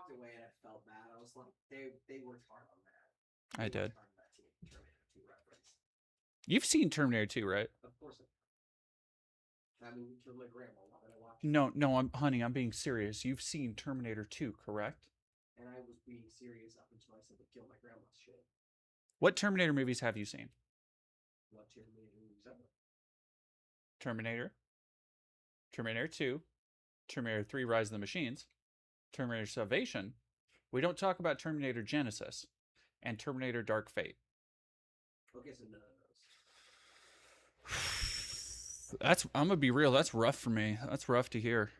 walked away and I felt bad. I was like, they worked hard on that. I did. Hard on that Terminator 2 reference. You've seen Terminator 2, right? Of course. That movie killed my grandma. Why did I watch it? No, honey, I'm being serious. You've seen Terminator 2, correct? And I was being serious up until I said it killed my grandma's shit. What Terminator movies have you seen? What Terminator movies ever? Terminator, Terminator 2, Terminator 3 Rise of the Machines, Terminator Salvation. We don't talk about Terminator Genesis and Terminator Dark Fate. Okay, so none of those. I'm gonna be real, that's rough for me. That's rough to hear.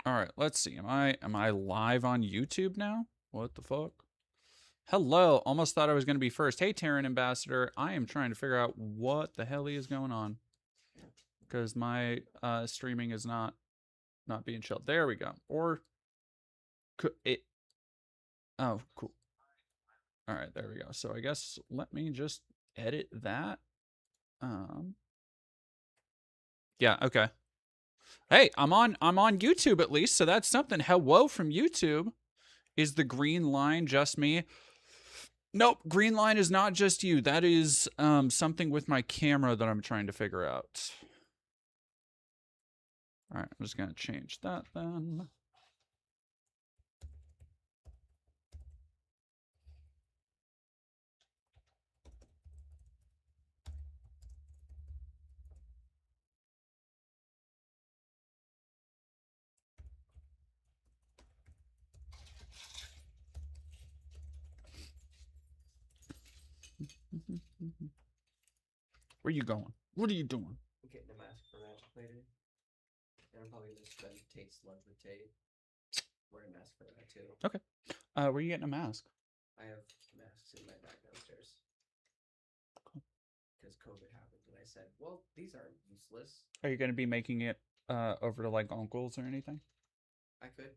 All right, let's see. Am I live on YouTube now? What the fuck? Hello. Almost thought I was going to be first. Hey, Terran Ambassador. I am trying to figure out what the hell is going on because my streaming is not being chilled. There we go. Or could it? Oh, cool. All right, there we go. So I guess let me just edit that. Yeah. Okay. Hey, I'm on YouTube at least, so that's something. Hello from YouTube. Is the green line just me? Nope, green line is not just you. That is something with my camera that I'm trying to figure out. All right, I'm just gonna change that then. Where you going? What are you doing? I'm getting a mask for Magic later. And I'm probably going to spend Tate's lunch with Tate. Wearing a mask for that too. Okay. Where are you getting a mask? I have masks in my bag downstairs. Because COVID happened and I said, well, these aren't useless. Are you going to be making it over to like uncles or anything? I could.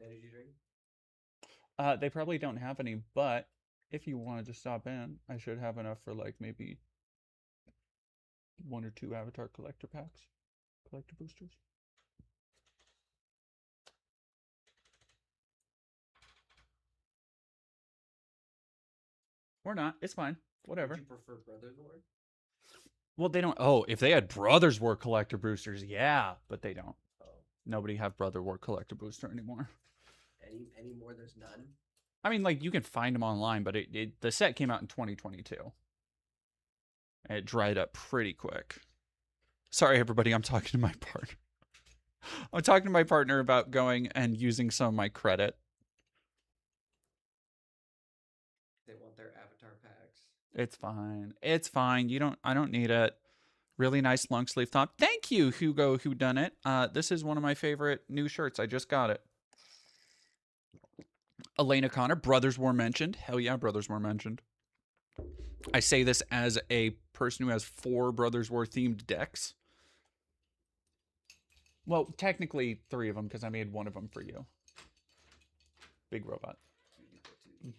Energy drink? They probably don't have any, but if you wanted to stop in, I should have enough for like maybe 1 or 2 avatar collector packs, collector boosters. Or not, it's fine. Whatever. Would you prefer Brothers War? Well, they don't. Oh, if they had Brothers War collector boosters, yeah, but they don't. Oh. Nobody have Brother War collector booster anymore. Any more? There's none. I mean, like you can find them online, but the set came out in 2022. It dried up pretty quick. Sorry, everybody. I'm talking to my partner. I'm talking to my partner about going and using some of my credit. They want their avatar packs. It's fine. It's fine. I don't need it. Really nice long sleeve top. Thank you, Hugo Whodunit. This is one of my favorite new shirts. I just got it. Elena Connor, Brothers War mentioned. Hell yeah, Brothers War mentioned. I say this as a person who has 4 Brothers War themed decks. Well, technically 3 of them because I made one of them for you. Big Robot.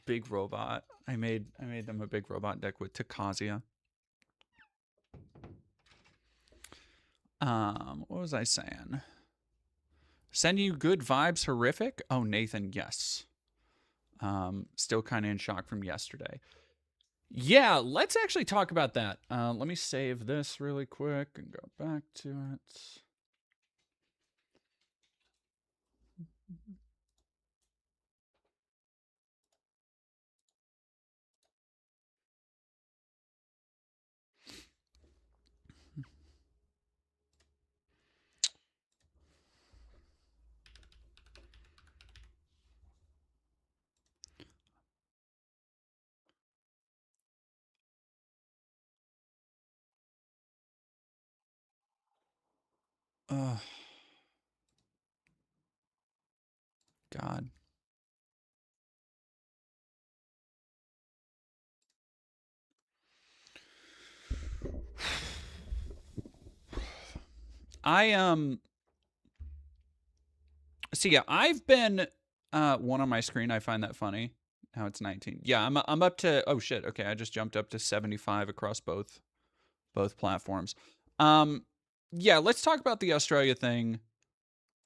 Big Robot. I made them a Big Robot deck with Takazia. What was I saying? Send you good vibes, horrific? Oh, Nathan, yes. Still kind of in shock from yesterday. Yeah, let's actually talk about that. Let me save this really quick and go back to it. God. See, yeah, I've been one on my screen. I find that funny. How it's 19. Yeah, I'm up to, oh shit. Okay, I just jumped up to 75 across both platforms. yeah, let's talk about the Australia thing.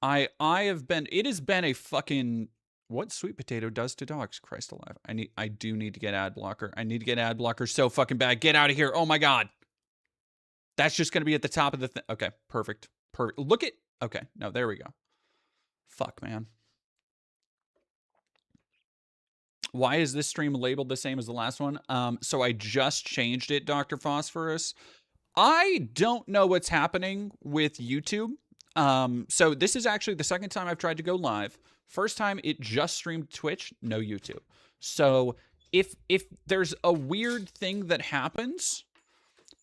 I have been, it has been a fucking, what sweet potato does to dogs. Christ alive. I do need to get ad blocker. I need to get ad blocker so fucking bad. Get out of here. Oh my God. That's just going to be at the top of the thing. Okay, perfect. Perfect. Look at, okay, no, there we go. Fuck, man. Why is this stream labeled the same as the last one? So I just changed it, Dr. Phosphorus. I don't know what's happening with YouTube. So this is actually the second time I've tried to go live. First time it just streamed Twitch, no YouTube. So if there's a weird thing that happens,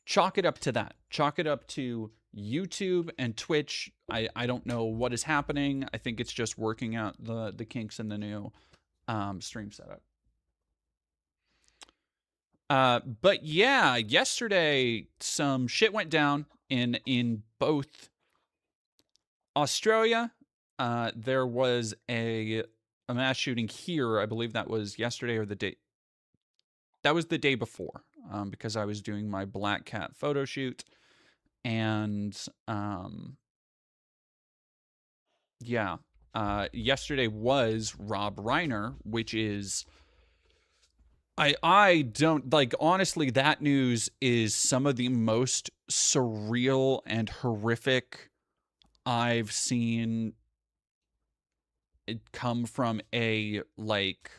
chalk it up to that. Chalk it up to YouTube and Twitch. I don't know what is happening. I think it's just working out the kinks in the new stream setup. But yeah, yesterday some shit went down in both Australia. There was a mass shooting here. I believe that was yesterday or the day. That was the day before, because I was doing my black cat photo shoot, and yeah, yesterday was Rob Reiner, which is. I don't like, honestly, that news is some of the most surreal and horrific I've seen it come from a like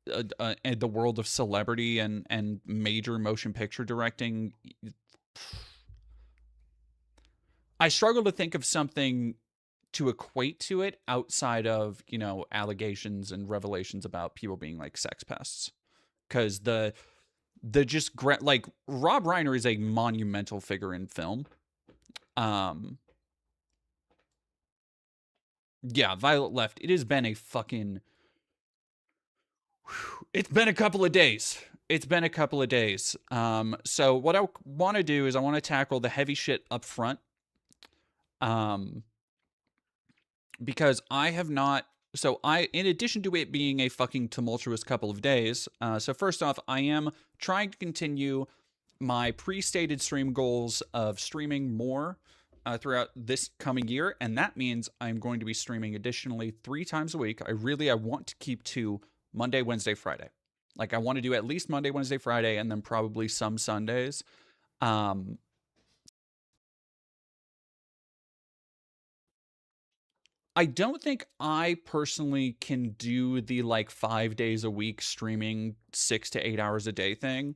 the world of celebrity and major motion picture directing. I struggle to think of something to equate to it outside of, you know, allegations and revelations about people being like sex pests, because the just like Rob Reiner is a monumental figure in film. Yeah, Violet Left. It has been a fucking. It's been a couple of days. It's been a couple of days. So what I want to do is I want to tackle the heavy shit up front. Because I have not. So in addition to it being a fucking tumultuous couple of days, so first off, I am trying to continue my pre-stated stream goals of streaming more throughout this coming year, and that means I'm going to be streaming additionally 3 times a week. I want to keep to Monday, Wednesday, Friday. Like, I want to do at least Monday, Wednesday, Friday, and then probably some Sundays. I don't think I personally can do the like 5 days a week streaming 6 to 8 hours a day thing.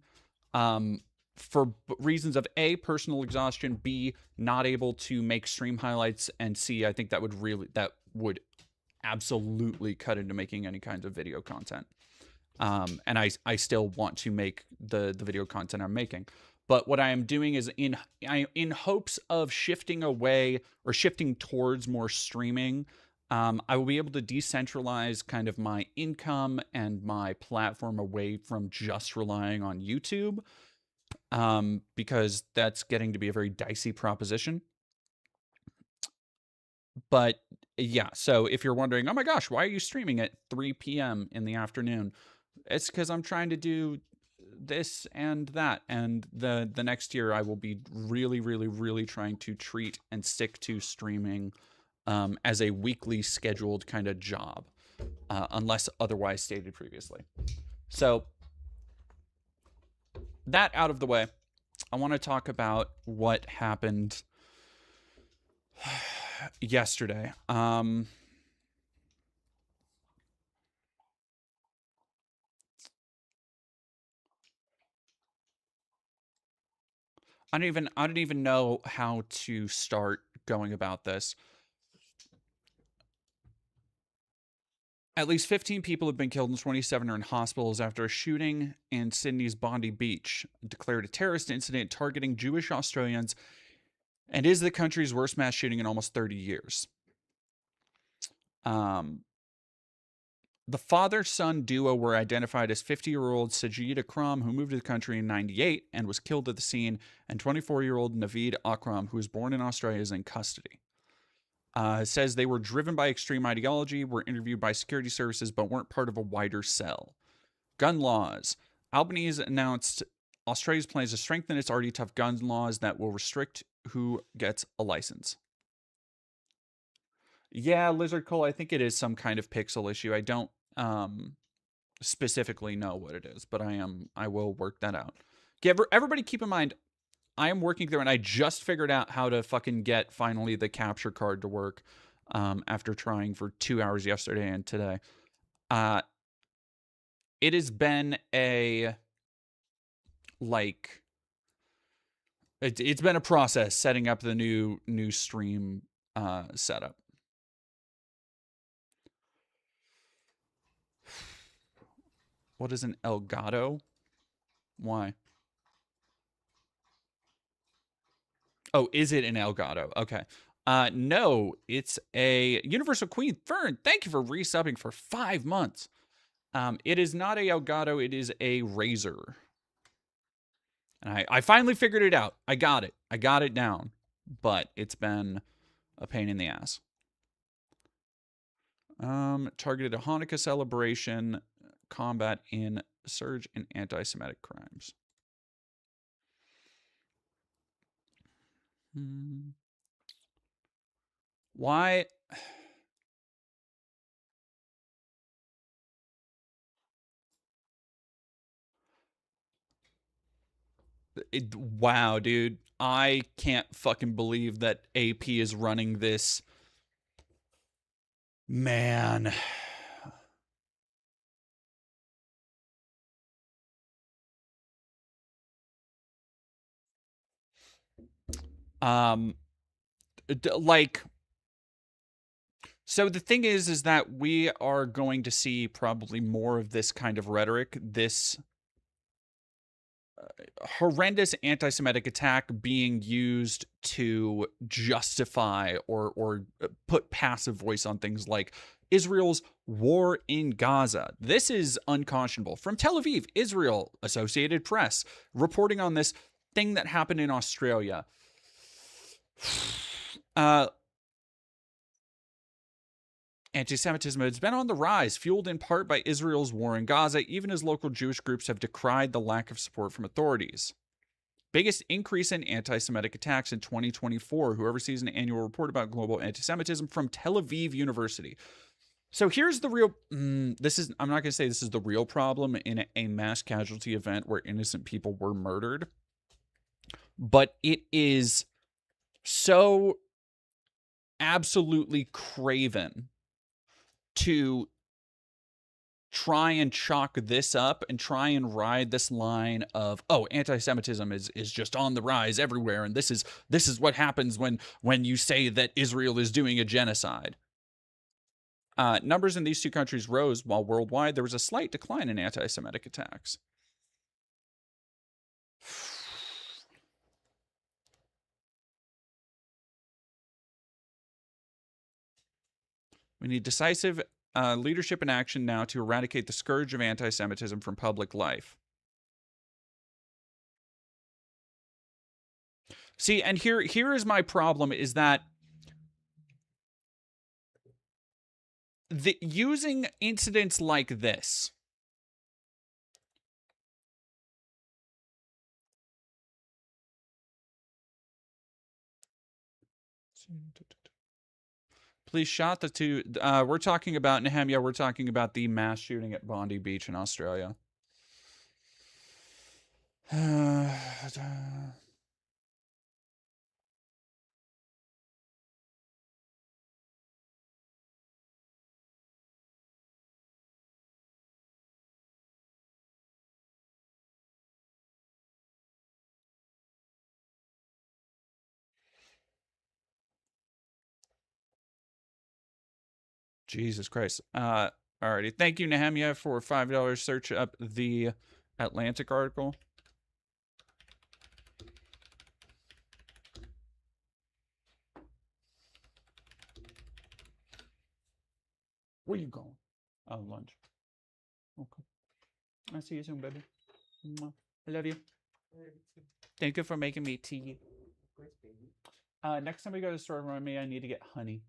For reasons of A, personal exhaustion, B, not able to make stream highlights, and C, I think that would absolutely cut into making any kinds of video content. And I still want to make the video content I'm making. But what I am doing is in hopes of shifting away or shifting towards more streaming, I will be able to decentralize kind of my income and my platform away from just relying on YouTube, because that's getting to be a very dicey proposition. But yeah, so if you're wondering, oh my gosh, why are you streaming at 3 p.m. in the afternoon? It's because I'm trying to do this and that, and the next year I will be really trying to treat and stick to streaming as a weekly scheduled kind of job, unless otherwise stated previously. So that out of the way, I want to talk about what happened yesterday. I don't even know how to start going about this. At least 15 people have been killed and 27 are in hospitals after a shooting in Sydney's Bondi Beach declared a terrorist incident targeting Jewish Australians and is the country's worst mass shooting in almost 30 years. The father-son duo were identified as 50-year-old Sajid Akram, who moved to the country in 98 and was killed at the scene, and 24-year-old Naveed Akram, who was born in Australia, is in custody. Says they were driven by extreme ideology, were interviewed by security services, but weren't part of a wider cell. Gun laws. Albanese announced Australia's plans to strengthen its already tough gun laws that will restrict who gets a license. Yeah, Lizard Cole, I think it is some kind of pixel issue. I don't specifically know what it is, but I will work that out. Everybody keep in mind, I am working through, and I just figured out how to fucking get finally the capture card to work after trying for 2 hours yesterday and today. It has been it's been a process setting up the new stream setup. What is an Elgato? Why? Oh, is it an Elgato? Okay. No, it's a Universal Queen. Fern, thank you for resubbing for 5 months. It is not a Elgato, it is a Razer. And I finally figured it out. I got it. I got it down. But it's been a pain in the ass. Targeted a Hanukkah celebration, combat in surge in anti-Semitic crimes. Why? Wow, dude. I can't fucking believe that AP is running this. Man. Like, so the thing is that we are going to see probably more of this kind of rhetoric, this horrendous anti-Semitic attack being used to justify or put passive voice on things like Israel's war in Gaza. This is unconscionable. From Tel Aviv, Israel, Associated Press, reporting on this thing that happened in Australia. Anti-Semitism has been on the rise, fueled in part by Israel's war in Gaza, even as local Jewish groups have decried the lack of support from authorities. Biggest increase in anti-Semitic attacks in 2024. Whoever sees an annual report about global anti-Semitism from Tel Aviv University. So here's the real. I'm not going to say this is the real problem in a mass casualty event where innocent people were murdered, but it is so absolutely craven to try and chalk this up and try and ride this line of, oh, anti-Semitism is just on the rise everywhere, and this is what happens when you say that Israel is doing a genocide. Numbers in these two countries rose, while worldwide there was a slight decline in anti-Semitic attacks. We need decisive leadership and action now to eradicate the scourge of anti-Semitism from public life. See, and here is my problem, is that using incidents like this Please shot the two. We're talking about Nehemia. We're talking about the mass shooting at Bondi Beach in Australia. Jesus Christ. Alrighty. Thank you, Nehemia, for $5. Search up the Atlantic article. Where you going? Oh, lunch. Okay. I'll see you soon, baby. I love you. Thank you for making me tea. Next time we go to the store, remind me I need to get honey.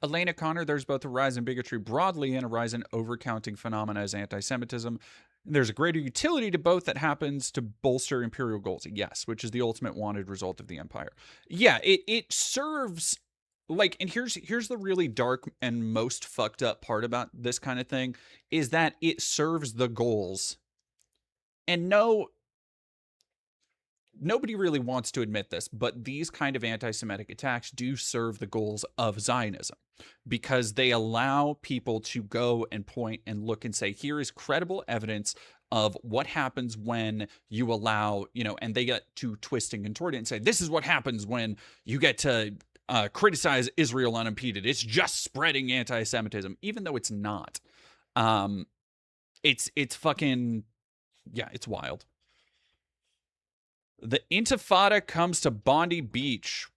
Elena Connor, there's both a rise in bigotry broadly and a rise in overcounting phenomena as anti-Semitism. There's a greater utility to both that happens to bolster imperial goals. Yes, which is the ultimate wanted result of the empire. Yeah, it serves like, and here's the really dark and most fucked up part about this kind of thing is that it serves the goals. And no, nobody really wants to admit this, but these kind of anti-Semitic attacks do serve the goals of Zionism because they allow people to go and point and look and say, here is credible evidence of what happens when you allow, and they get to twist and contort it and say, this is what happens when you get to criticize Israel unimpeded. It's just spreading anti-Semitism, even though it's not. It's fucking, yeah, it's wild. The Intifada comes to Bondi Beach.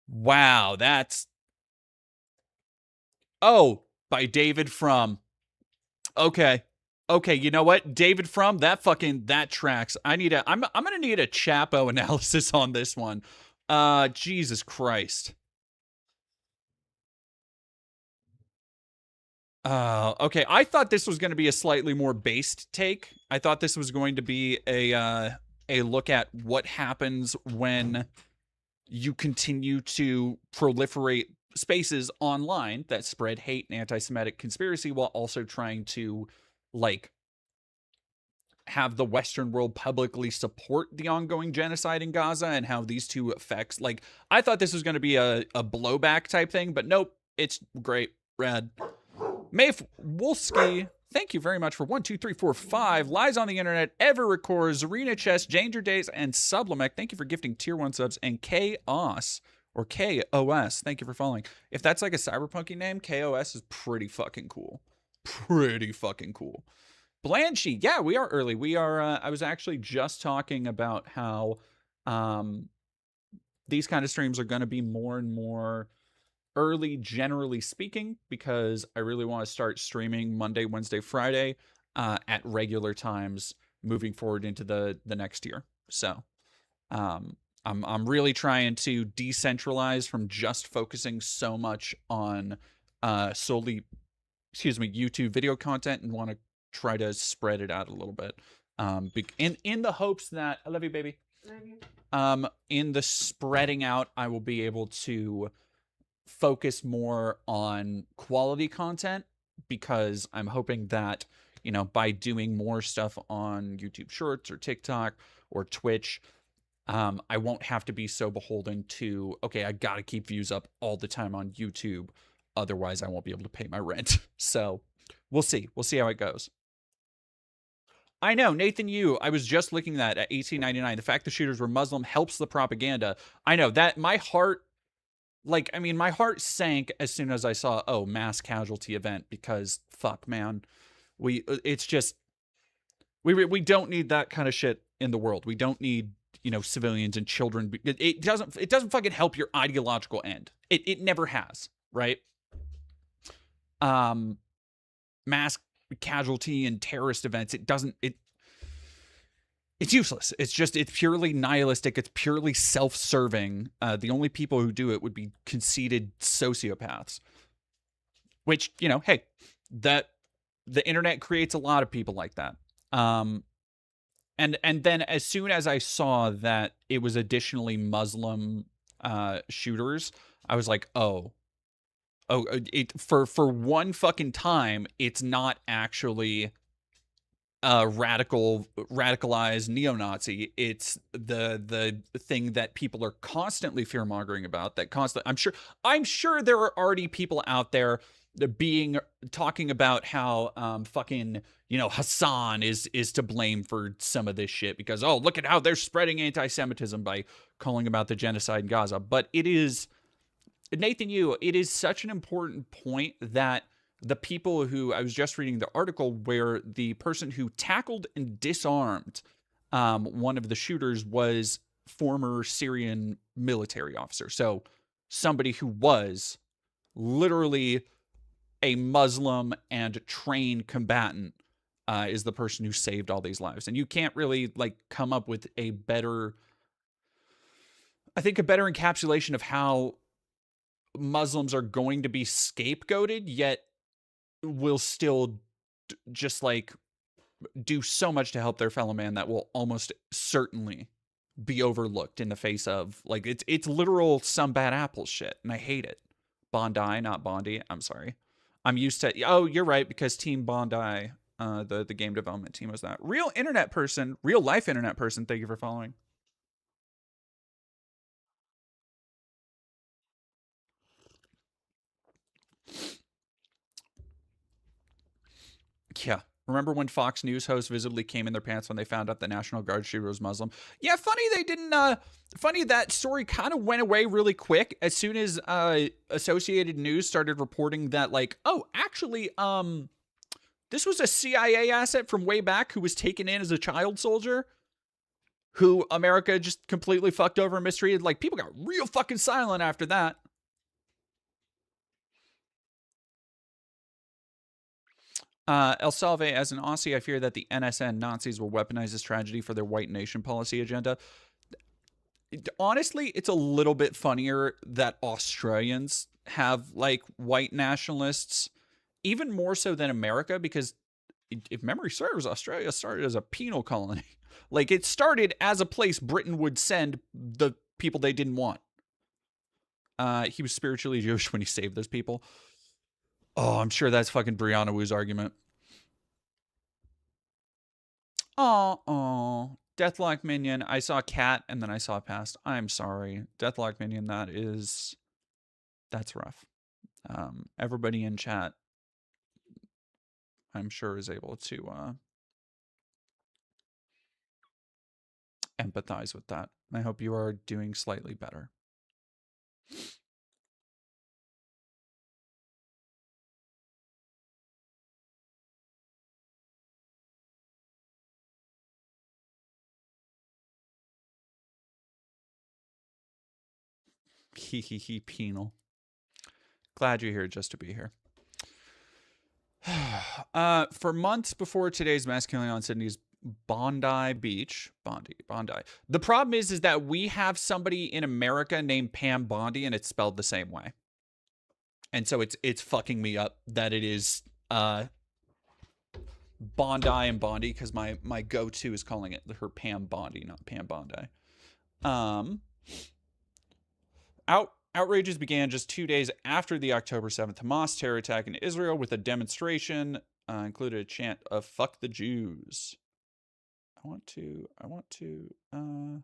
Wow, that's... Oh, by David Frum. Okay. Okay, you know what? David Frum, that tracks. I'm gonna need a Chapo analysis on this one. Jesus Christ. Okay. I thought this was going to be a slightly more based take. I thought this was going to be a look at what happens when you continue to proliferate spaces online that spread hate and anti-Semitic conspiracy while also trying to, like, have the Western world publicly support the ongoing genocide in Gaza and how these two effects, like, I thought this was going to be a blowback type thing, but nope, it's great. Rad. Maeve Wolski, thank you very much for 1, 2, 3, 4, 5 lies on the internet, ever records, Arena Chess, Danger Days, and Sublimec. Thank you for gifting tier 1 subs, and Chaos or KOS. Thank you for following. If that's like a cyberpunky name, KOS is pretty fucking cool. Pretty fucking cool. Blanchie, yeah, we are early. We are. I was actually just talking about how these kind of streams are going to be more and more early, generally speaking, because I really want to start streaming Monday, Wednesday, Friday at regular times moving forward into the next year. So I'm really trying to decentralize from just focusing so much on solely, YouTube video content, and want to try to spread it out a little bit. In the hopes that I love you, baby. Love you. In the spreading out, I will be able to focus more on quality content, because I'm hoping that, by doing more stuff on YouTube Shorts or TikTok or Twitch, I won't have to be so beholden to, okay, I gotta keep views up all the time on YouTube, otherwise I won't be able to pay my rent. So we'll see how it goes. I know, Nathan Yu, I was just looking at 1899. The fact the shooters were Muslim helps the propaganda. I know that my heart, my heart sank as soon as I saw, mass casualty event, because fuck, man, we don't need that kind of shit in the world. We don't need, civilians and children. It doesn't fucking help your ideological end. It never has, right? Mass casualty and terrorist events, it's useless. It's purely nihilistic. It's purely self-serving. The only people who do it would be conceited sociopaths. Which, hey, the internet creates a lot of people like that. And then as soon as I saw that it was additionally Muslim shooters, I was like, for one fucking time, it's not actually radicalized neo-Nazi. It's the thing that people are constantly fear-mongering about. I'm sure there are already people out there talking about how fucking Hassan is to blame for some of this shit, because look at how they're spreading anti-Semitism by calling about the genocide in Gaza. But it is, Nathan Yu, it is such an important point that the people who, I was just reading the article where the person who tackled and disarmed one of the shooters was former Syrian military officer. So somebody who was literally a Muslim and trained combatant is the person who saved all these lives. And you can't really come up with a better encapsulation of how Muslims are going to be scapegoated, yet will still just like do so much to help their fellow man that will almost certainly be overlooked in the face of like it's literal some bad apple shit, and I hate it. Bondi, not Bondi. I'm sorry. I'm used to. Oh, you're right, because Team Bondi, the game development team was that. Real internet person, real life internet person. Thank you for following. Yeah. Remember when Fox News hosts visibly came in their pants when they found out the National Guard shooter was Muslim? Yeah, funny they didn't. Funny that story kind of went away really quick as soon as Associated News started reporting that, like, oh, actually, this was a CIA asset from way back who was taken in as a child soldier, who America just completely fucked over and mistreated. Like, people got real fucking silent after that. El Salve, as an Aussie, I fear that the NSN Nazis will weaponize this tragedy for their white nation policy agenda. Honestly, it's a little bit funnier that Australians have, like, white nationalists, even more so than America, because if memory serves, Australia started as a penal colony. Like, it started as a place Britain would send the people they didn't want. He was spiritually Jewish when he saved those people. Oh, I'm sure that's fucking Brianna Wu's argument. Oh, Deathlock Minion. I saw Cat and then I saw Past. I'm sorry. Deathlock Minion, that's rough. Everybody in chat, I'm sure, is able to empathize with that. I hope you are doing slightly better. He penal. Glad you're here just to be here. For months before today's mass killing on Sydney's Bondi Beach, Bondi. The problem is that we have somebody in America named Pam Bondi, and it's spelled the same way. And so it's fucking me up that it is Bondi and Bondi, because my go-to is calling it her Pam Bondi, not Pam Bondi. Outrages began just 2 days after the October 7th Hamas terror attack in Israel, with a demonstration included a chant of "Fuck the Jews." I want to. All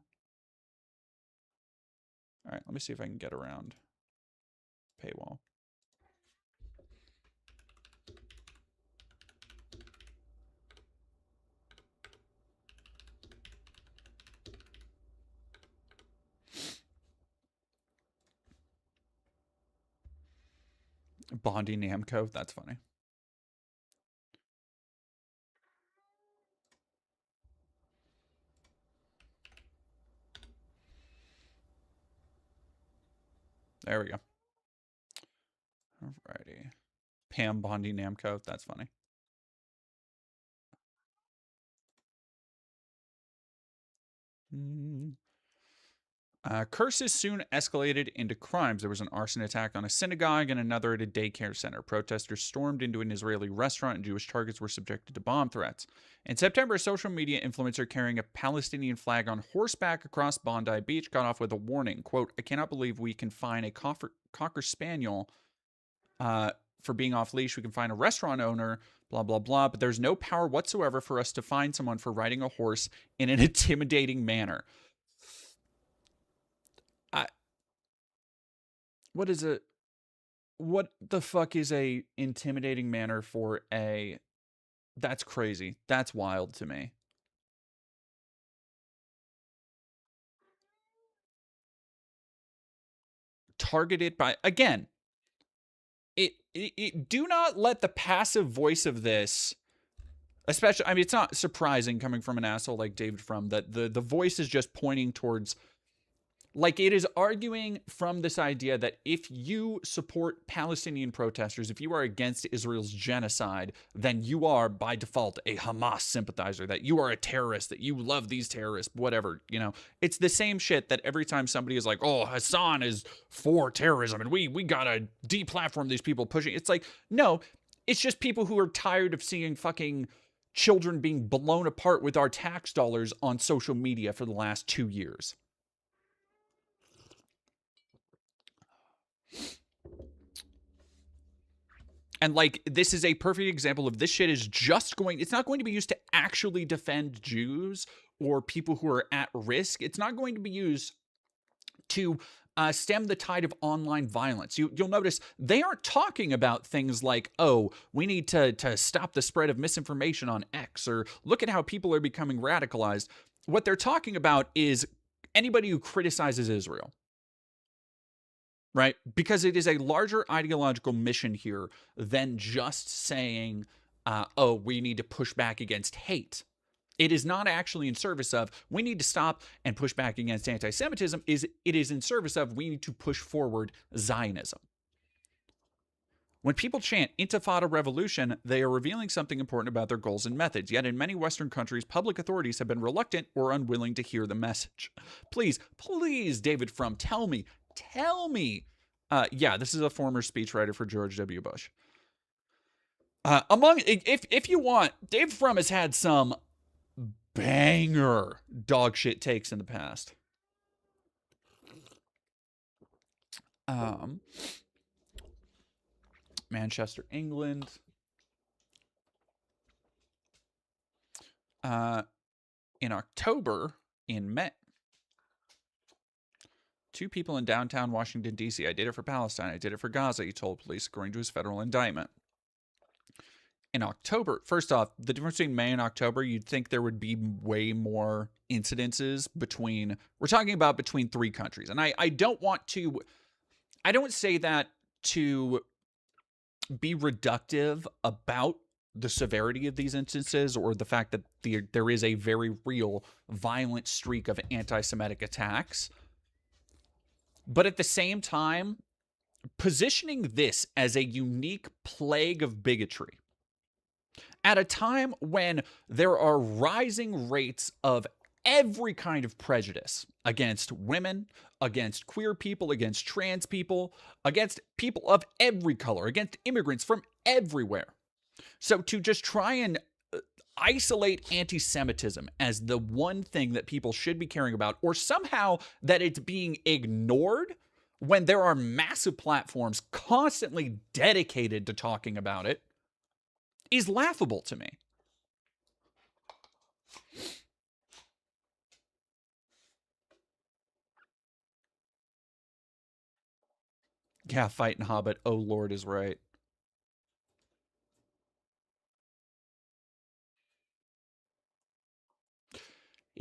right, let me see if I can get around paywall. Bondi Namco, that's funny. There we go. Alrighty. Pam Bondi Namco, that's funny. Curses soon escalated into crimes. There was an arson attack on a synagogue and another at a daycare center. Protesters stormed into an Israeli restaurant and Jewish targets were subjected to bomb threats. In September, a social media influencer carrying a Palestinian flag on horseback across Bondi Beach got off with a warning. Quote, "I cannot believe we can fine a Cocker Spaniel for being off leash. We can find a restaurant owner, blah, blah, blah. But there's no power whatsoever for us to find someone for riding a horse in an intimidating manner." What the fuck is a intimidating manner for a... That's crazy. That's wild to me. Targeted by... Again, do not let the passive voice of this... Especially, I mean, it's not surprising coming from an asshole like David Frum that the voice is just pointing towards Like, it is arguing from this idea that if you support Palestinian protesters, if you are against Israel's genocide, then you are, by default, a Hamas sympathizer, that you are a terrorist, that you love these terrorists, whatever, you know. It's the same shit that every time somebody is like, oh, Hassan is for terrorism, and we gotta deplatform these people pushing. It's like, no, it's just people who are tired of seeing fucking children being blown apart with our tax dollars on social media for the last 2 years. And, like, this is a perfect example of this shit is just going, it's not going to be used to actually defend Jews or people who are at risk. It's not going to be used to stem the tide of online violence. You'll notice they aren't talking about things like, oh, we need to stop the spread of misinformation on X, or look at how people are becoming radicalized. What they're talking about is anybody who criticizes Israel. Right? Because it is a larger ideological mission here than just saying, oh, we need to push back against hate. It is not actually in service of, we need to stop and push back against anti-Semitism. It is in service of, we need to push forward Zionism. When people chant Intifada revolution, they are revealing something important about their goals and methods. Yet in many Western countries, public authorities have been reluctant or unwilling to hear the message. Please, David Frum, tell me. Yeah, this is a former speechwriter for George W. Bush. If you want, David Frum has had some banger dog shit takes in the past. Manchester, England. In October, in May, 2 people in downtown Washington, D.C. I did it for Palestine. I did it for Gaza, he told police, according to his federal indictment. In October, first off, the difference between May and October, you'd think there would be way more incidences between, we're talking about between 3 countries. And I don't want to, I don't say that to be reductive about the severity of these instances or the fact that there is a very real violent streak of anti-Semitic attacks. But at the same time, positioning this as a unique plague of bigotry at a time when there are rising rates of every kind of prejudice against women, against queer people, against trans people, against people of every color, against immigrants from everywhere. So to just try and isolate anti-Semitism as the one thing that people should be caring about, or somehow that it's being ignored when there are massive platforms constantly dedicated to talking about it, is laughable to me. Yeah, fighting Hobbit. Oh, Lord is right.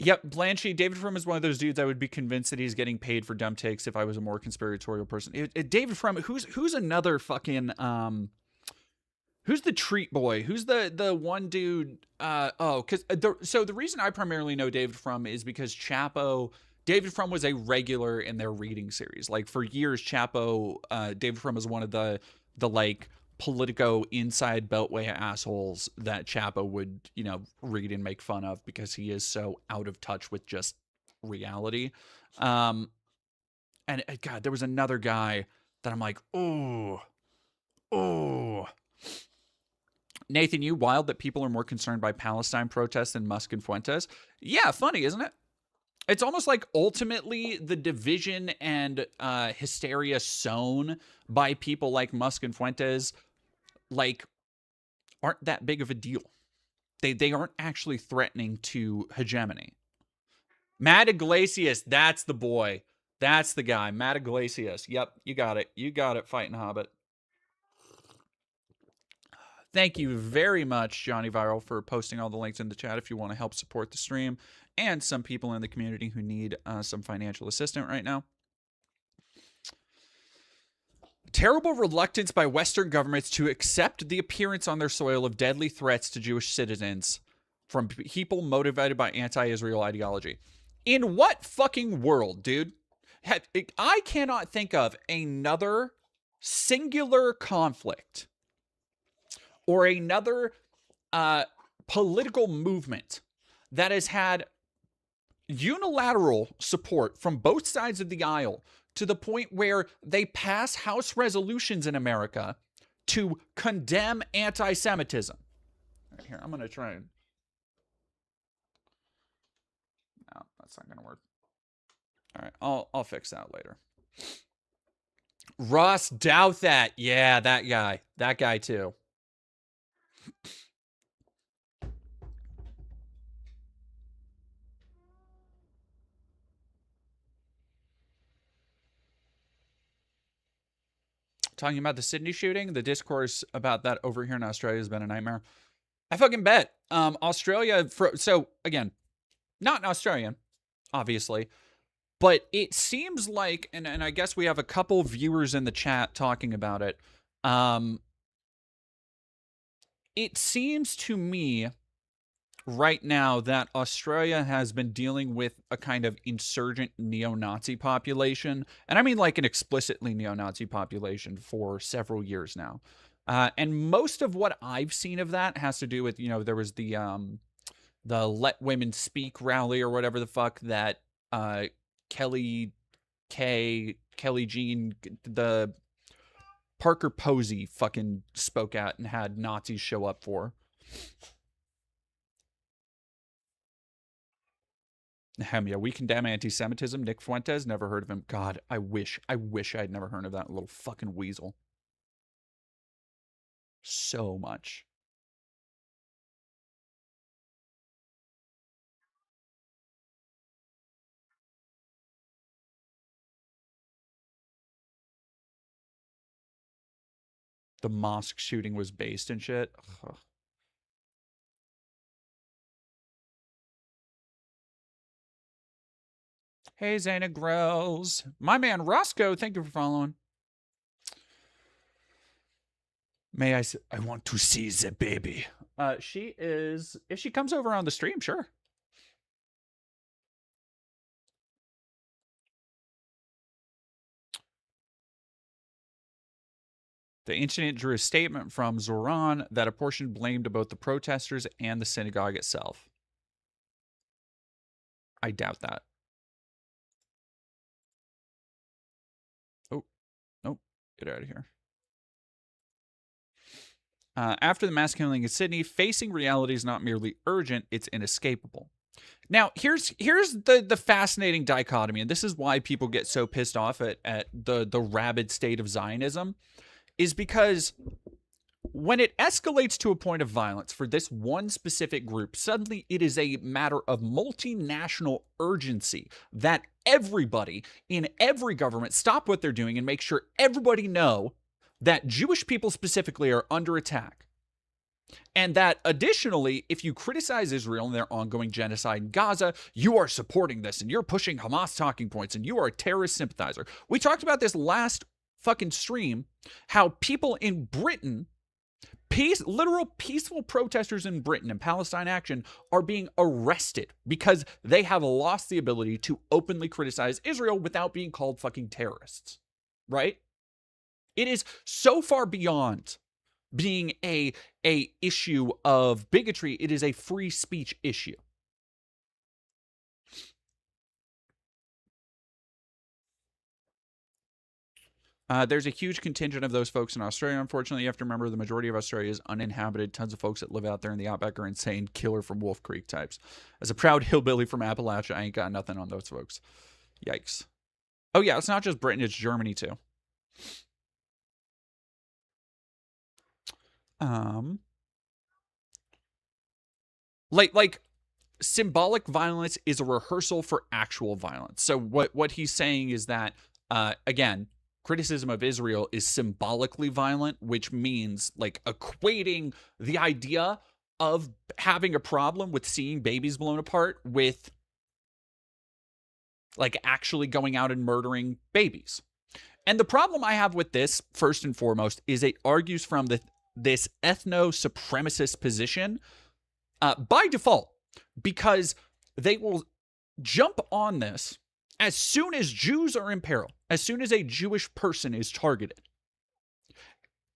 Yep, Blanchy, David Frum is one of those dudes I would be convinced that he's getting paid for dumb takes if I was a more conspiratorial person. David Frum, who's another fucking who's the treat boy? Who's the one dude? So the reason I primarily know David Frum is because David Frum was a regular in their reading series. Like for years, David Frum was one of the like Politico inside Beltway assholes that Chapo would, read and make fun of because he is so out of touch with just reality. And God, there was another guy that I'm like, oh. Nathan, you wild that people are more concerned by Palestine protests than Musk and Fuentes? Yeah, funny, isn't it? It's almost like ultimately the division and hysteria sown by people like Musk and Fuentes aren't that big of a deal. They aren't actually threatening to hegemony. Matt Iglesias, that's the boy. That's the guy. Matt Iglesias. Yep, you got it. You got it, Fighting Hobbit. Thank you very much, Johnny Viral, for posting all the links in the chat if you want to help support the stream and some people in the community who need some financial assistance right now. Terrible reluctance by Western governments to accept the appearance on their soil of deadly threats to Jewish citizens from people motivated by anti-Israel ideology. In what fucking world, dude? I cannot think of another singular conflict or another political movement that has had unilateral support from both sides of the aisle to the point where they pass House resolutions in America to condemn anti-Semitism. Right, here, I'm going to try and... No, that's not going to work. All right, I'll fix that later. Ross Douthat. Yeah, that guy. That guy too. Talking about the Sydney shooting, the discourse about that over here in Australia has been a nightmare. I fucking bet. Australia, so again, not an Australian, obviously, but it seems like, and I guess we have a couple viewers in the chat talking about it. It seems to me right now that Australia has been dealing with a kind of insurgent neo-Nazi population, and I mean like an explicitly neo-Nazi population for several years now. And most of what I've seen of that has to do with, there was the Let Women Speak rally or whatever the fuck that Kelly Jean, the Parker Posey fucking spoke at and had Nazis show up for. Yeah, we condemn anti-Semitism. Nick Fuentes, never heard of him. God, I wish I'd never heard of that little fucking weasel. So much. The mosque shooting was based and shit. Ugh. Hey, Zayna Grills. My man Roscoe, thank you for following. May I want to see the baby. She is, if she comes over on the stream, sure. The incident drew a statement from Zoran that apportioned blame to both the protesters and the synagogue itself. I doubt that. Oh, nope. Get out of here. After the mass killing in Sydney, facing reality is not merely urgent, it's inescapable. Now, here's the fascinating dichotomy, and this is why people get so pissed off at the rabid state of Zionism, is because when it escalates to a point of violence for this one specific group, suddenly it is a matter of multinational urgency that everybody in every government stop what they're doing and make sure everybody know that Jewish people specifically are under attack. And that additionally, if you criticize Israel and their ongoing genocide in Gaza, you are supporting this and you're pushing Hamas talking points and you are a terrorist sympathizer. We talked about this last fucking stream, how people in Britain, literal peaceful protesters in Britain and Palestine Action are being arrested because they have lost the ability to openly criticize Israel without being called fucking terrorists, right? It is so far beyond being a issue of bigotry. It is a free speech issue. There's a huge contingent of those folks in Australia. Unfortunately, you have to remember the majority of Australia is uninhabited. Tons of folks that live out there in the outback are insane killer from Wolf Creek types. As a proud hillbilly from Appalachia, I ain't got nothing on those folks. Yikes. Oh yeah, it's not just Britain, it's Germany too. Like symbolic violence is a rehearsal for actual violence. So what he's saying is that, again, criticism of Israel is symbolically violent, which means like equating the idea of having a problem with seeing babies blown apart with like actually going out and murdering babies. And the problem I have with this, first and foremost, is it argues from this ethno-supremacist position by default, because they will jump on this As soon as Jews are in peril, as soon as a Jewish person is targeted,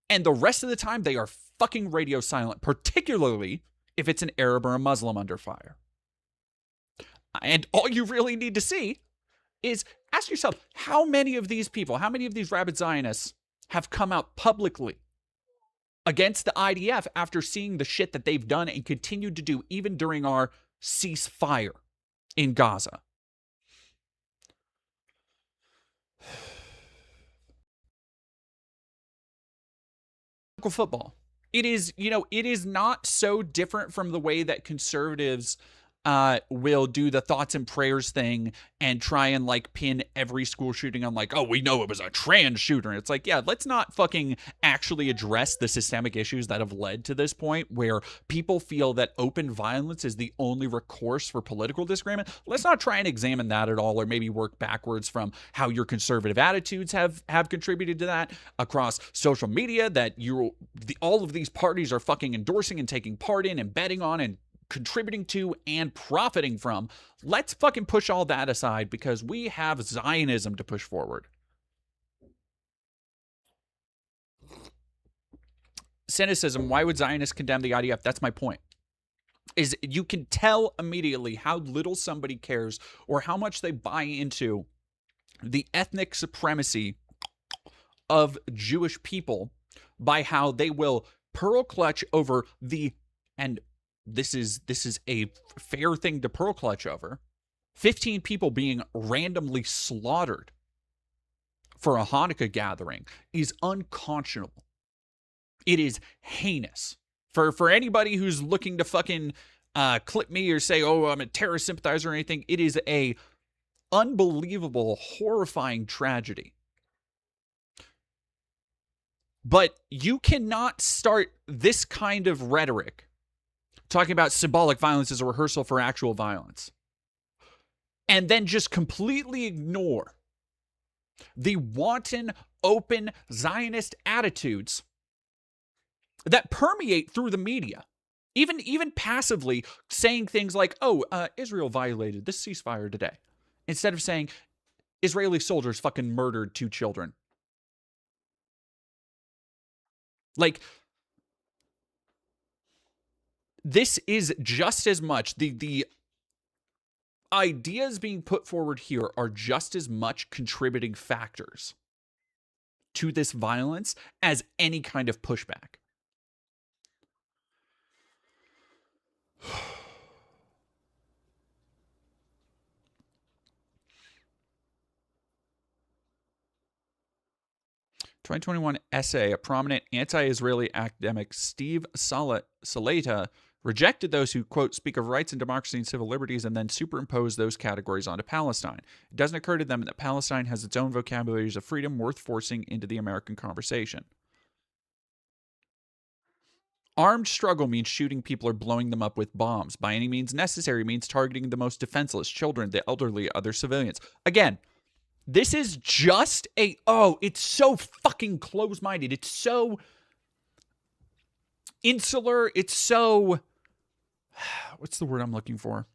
and the rest of the time they are fucking radio silent, particularly if it's an Arab or a Muslim under fire. And all you really need to see is ask yourself, how many of these people, how many of these rabid Zionists have come out publicly against the IDF after seeing the shit that they've done and continued to do even during our ceasefire in Gaza? Football. It is, it is not so different from the way that conservatives will do the thoughts and prayers thing and try and pin every school shooting on oh, we know it was a trans shooter. And it's yeah, let's not fucking actually address the systemic issues that have led to this point where people feel that open violence is the only recourse for political disagreement. Let's not try and examine that at all, or maybe work backwards from how your conservative attitudes have contributed to that across social media, that all of these parties are fucking endorsing and taking part in and betting on and contributing to and profiting from. Let's fucking push all that aside because we have Zionism to push forward. Cynicism. Why would Zionists condemn the IDF? That's my point. Is you can tell immediately how little somebody cares or how much they buy into the ethnic supremacy of Jewish people by how they will pearl clutch over and this is a fair thing to pearl clutch over, 15 people being randomly slaughtered for a Hanukkah gathering is unconscionable. It is heinous. For anybody who's looking to fucking clip me or say, oh, I'm a terrorist sympathizer or anything, it is a unbelievable, horrifying tragedy. But you cannot start this kind of rhetoric talking about symbolic violence as a rehearsal for actual violence, and then just completely ignore the wanton, open Zionist attitudes that permeate through the media, even passively saying things like, oh, Israel violated this ceasefire today, instead of saying Israeli soldiers fucking murdered 2 children. This is just as much, the ideas being put forward here are just as much contributing factors to this violence as any kind of pushback. "2021 essay, a prominent anti-Israeli academic, Steve Saleta, rejected those who, quote, speak of rights and democracy and civil liberties and then superimpose those categories onto Palestine. It doesn't occur to them that Palestine has its own vocabularies of freedom worth forcing into the American conversation. Armed struggle means shooting people or blowing them up with bombs. By any means necessary means targeting the most defenseless, children, the elderly, other civilians." Again, this is just it's so fucking close-minded. It's so insular. It's so, what's the word I'm looking for?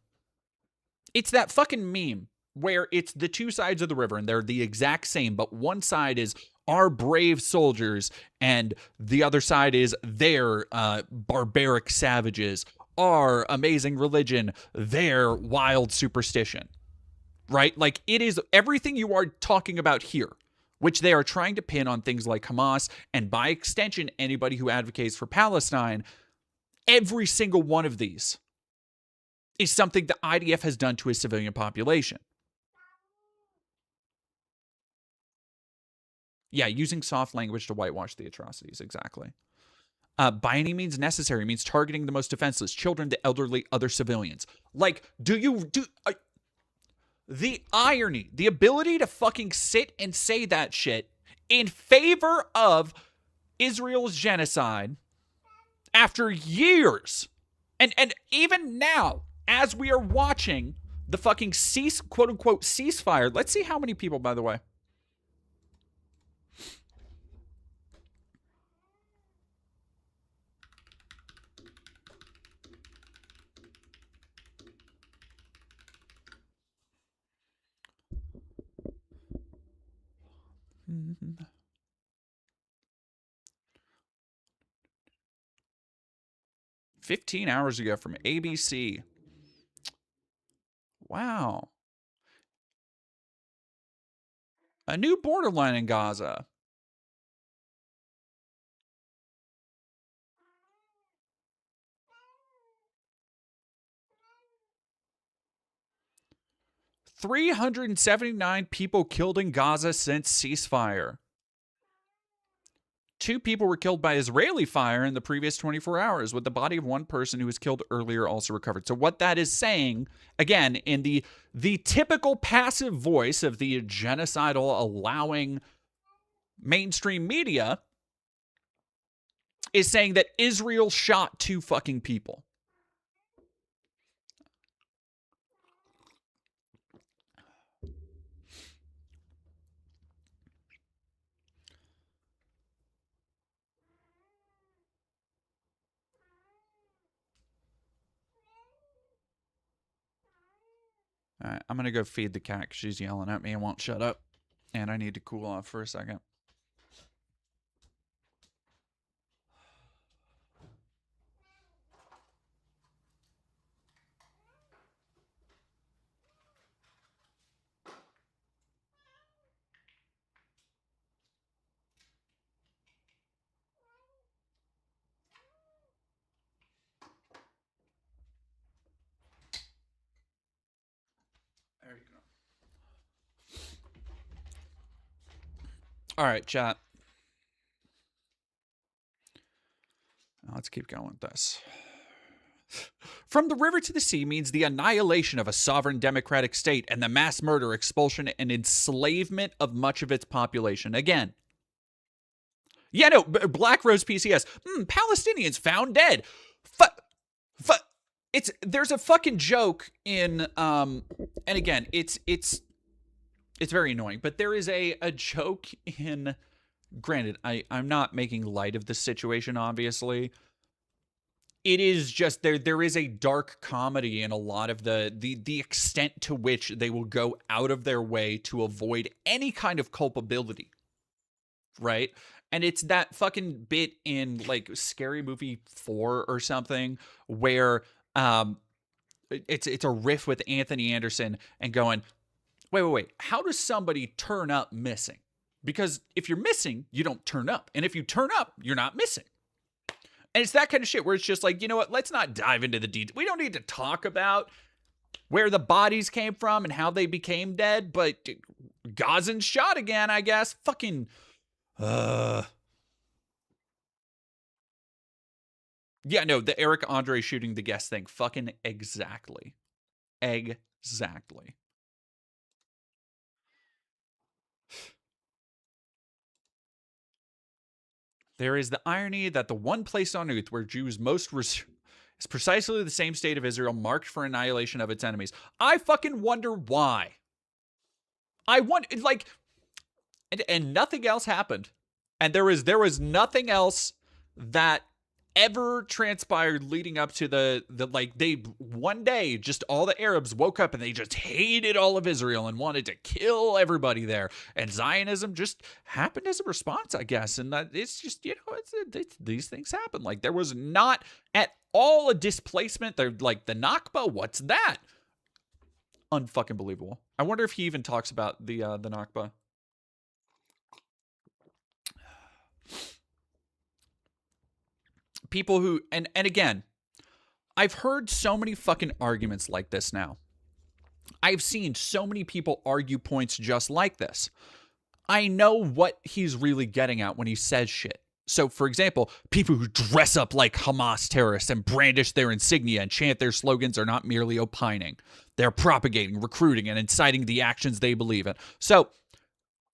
It's that fucking meme where it's the two sides of the river and they're the exact same, but one side is our brave soldiers and the other side is their barbaric savages, our amazing religion, their wild superstition. Right? It is everything you are talking about here, which they are trying to pin on things like Hamas and by extension, anybody who advocates for Palestine. Every single one of these is something the IDF has done to a civilian population. Yeah, using soft language to whitewash the atrocities, exactly. By any means necessary means targeting the most defenseless, children, the elderly, other civilians. The irony, the ability to fucking sit and say that shit in favor of Israel's genocide after years. And even now, as we are watching the fucking quote unquote ceasefire, let's see how many people, by the way. $15 ago from ABC. Wow. A new borderline in Gaza. $379 people killed in Gaza since ceasefire. 2 people were killed by Israeli fire in the previous 24 hours, with the body of one person who was killed earlier also recovered. So what that is saying, again, in the typical passive voice of the genocidal allowing mainstream media, is saying that Israel shot 2 fucking people. All right, I'm going to go feed the cat because she's yelling at me and won't shut up. And I need to cool off for a second. There you go. All right, chat. Now let's keep going with this. From the river to the sea means the annihilation of a sovereign democratic state and the mass murder, expulsion, and enslavement of much of its population. Again. Yeah, no, Black Rose PCS. Palestinians found dead. There's a fucking joke in, and again, it's very annoying, but there is a joke in, granted, I'm not making light of the situation, obviously. It is just there is a dark comedy in a lot of the extent to which they will go out of their way to avoid any kind of culpability, right? And it's that fucking bit in like Scary Movie 4 or something where it's a riff with Anthony Anderson and going, wait, how does somebody turn up missing? Because if you're missing, you don't turn up, and if you turn up, you're not missing. And it's that kind of shit where it's just like, you know what? Let's not dive into the details. We don't need to talk about where the bodies came from and how they became dead, but Gazans shot again, I guess. Fucking, yeah, no, the Eric Andre shooting the guest thing. Fucking exactly. Exactly. There is the irony that the one place on earth where Jews most is precisely the same state of Israel marked for annihilation of its enemies. I fucking wonder why. I want, like, and nothing else happened. And there was nothing else that ever transpired leading up to the like, they one day just all the Arabs woke up and they just hated all of Israel and wanted to kill everybody there, and Zionism just happened as a response, I guess. And that it's just, you know, it's these things happen. Like, there was not at all a displacement. They're like, the Nakba, what's that? Unfucking believable. I wonder if he even talks about the Nakba. People who, and again, I've heard so many fucking arguments like this now. I've seen so many people argue points just like this. I know what he's really getting at when he says shit. So, for example, people who dress up like Hamas terrorists and brandish their insignia and chant their slogans are not merely opining. They're propagating, recruiting, and inciting the actions they believe in. So,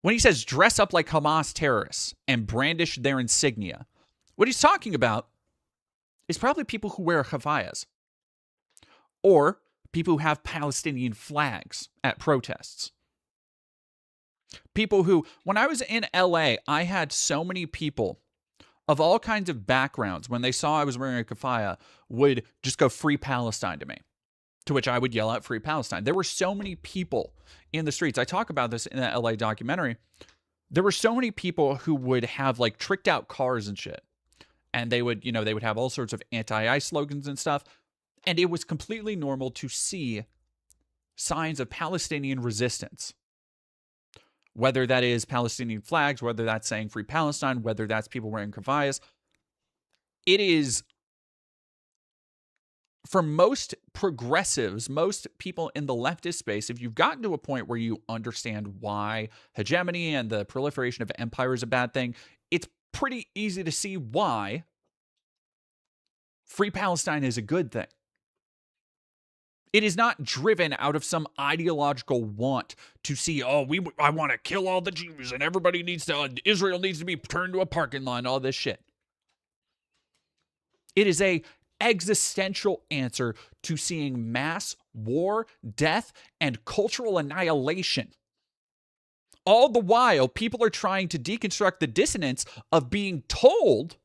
when he says dress up like Hamas terrorists and brandish their insignia, what he's talking about is probably people who wear kafayas, or people who have Palestinian flags at protests. People who, when I was in LA, I had so many people of all kinds of backgrounds, when they saw I was wearing a kafaya, would just go "Free Palestine" to me, to which I would yell out "Free Palestine." There were so many people in the streets. I talk about this in the LA documentary, there were so many people who would have like tricked out cars and shit. And they would, they would have all sorts of anti-ICE slogans and stuff. And it was completely normal to see signs of Palestinian resistance. Whether that is Palestinian flags, whether that's saying Free Palestine, whether that's people wearing kavayas. It is, for most progressives, most people in the leftist space, if you've gotten to a point where you understand why hegemony and the proliferation of empire is a bad thing, it's pretty easy to see why Free Palestine is a good thing. It is not driven out of some ideological want to see, I want to kill all the Jews and Israel needs to be turned to a parking lot and all this shit. It is a existential answer to seeing mass war, death, and cultural annihilation. All the while, people are trying to deconstruct the dissonance of being told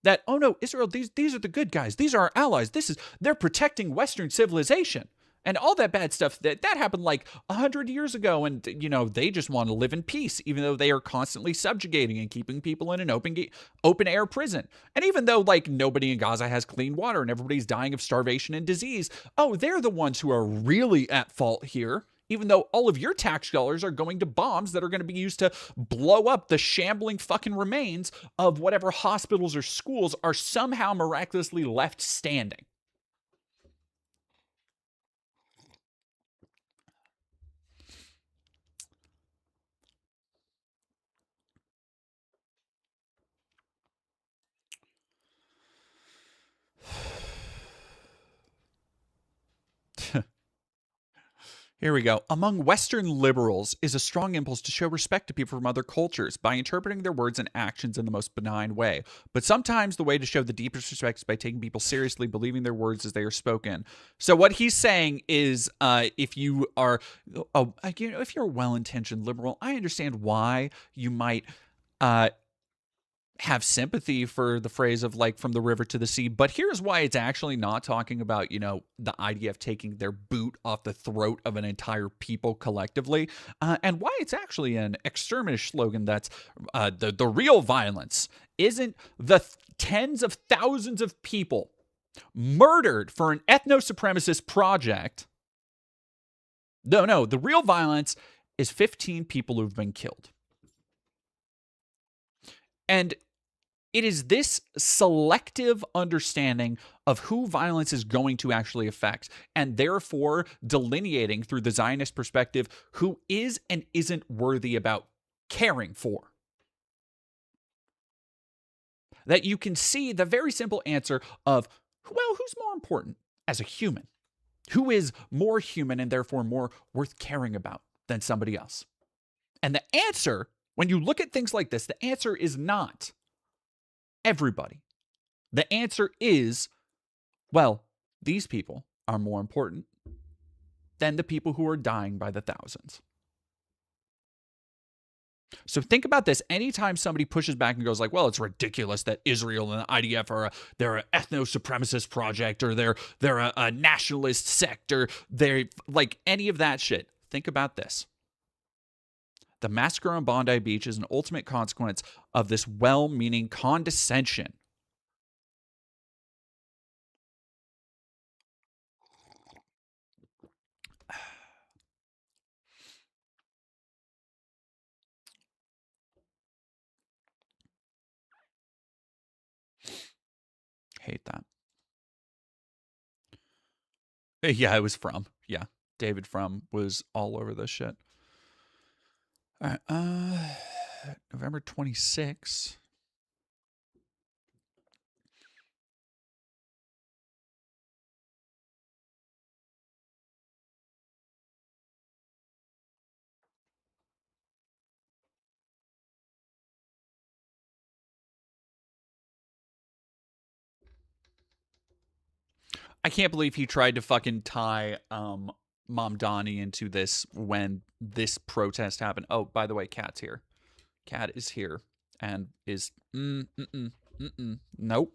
that, oh no, Israel, these are the good guys. These are our allies. They're protecting Western civilization. And all that bad stuff, that happened like 100 years ago. And, they just want to live in peace, even though they are constantly subjugating and keeping people in an open air prison. And even though like nobody in Gaza has clean water and everybody's dying of starvation and disease, they're the ones who are really at fault here. Even though all of your tax dollars are going to bombs that are going to be used to blow up the shambling fucking remains of whatever hospitals or schools are somehow miraculously left standing. Here we go. Among Western liberals is a strong impulse to show respect to people from other cultures by interpreting their words and actions in the most benign way. But sometimes the way to show the deepest respect is by taking people seriously, believing their words as they are spoken. So what he's saying is, if you are, if you're a well-intentioned liberal, I understand why you might have sympathy for the phrase of like from the river to the sea, but here's why it's actually not talking about, the IDF taking their boot off the throat of an entire people collectively, and why it's actually an extermination slogan that's the real violence isn't the tens of thousands of people murdered for an ethno-supremacist project. No, the real violence is 15 people who've been killed. And it is this selective understanding of who violence is going to actually affect, and therefore delineating through the Zionist perspective who is and isn't worthy about caring for. That you can see the very simple answer of, well, who's more important as a human? Who is more human and therefore more worth caring about than somebody else? And the answer, when you look at things like this, the answer is not everybody. The answer is, well, these people are more important than the people who are dying by the thousands. So think about this. Anytime somebody pushes back and goes like, well, it's ridiculous that Israel and the IDF they're an ethno-supremacist project, or they're a nationalist sect, or they're like any of that shit. Think about this. The massacre on Bondi Beach is an ultimate consequence of this well-meaning condescension. Hate that. Yeah, it was From. Yeah, David From was all over this shit. All right, November 26th. I can't believe he tried to fucking tie Mom Donnie into this when this protest happened. Oh, by the way, Cat's here. Cat is here and is nope.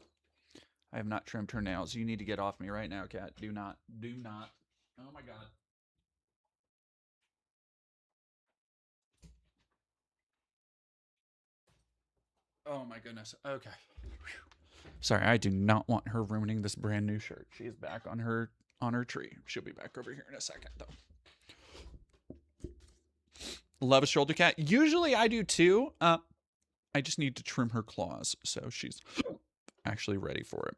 I have not trimmed her nails. You need to get off me right now, Cat. Do not. Oh my god. Oh my goodness. Okay. Sorry, I do not want her ruining this brand new shirt. She is back on her tree. She'll be back over here in a second though. Love a shoulder cat. Usually I do too. I just need to trim her claws, so she's actually ready for it.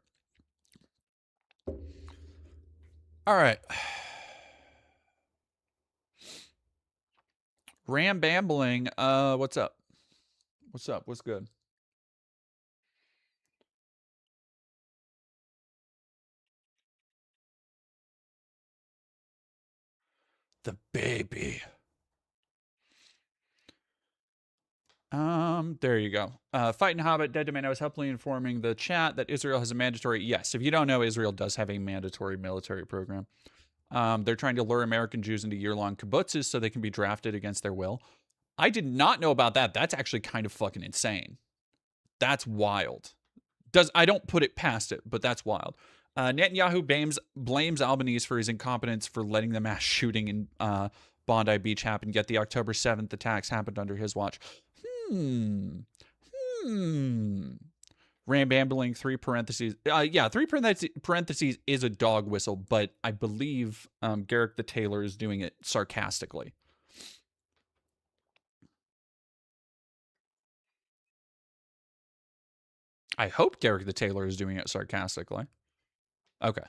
All right. Ram Bambling. What's up? What's up? What's good? The baby. There you go. Fighting Hobbit, Dead Domain. I was helpfully informing the chat that Israel has a mandatory. Yes, if you don't know, Israel does have a mandatory military program. They're trying to lure American Jews into year-long kibbutzes so they can be drafted against their will. I did not know about that. That's actually kind of fucking insane. That's wild. I don't put it past it, but that's wild. Netanyahu blames Albanese for his incompetence for letting the mass shooting in Bondi Beach happen, yet the October 7th attacks happened under his watch. Rambambling, 3 parentheses. Yeah, 3 parentheses is a dog whistle, but I believe Garrick the Tailor is doing it sarcastically. I hope Garrick the Tailor is doing it sarcastically. Okay.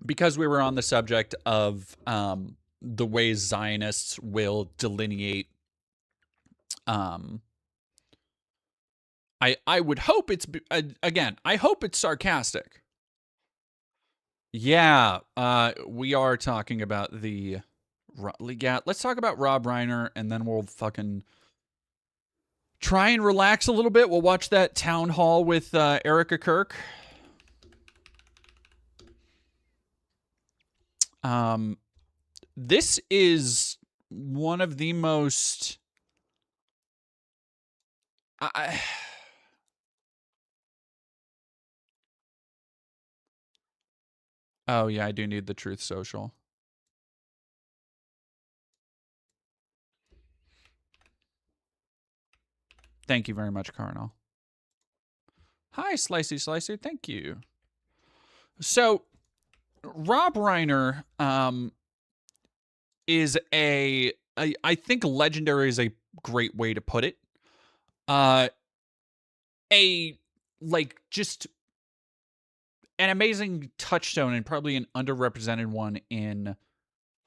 Because we were on the subject of the ways Zionists will delineate, I would hope it's, again, I hope it's sarcastic. Yeah, we are talking about the, yeah, let's talk about Rob Reiner, and then we'll fucking try and relax a little bit. We'll watch that town hall with Erika Kirk. This is one of the most... Oh, yeah, I do need the Truth Social. Thank you very much, Carnal. Hi, Slicey. Thank you. So, Rob Reiner is I think legendary is a great way to put it. Just an amazing touchstone and probably an underrepresented one in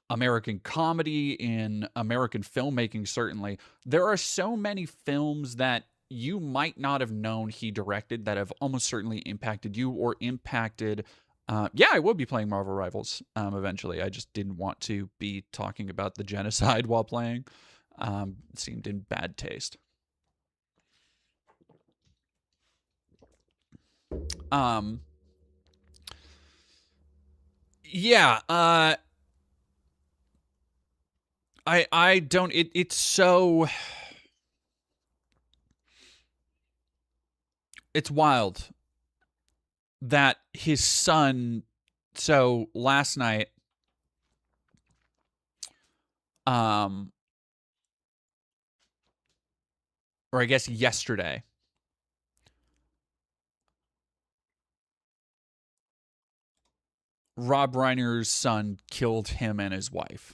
American comedy, in American filmmaking, certainly. There are so many films that you might not have known he directed that have almost certainly impacted you or impacted... yeah, I will be playing Marvel Rivals eventually. I just didn't want to be talking about the genocide while playing. It seemed in bad taste. Yeah, I don't... It's so... It's wild that his son... So, last night... or I guess yesterday... Rob Reiner's son killed him and his wife.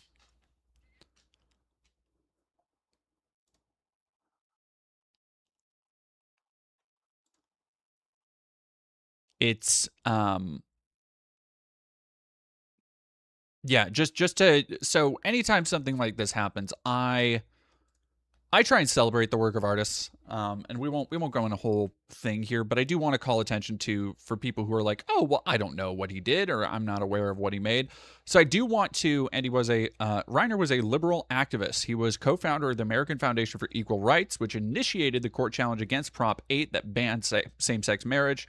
It's yeah, just to... So anytime something like this happens, I try and celebrate the work of artists, and we won't go in a whole thing here, but I do want to call attention to, for people who are like, oh, well, I don't know what he did, or I'm not aware of what he made. So I do want to, and Reiner was a liberal activist. He was co-founder of the American Foundation for Equal Rights, which initiated the court challenge against Prop 8 that banned same-sex marriage.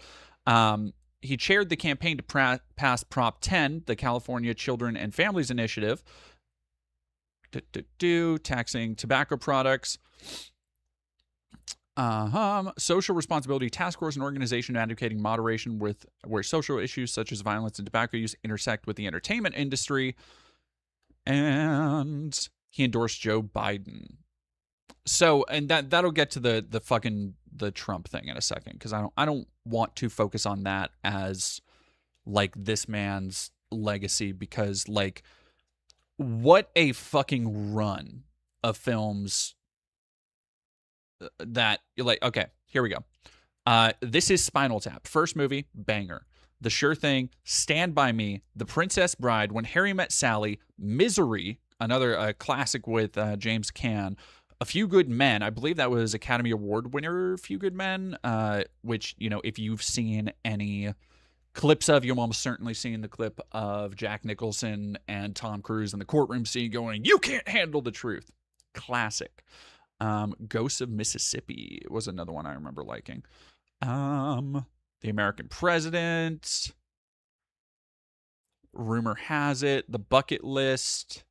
He chaired the campaign to pass Prop 10, the California Children and Families Initiative, taxing tobacco products. Social Responsibility Task Force, an organization advocating moderation where social issues such as violence and tobacco use intersect with the entertainment industry. And he endorsed Joe Biden. So, and that'll get to the fucking the Trump thing in a second, because I don't want to focus on that as like this man's legacy, because like what a fucking run of films that, like, okay, here we go. This is Spinal Tap. First movie, banger. The Sure Thing, Stand By Me, The Princess Bride, When Harry Met Sally, Misery, another classic with James Caan, A Few Good Men. I believe that was Academy Award winner, Few Good Men, which, you know, if you've seen any clips of, you've almost certainly seen the clip of Jack Nicholson and Tom Cruise in the courtroom scene going, "You can't handle the truth." Classic. Ghosts of Mississippi was another one I remember liking. The American President, Rumor Has It, The Bucket List,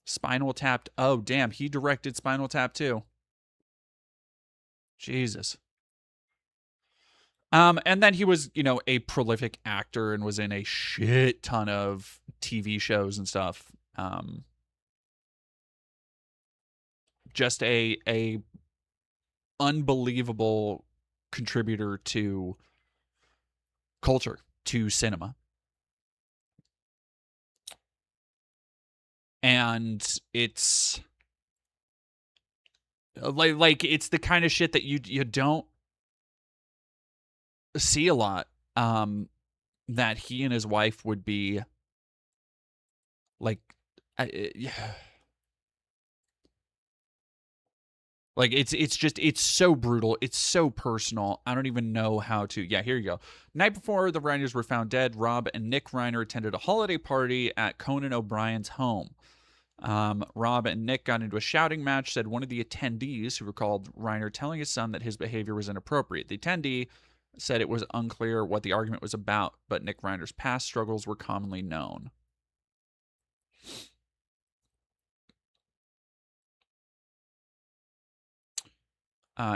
Spinal Tap. Oh, damn, he directed Spinal Tap too. Jesus. And then he was, you know, a prolific actor and was in a shit ton of TV shows and stuff. Just a unbelievable contributor to culture, to cinema. And it's like it's the kind of shit that you don't see a lot, that he and his wife would be like, like it's just, it's so brutal, it's so personal. I don't even know how to. Yeah, here you go. Night before the Reiners were found dead, Rob and Nick Reiner attended a holiday party at Conan O'Brien's home. Rob and Nick got into a shouting match, said one of the attendees, who recalled Reiner telling his son that his behavior was inappropriate. The attendee said it was unclear what the argument was about, but Nick Reiner's past struggles were commonly known.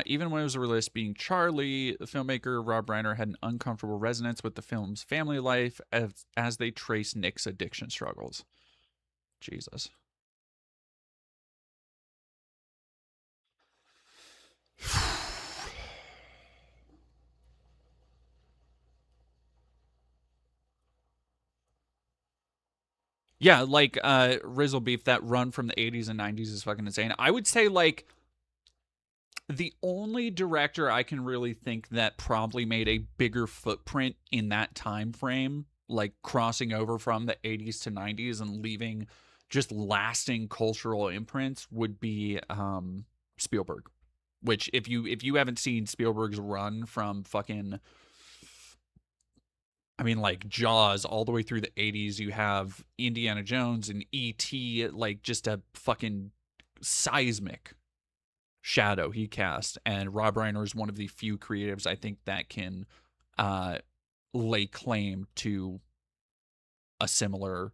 Even when it was released being Charlie, the filmmaker Rob Reiner had an uncomfortable resonance with the film's family life as they trace Nick's addiction struggles. Jesus. Yeah, like Rizzle Beef, that run from the 80s and 90s is fucking insane. I would say like the only director I can really think that probably made a bigger footprint in that time frame, like crossing over from the 80s to 90s and leaving just lasting cultural imprints, would be Spielberg. Which, if you haven't seen Spielberg's run from fucking, I mean, like Jaws all the way through the 80s, you have Indiana Jones and E.T., like just a fucking seismic shadow he cast. And Rob Reiner is one of the few creatives I think that can lay claim to a similar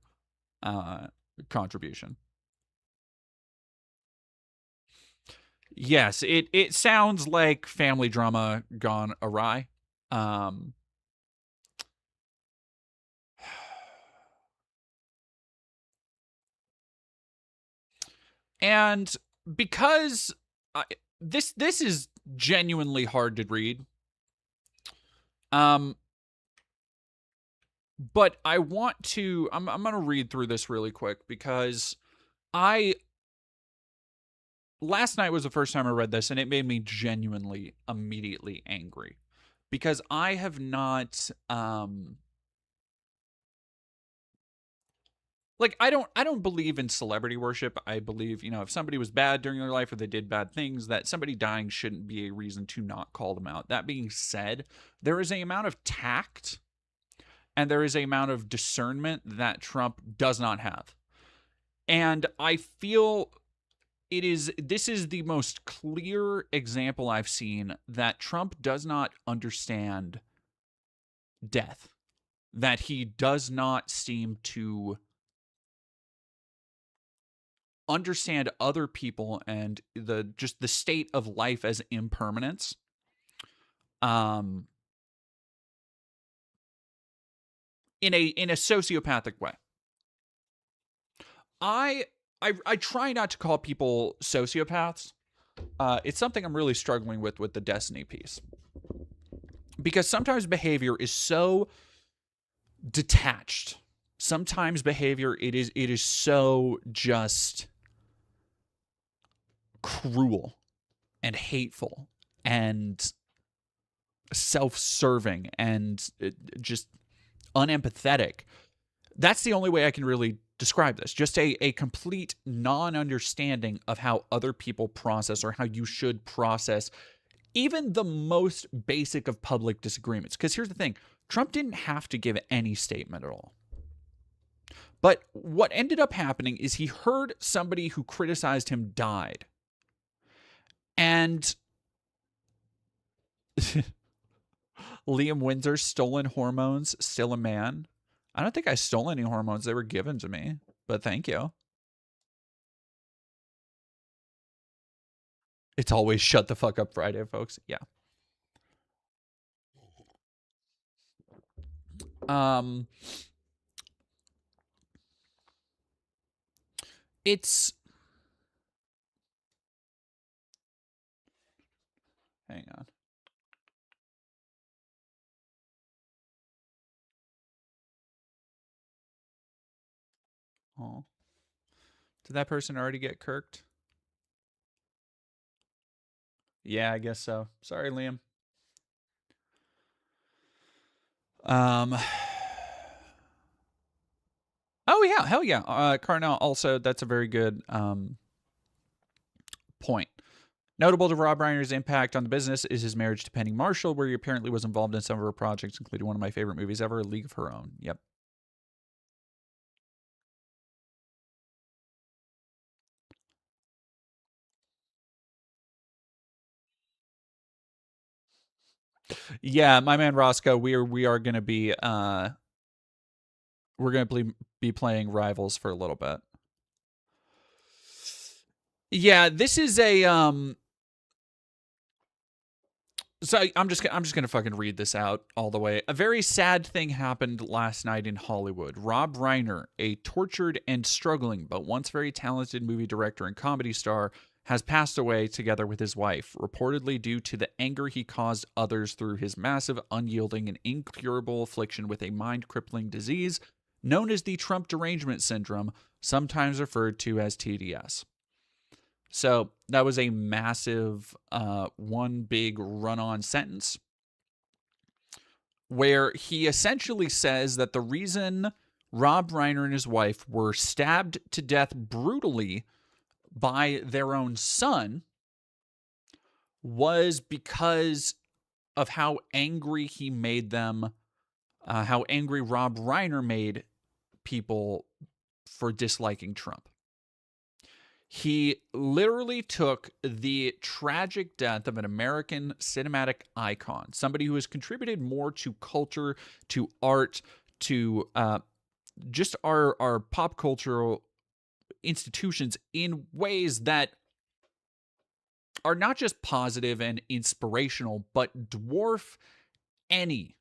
contribution. Yes, it sounds like family drama gone awry. And because this is genuinely hard to read, but I want to, I'm going to read through this really quick, because last night was the first time I read this, and it made me genuinely immediately angry, because I have not like, I don't believe in celebrity worship. I believe, you know, if somebody was bad during their life or they did bad things, that somebody dying shouldn't be a reason to not call them out. That being said, there is a amount of tact and there is a amount of discernment that Trump does not have. And I feel this is the most clear example I've seen that Trump does not understand death, that he does not seem to understand other people and the state of life as impermanence, in a sociopathic way. I try not to call people sociopaths. It's something I'm really struggling with the Destiny piece. Because sometimes behavior is so detached. Sometimes behavior it is so just cruel and hateful and self-serving and just unempathetic. That's the only way I can really describe this. Just a complete non-understanding of how other people process or how you should process even the most basic of public disagreements. Because here's the thing, Trump didn't have to give any statement at all. But what ended up happening is he heard somebody who criticized him died. And Liam Windsor's stolen hormones, still a man. I don't think I stole any hormones. They were given to me, but thank you. It's always shut the fuck up Friday, folks. Yeah. It's hang on. Oh. Did that person already get kirked? Yeah, I guess so. Sorry, Liam. Oh yeah, hell yeah. Carnell also, that's a very good point. Notable to Rob Reiner's impact on the business is his marriage to Penny Marshall, where he apparently was involved in some of her projects, including one of my favorite movies ever, A League of Her Own. Yep. Yeah, my man Roscoe, we are going to be we're going to be playing Rivals for a little bit. Yeah, this is a so I'm just gonna fucking read this out all the way. A very sad thing happened last night in Hollywood. Rob Reiner, a tortured and struggling but once very talented movie director and comedy star, has passed away together with his wife, reportedly due to the anger he caused others through his massive, unyielding, and incurable affliction with a mind-crippling disease known as the Trump derangement syndrome, sometimes referred to as TDS. So that was a massive, one big run on sentence where he essentially says that the reason Rob Reiner and his wife were stabbed to death brutally by their own son was because of how angry he made them, how angry Rob Reiner made people for disliking Trump. He literally took the tragic death of an American cinematic icon, somebody who has contributed more to culture, to art, to just our pop cultural institutions in ways that are not just positive and inspirational, but dwarf any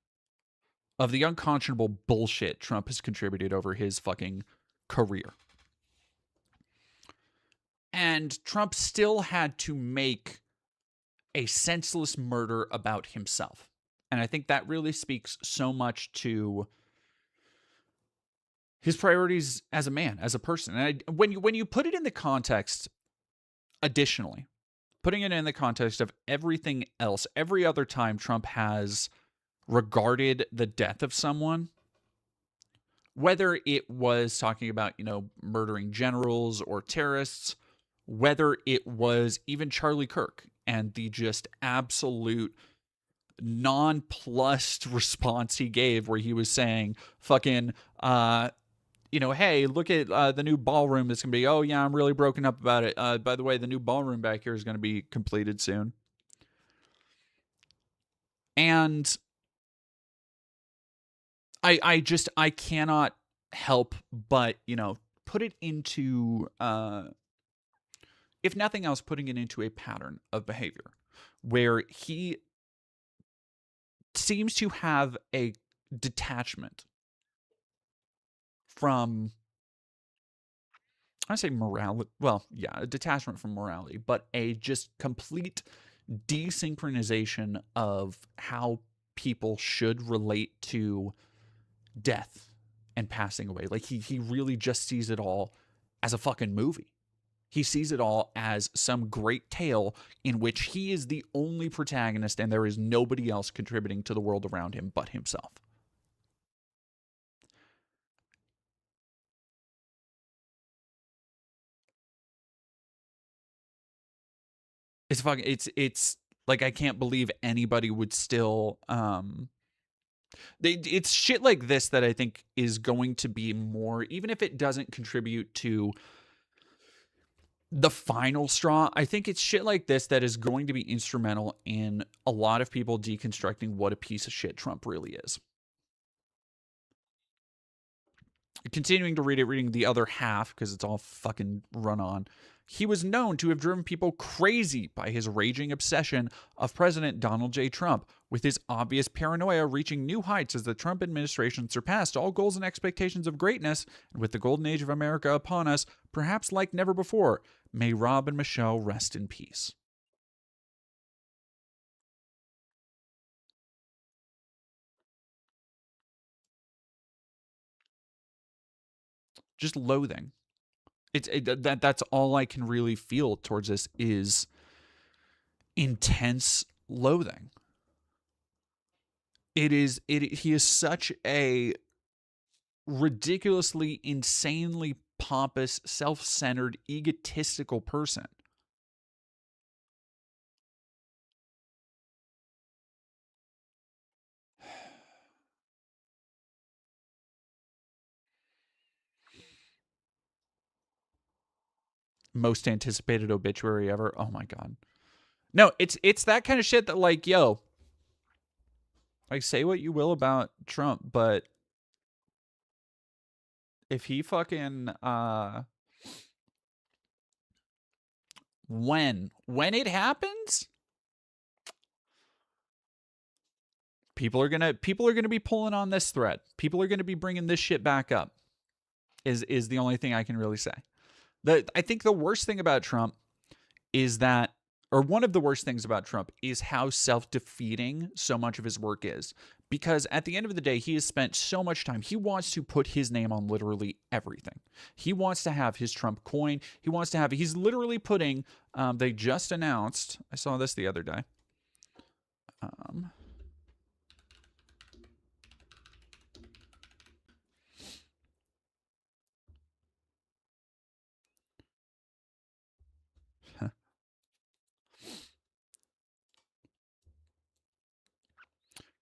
of the unconscionable bullshit Trump has contributed over his fucking career. And Trump still had to make a senseless murder about himself. And I think that really speaks so much to his priorities as a man, as a person. And when you put it in the context, additionally, putting it in the context of everything else, every other time Trump has regarded the death of someone, whether it was talking about, murdering generals or terrorists, whether it was even Charlie Kirk and the just absolute nonplussed response he gave where he was saying fucking hey, look at the new ballroom that's gonna be, oh yeah, I'm really broken up about it, by the way, the new ballroom back here is gonna be completed soon. And I cannot help but put it into if nothing else, putting it into a pattern of behavior where he seems to have a detachment from I say morality. Well, yeah, a detachment from morality, but a just complete desynchronization of how people should relate to death and passing away. Like he really just sees it all as a fucking movie. He sees it all as some great tale in which he is the only protagonist and there is nobody else contributing to the world around him but himself. It's like I can't believe anybody would still it's shit like this that I think is going to be more, even if it doesn't contribute to the final straw. I think it's shit like this that is going to be instrumental in a lot of people deconstructing what a piece of shit Trump really is. Continuing to read it, reading the other half because it's all fucking run on. He was known to have driven people crazy by his raging obsession of President Donald J. Trump, with his obvious paranoia reaching new heights as the Trump administration surpassed all goals and expectations of greatness, and with the golden age of America upon us, perhaps like never before. May Rob and Michelle rest in peace. Just loathing. That's all I can really feel towards this is intense loathing. He is such a ridiculously, insanely pompous, self-centered, egotistical person. Most anticipated obituary ever. Oh my god. No, it's that kind of shit that, like, yo, like, say what you will about Trump, but if he fucking when it happens, people are gonna be pulling on this thread. People are gonna be bringing this shit back up. Is the only thing I can really say. I think the worst thing about Trump is that, or one of the worst things about Trump is how self-defeating so much of his work is. Because at the end of the day, he has spent so much time. He wants to put his name on literally everything. He wants to have his Trump coin. He's literally putting, they just announced, I saw this the other day.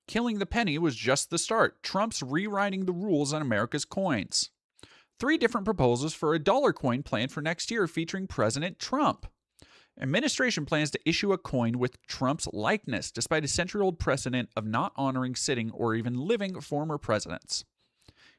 Killing the penny was just the start. Trump's rewriting the rules on America's coins. 3 different proposals for a dollar coin planned for next year featuring President Trump. Administration plans to issue a coin with Trump's likeness, despite a century-old precedent of not honoring sitting or even living former presidents.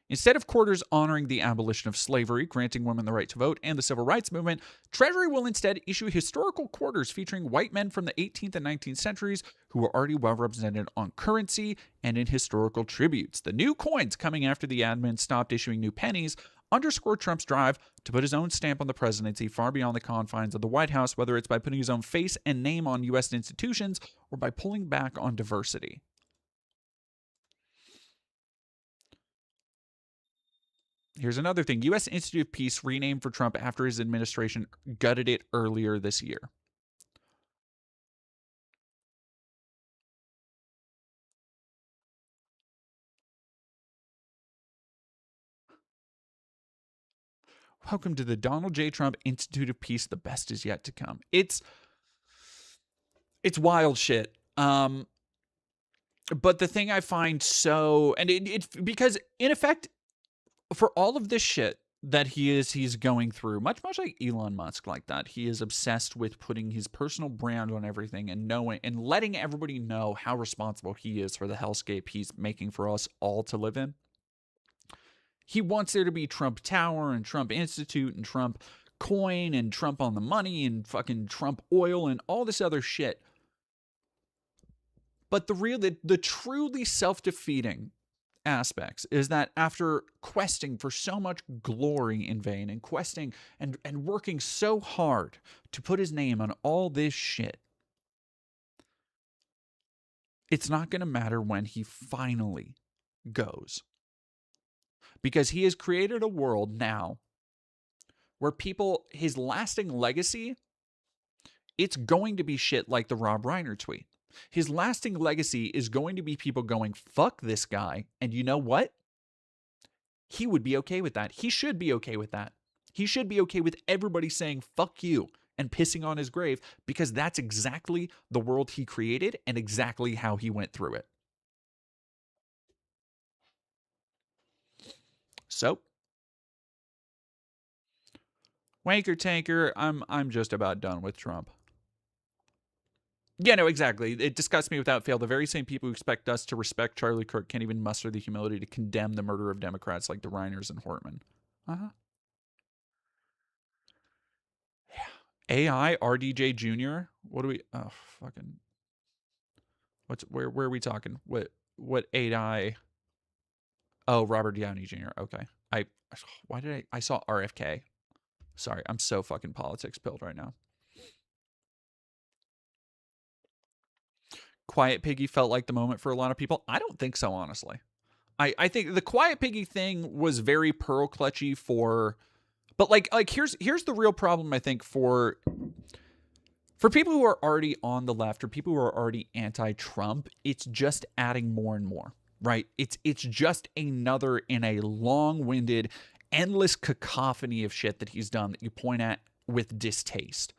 Instead of quarters honoring the abolition of slavery, granting women the right to vote, and the civil rights movement, Treasury will instead issue historical quarters featuring white men from the 18th and 19th centuries who were already well represented on currency and in historical tributes. The new coins, coming after the admin stopped issuing new pennies, underscore Trump's drive to put his own stamp on the presidency far beyond the confines of the White House, whether it's by putting his own face and name on U.S. institutions or by pulling back on diversity. Here's another thing. U.S. Institute of Peace renamed for Trump after his administration gutted it earlier this year. Welcome to the Donald J. Trump Institute of Peace. The best is yet to come. It's wild shit. But the thing I find so, and it's because in effect, for all of this shit that he's going through, much like Elon Musk, like that, he is obsessed with putting his personal brand on everything and knowing and letting everybody know how responsible he is for the hellscape he's making for us all to live in. He wants there to be Trump Tower and Trump Institute and Trump coin and Trump on the money and fucking Trump oil and all this other shit. But the truly self-defeating aspects is that after questing for so much glory in vain and questing and working so hard to put his name on all this shit, it's not going to matter when he finally goes. Because he has created a world now where people, his lasting legacy, it's going to be shit like the Rob Reiner tweet. His lasting legacy is going to be people going, fuck this guy. And you know what? He would be okay with that. He should be okay with that. He should be okay with everybody saying, fuck you, and pissing on his grave, because that's exactly the world he created and exactly how he went through it. So, Wanker Tanker, I'm just about done with Trump. Yeah, no, exactly. It disgusts me without fail. The very same people who expect us to respect Charlie Kirk can't even muster the humility to condemn the murder of Democrats like the Reiners and Hortman. Uh-huh. Yeah. AI, RDJ Jr. What do we... Oh, fucking... Where are we talking? What AI... Oh, Robert Downey Jr. Okay. I saw RFK. Sorry, I'm so fucking politics pilled right now. Quiet Piggy felt like the moment for a lot of people. I don't think so, honestly. I think the Quiet Piggy thing was very pearl clutchy for, but like here's the real problem, I think, for people who are already on the left or people who are already anti-Trump. It's just adding more and more, right? It's just another in a long-winded, endless cacophony of shit that he's done that you point at with distaste.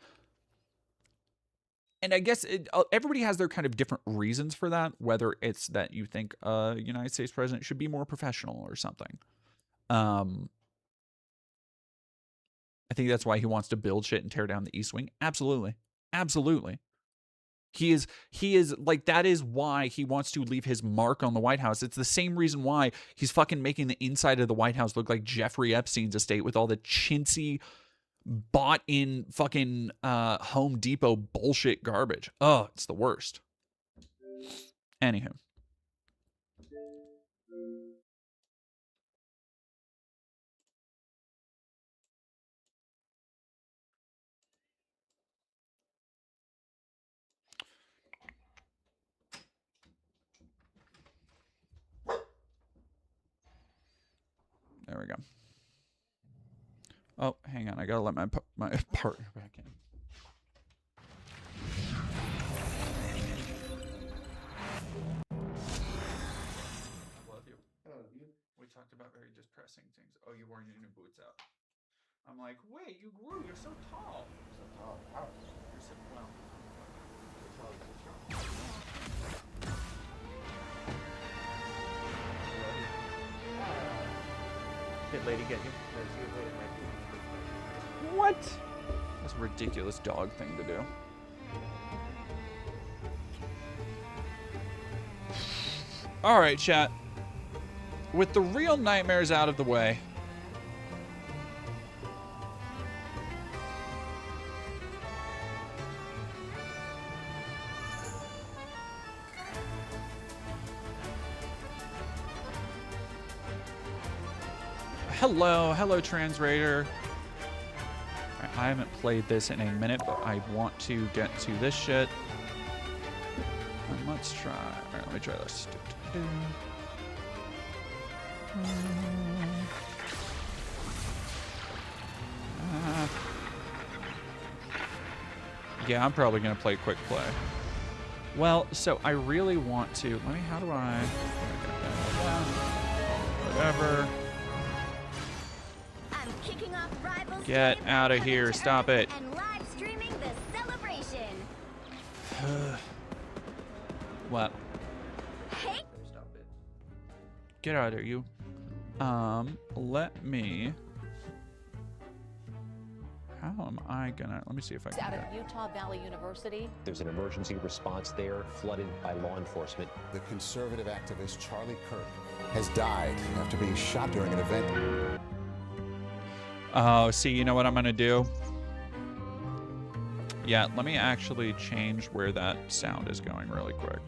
And I guess everybody has their kind of different reasons for that, whether it's that you think a United States president should be more professional or something. I think that's why he wants to build shit and tear down the East Wing. Absolutely. Absolutely. He is like, that is why he wants to leave his mark on the White House. It's the same reason why he's fucking making the inside of the White House look like Jeffrey Epstein's estate with all the chintzy, bought in fucking Home Depot bullshit garbage. Oh, it's the worst. Anywho. There we go. Oh, hang on. I gotta let my partner back in. I love you. We talked about very depressing things. Oh, you wore your new boots out. I'm like, wait, you grew. You're so tall. So tall. Wow. You're so well. Did lady get you? What? That's a ridiculous dog thing to do. All right, chat. With the real nightmares out of the way. Hello, Trans Raider. I haven't played this in a minute, but I want to get to this shit. And let's try. All right, let me try this. Yeah, I'm probably gonna play quick play. Well, so I really want to. Let me. How do I? Whatever. Get out of here. Stop it. And live streaming the celebration. What? Hey. Stop it. Get out of there, you. Let me. How am I gonna? Let me see if I can. Out of Utah Valley University. There's an emergency response there, flooded by law enforcement. The conservative activist Charlie Kirk has died after being shot during an event. Oh, see, you know what I'm gonna do? Yeah, let me actually change where that sound is going really quick.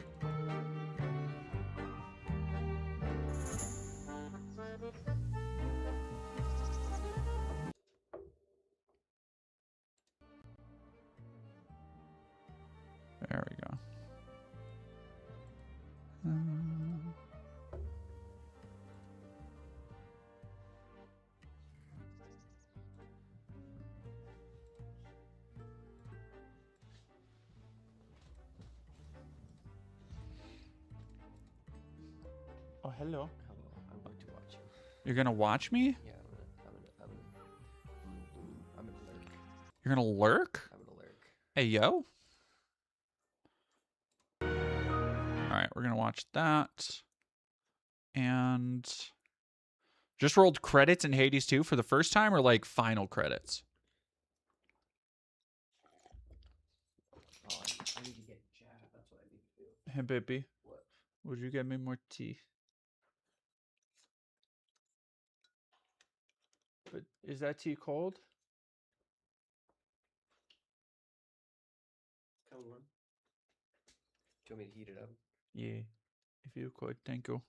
hello. I'm going to watch you. You're gonna watch me? Yeah, I'm gonna lurk. You're gonna lurk? I'm gonna lurk. Hey, yo. All right, we're gonna watch that. And just rolled credits in Hades 2 for the first time, or like final credits? Oh, I need to get jabbed. That's what I need to do. Hey, baby. What? Would you get me more tea? But is that tea cold? Come on. Do you want me to heat it up? Yeah, if you could, thank you.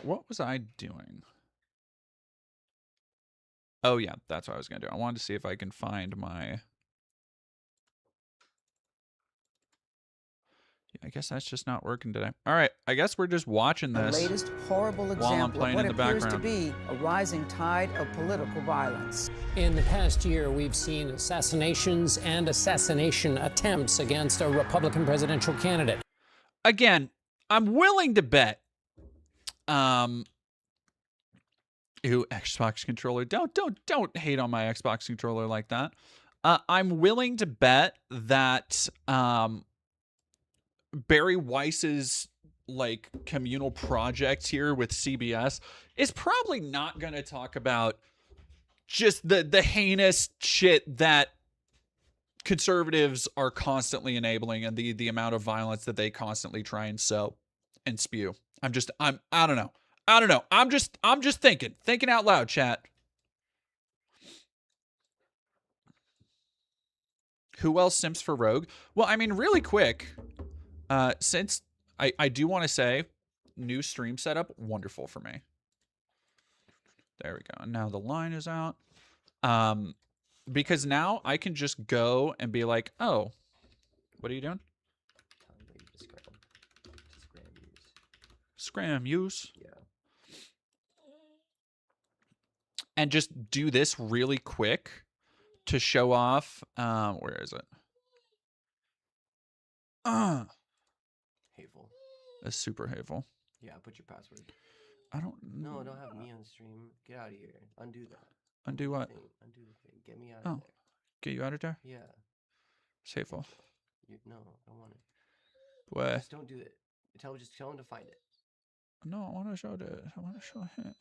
What was I doing? Oh yeah, that's what I was gonna do. I wanted to see if I can find my. I guess that's just not working today. All right, I guess we're just watching The this. latest horrible while I'm example of playing what in the appears to background. be a rising tide of political violence. In the past year, we've seen assassinations and assassination attempts against a Republican presidential candidate. Again, I'm willing to bet. Ooh, Xbox controller. Don't hate on my Xbox controller like that. I'm willing to bet that Barry Weiss's like communal project here with CBS is probably not going to talk about just the heinous shit that conservatives are constantly enabling and the amount of violence that they constantly try and sow and spew. I don't know. I'm just thinking out loud, chat. Who else simps for Rogue? Well, I mean, really quick, since I do want to say, new stream setup, wonderful for me. There we go. And now the line is out. Because now I can just go and be like, oh, what are you doing? Scram use. Yeah. And just do this really quick to show off. Where is it? Hateful. That's super hateful. Yeah, put your password. I don't. No, don't have me on stream. Get out of here. Undo that. Undo what? Undo the thing. Get me out Oh. of there. Get you out of there? Yeah. It's hateful. No, I don't want it. What? Just don't do it. Just tell him to find it. No, I want to show this. I want to show it.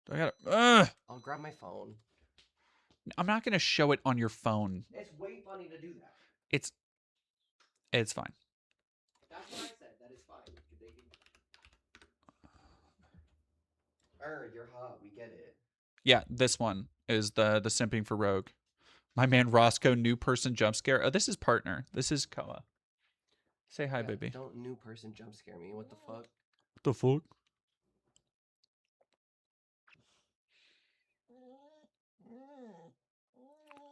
I gotta. I'll grab my phone. I'm not gonna show it on your phone. It's way funny to do that. It's fine. That's what I said. That is fine. You're hot. We get it. Yeah, this one is the simping for Rogue. My man Roscoe, new person jump scare. Oh, this is partner. This is Koa. Say hi, Yeah, baby. Don't new person jump scare me. What the fuck? What the fuck?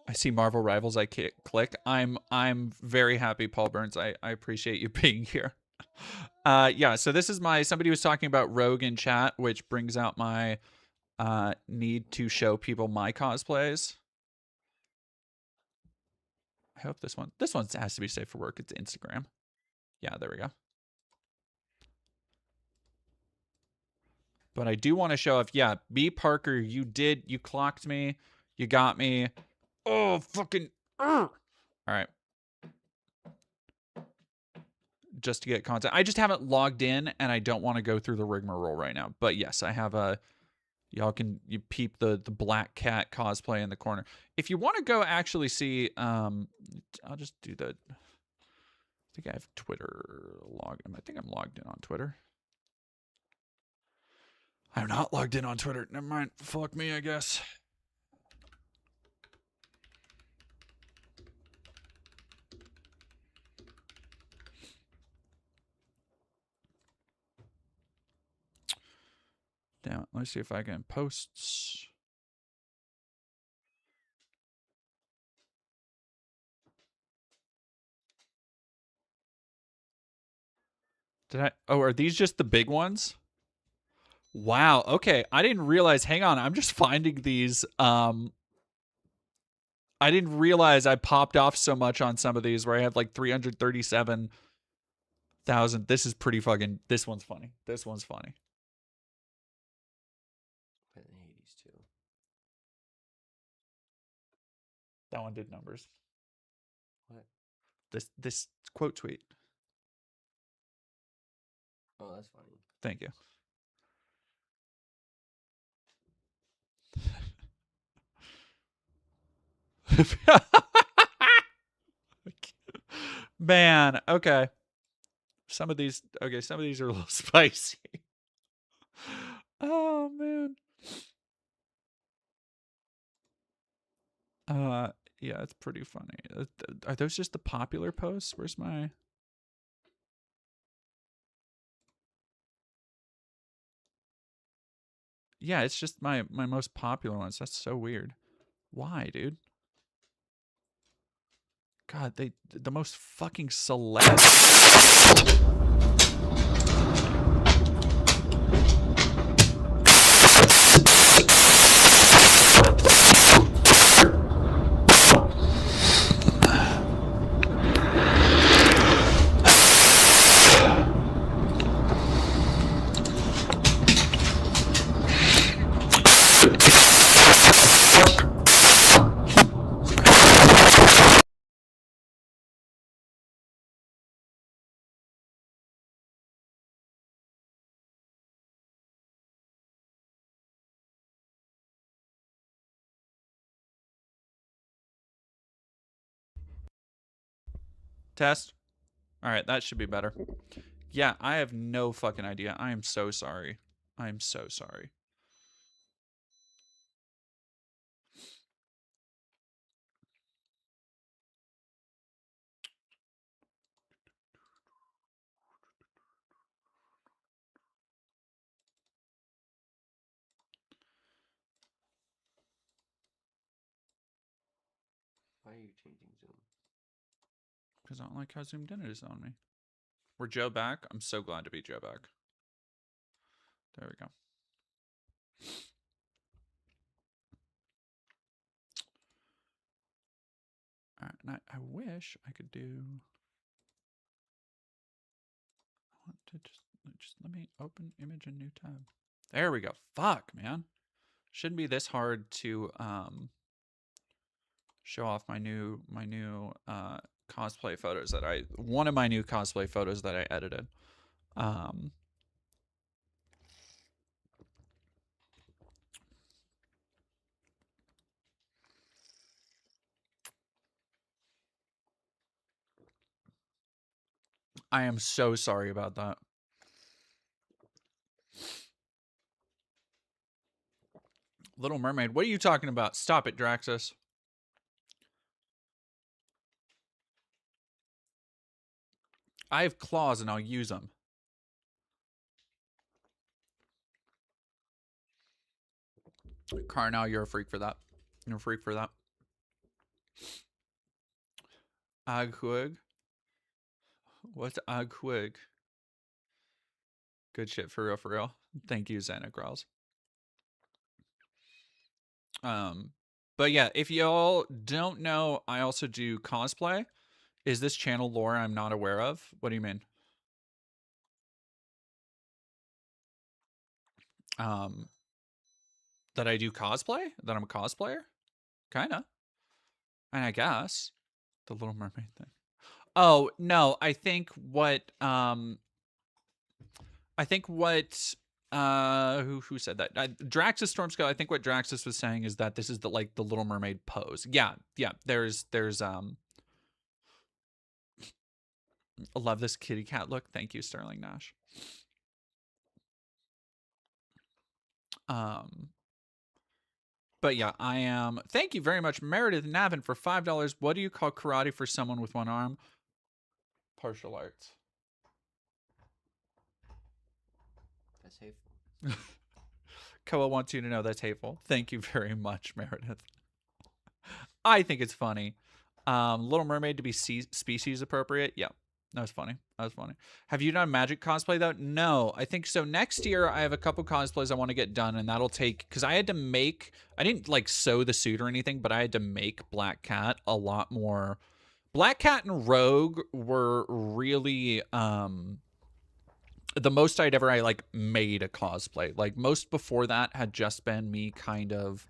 I see Marvel Rivals. I click. I'm very happy, Paul Burns. I appreciate you being here. Yeah. So this is somebody was talking about Rogue in chat, which brings out my need to show people my cosplays. I hope this one has to be safe for work. It's Instagram. Yeah, there we go. But I do want to show off. Yeah, B Parker, you clocked me. You got me. Oh, fucking. All right. Just to get content. I just haven't logged in and I don't want to go through the rigmarole right now. But yes, I have you peep the black cat cosplay in the corner. If you want to go actually see, I'll just do I think I have Twitter I think I'm logged in on Twitter. I'm not logged in on Twitter. Never mind. Fuck me, I guess. Damn it. Let's see if I can posts. Oh, are these just the big ones? Wow. Okay. I didn't realize. Hang on. I'm just finding these. I I didn't realize I popped off so much on some of these where I have like 337,000. This is pretty fucking. This one's funny. This one's funny. But in the 80s too. That one did numbers. What? This quote tweet. Oh, that's funny. Thank you. Man, okay. Some of these are a little spicy. Oh man. Yeah, it's pretty funny. Are those just the popular posts? Where's my Yeah, it's just my most popular ones. That's so weird. Why, dude? God, the most fucking celeb. Test. All right, that should be better. Yeah, I have no fucking idea. I am so sorry. I am so sorry. Why are you changing Zoom? Because I don't like how zoomed in it is on me. We're Joe back. I'm so glad to be Joe back. There we go. All right, and I wish I could do. I want to just let me open image in new tab. There we go. Fuck, man. Shouldn't be this hard to show off my new cosplay photos that one of my new cosplay photos that I edited. I am so sorry about that. Little Mermaid, what are you talking about? Stop it, Draxus. I have claws and I'll use them. Carnal, you're a freak for that. You're a freak for that. Agwig. What's Agwig? Good shit, for real, for real. Thank you, Xana Growls. But yeah, if y'all don't know, I also do cosplay. Is this channel lore I'm not aware of? What do you mean? That I do cosplay? That I'm a cosplayer? Kinda. And I guess the Little Mermaid thing. Oh, no, I think what who said that? Draxus Stormskull, I think what Draxus was saying is that this is the Little Mermaid pose. Yeah. There's I love this kitty cat look. Thank you, Sterling Nash. But yeah, I am. Thank you very much, Meredith Navin, for $5. What do you call karate for someone with one arm? Partial arts. That's hateful. Koa wants you to know that's hateful. Thank you very much, Meredith. I think it's funny. Little Mermaid to be species appropriate. Yeah. That was funny. That was funny. Have you done Magic cosplay though? No, I think so. Next year, I have a couple cosplays I want to get done, and that'll take, because I had to make, I didn't like sew the suit or anything, but I had to make Black Cat a lot more. Black Cat and Rogue were really the most I'd ever like made a cosplay. Like most before that had just been me kind of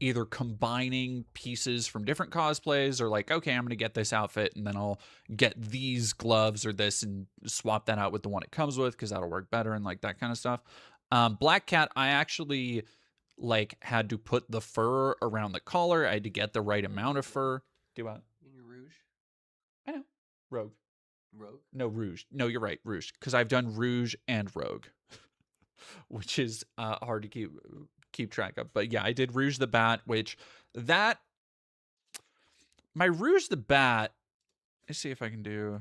either combining pieces from different cosplays or like, okay, I'm going to get this outfit and then I'll get these gloves or this and swap that out with the one it comes with because that'll work better and like that kind of stuff. Black Cat, I actually like had to put the fur around the collar. I had to get the right amount of fur. Do what? In your Rouge? I know. Rogue. Rogue? No, Rouge. No, you're right, Rouge. Because I've done Rouge and Rogue, which is hard to keep track of. But yeah, I did Rouge the Bat, which my Rouge the Bat, let's see if I can do.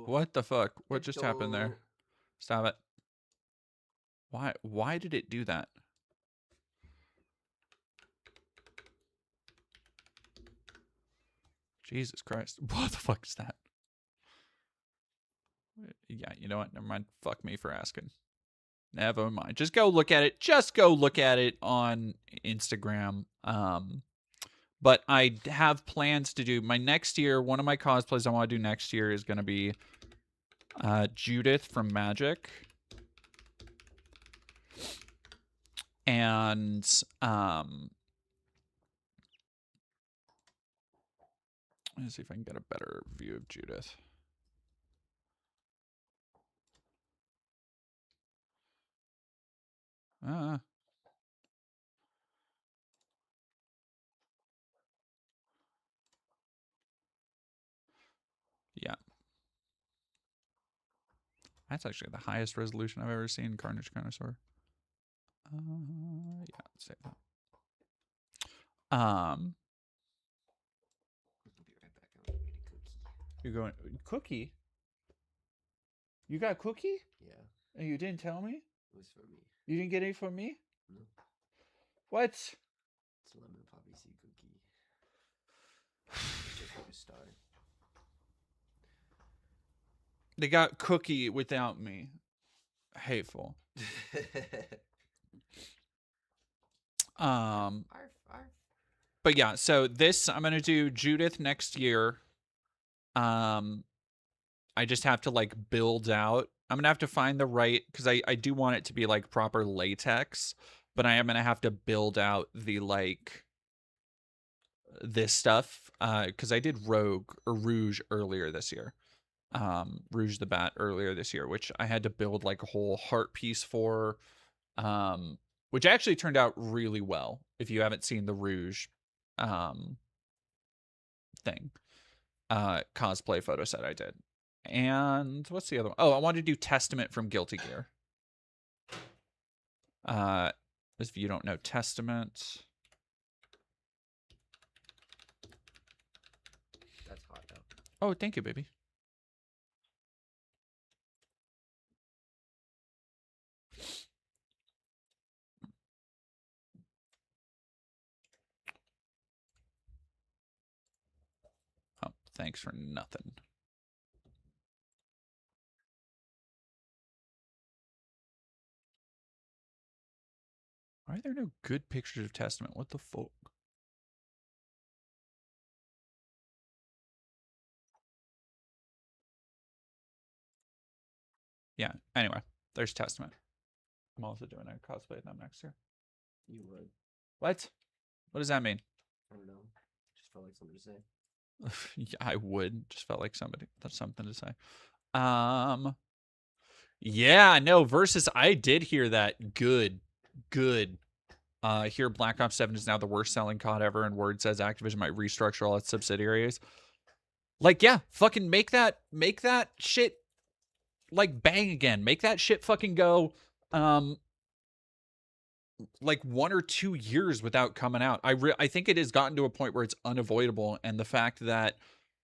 What the fuck? What just happened there? Stop it. Why did it do that? Jesus Christ. What the fuck is that? Yeah, you know what? Never mind. Fuck me for asking. Never mind. Just go look at it. Just go look at it on Instagram. But I have plans to do my next year. One of my cosplays I want to do next year is going to be Judith from Magic. And let's see if I can get a better view of Judith. Yeah. That's actually the highest resolution I've ever seen Carnage Connoisseur. Yeah, let's say that. I'll be right back. I'm getting cookie. You're going cookie? You got cookie? Yeah, And you didn't tell me? it was for me. You didn't get any from me? No. What? It's lemon poppy seed cookie. Just like a star. They got cookie without me. Hateful. Arf, arf. But yeah, so this I'm gonna do Judith next year. I just have to like build out. I'm gonna have to find the right, because I do want it to be like proper latex, but I am gonna have to build out the like this stuff. Because I did Rogue or Rouge earlier this year. Rouge the Bat earlier this year, which I had to build like a whole heart piece for. Which actually turned out really well. If you haven't seen the Rouge thing, cosplay photo set I did. And what's the other one? Oh, I wanted to do Testament from Guilty Gear. If you don't know Testament. That's hot now. Oh, thank you, baby. Oh, thanks for nothing. Why are there no good pictures of Testament? What the fuck? Yeah, anyway, there's Testament. I'm also doing a cosplay of them next year. You would. What? What does that mean? I don't know. Just felt like something to say. Yeah, I would. Just felt like that's something to say. Yeah, no, versus I did hear that. Good. Here Black Ops 7 is now the worst selling COD ever, and word says Activision might restructure all its subsidiaries. Like, yeah, fucking make that shit like bang again. Make that shit fucking go like 1 or 2 years without coming out. I think it has gotten to a point where it's unavoidable, and the fact that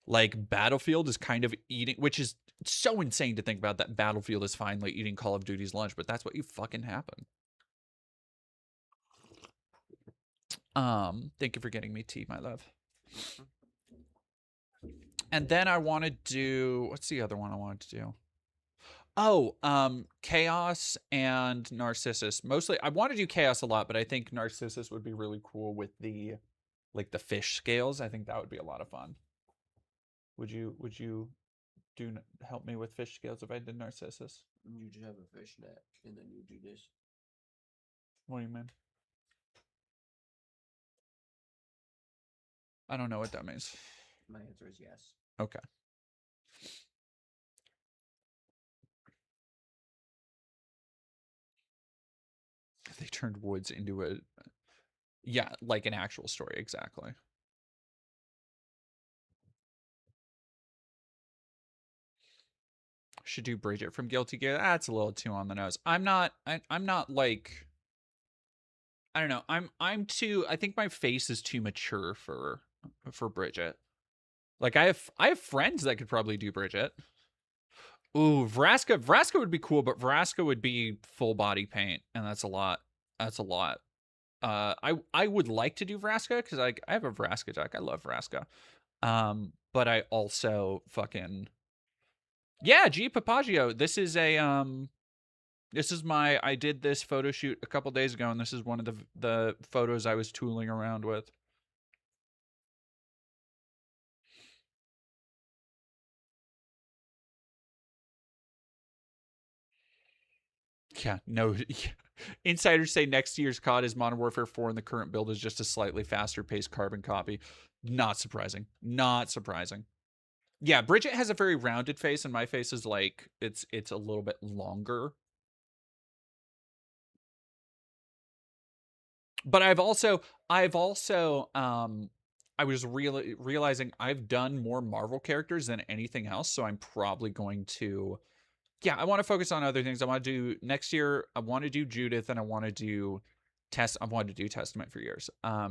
like Battlefield is kind of eating, which is so insane to think about, that Battlefield is finally eating Call of Duty's lunch, but that's what you fucking happen. Thank you for getting me tea, my love. And then I want to do, what's the other one I wanted to do? Oh, Chaos and Narcissus. Mostly, I want to do Chaos a lot, but I think Narcissus would be really cool with the, like, the fish scales. I think that would be a lot of fun. Would you help me with fish scales if I did Narcissus? You just have a fish net, and then you do this. What do you mean? I don't know what that means. My answer is yes. Okay. They turned woods into a, yeah, like an actual story, exactly. Should do Bridget from Guilty Gear. That's a little too on the nose. I'm not like, I don't know. I'm too, I think my face is too mature for Bridget. Like I have friends that could probably do Bridget. Ooh, Vraska would be cool, but Vraska would be full body paint, and that's a lot. That's a lot. I would like to do Vraska because I have a Vraska deck. I love Vraska. But I also fucking, yeah, G Papagio. This is a this is my, I did this photo shoot a couple days ago, and this is one of the photos I was tooling around with. Yeah, no. Insiders say next year's COD is Modern Warfare 4 and the current build is just a slightly faster paced carbon copy. Not surprising. Not surprising. Yeah, Bridget has a very rounded face and my face is like, it's a little bit longer. But I was realizing I've done more Marvel characters than anything else, so I'm probably going to, yeah, I want to focus on other things. I want to do next year. I want to do Judith, and I want to do I wanted to do Testament for years.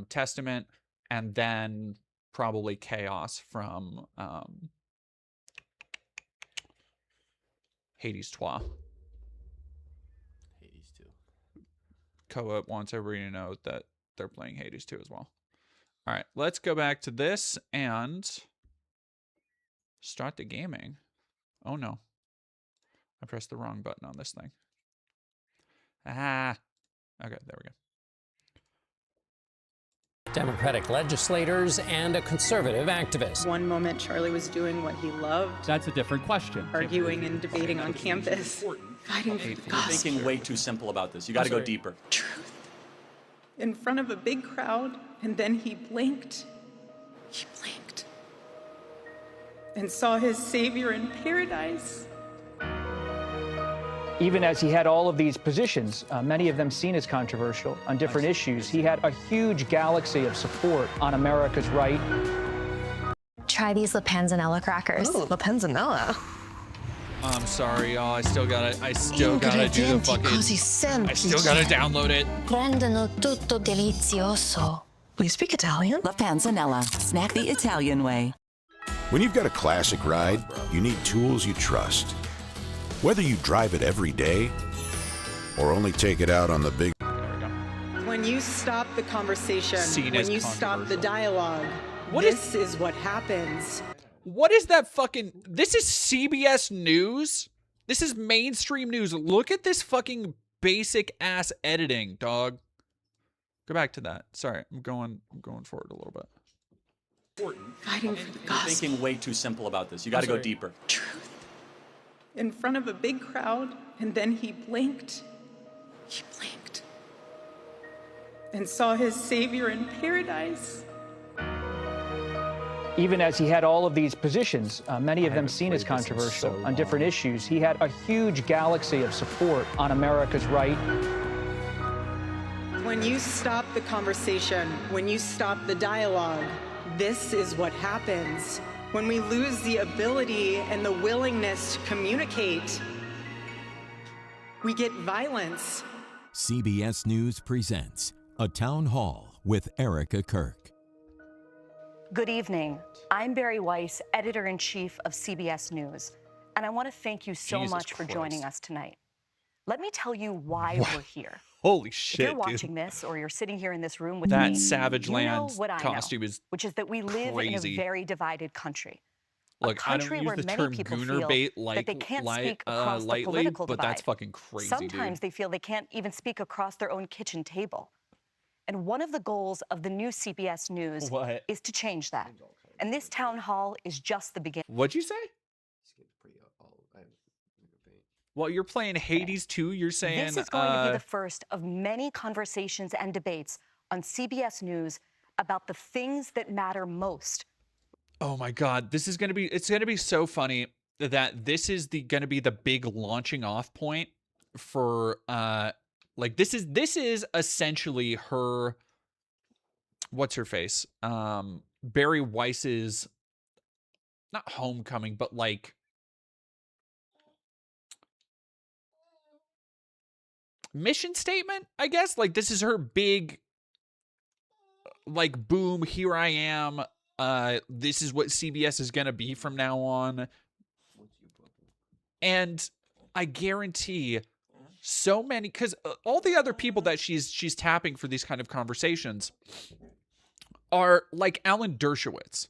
Testament, and then probably Chaos from Hades 2. Hades 2. Koa wants everybody to know that they're playing Hades 2 as well. All right, let's go back to this and start the gaming. Oh no. I pressed the wrong button on this thing. Ah. Okay, there we go. Democratic legislators and a conservative activist. One moment, Charlie was doing what he loved. That's a different question. Arguing and debating on campus. Fighting for the You're gospel. thinking way too simple about this. You got to go deeper. Truth. In front of a big crowd, and then he blinked. He blinked. And saw his Savior in paradise. Even as he had all of these positions, many of them seen as controversial on different issues, he had a huge galaxy of support on America's right. Try these La Panzanella crackers. Oh, La Panzanella. I'm sorry, y'all. I still gotta do the fucking, I still gotta download it. Rendono tutto delizioso. Will you speak Italian? La Panzanella. Snack the Italian way. When you've got a classic ride, you need tools you trust. Whether you drive it every day or only take it out on the big... When you stop the conversation, when you stop the dialogue, this is what happens. What is that fucking... This is CBS News? This is mainstream news. Look at this fucking basic ass editing, dog. Go back to that. Sorry, I'm going forward a little bit. Fighting for the You're gospel. thinking way too simple about this. You got to go deeper. Truth. In front of a big crowd, and then he blinked. He blinked. And saw his Savior in paradise. Even as he had all of these positions, many of them seen as controversial on different issues, he had a huge galaxy of support on America's right. When you stop the conversation, when you stop the dialogue, this is what happens. When we lose the ability and the willingness to communicate, we get violence. CBS News presents A Town Hall with Erika Kirk. Good evening. I'm Barry Weiss, editor-in-chief of CBS News, and I want to thank you so much for joining us tonight. Let me tell you why we're here. Holy If shit, you're dude. watching this, or you're sitting here in this room with That me, Savage you know Land what I costume know, is which is that we live in crazy. a very divided country. Look, I don't country use where the many term people gooner feel bait that they can't speak lightly, across the political but that's divide. fucking crazy, Sometimes dude. they feel they can't even speak across their own kitchen table. And one of the goals of the new CBS News What? is to change that. And this town hall is just the beginning. What'd you say? Well, you're playing Hades 2. You're saying This is going to be the first of many conversations and debates on CBS News about the things that matter most. oh my god, this is gonna be. It's gonna be so funny that this is gonna be the big launching off point for like this is essentially her. What's her face? Barry Weiss's not homecoming, but like mission statement, I guess. Like this is her big like boom, here I am. This is what CBS is gonna be from now on. And I guarantee so many, because all the other people that she's tapping for these kind of conversations are like Alan Dershowitz.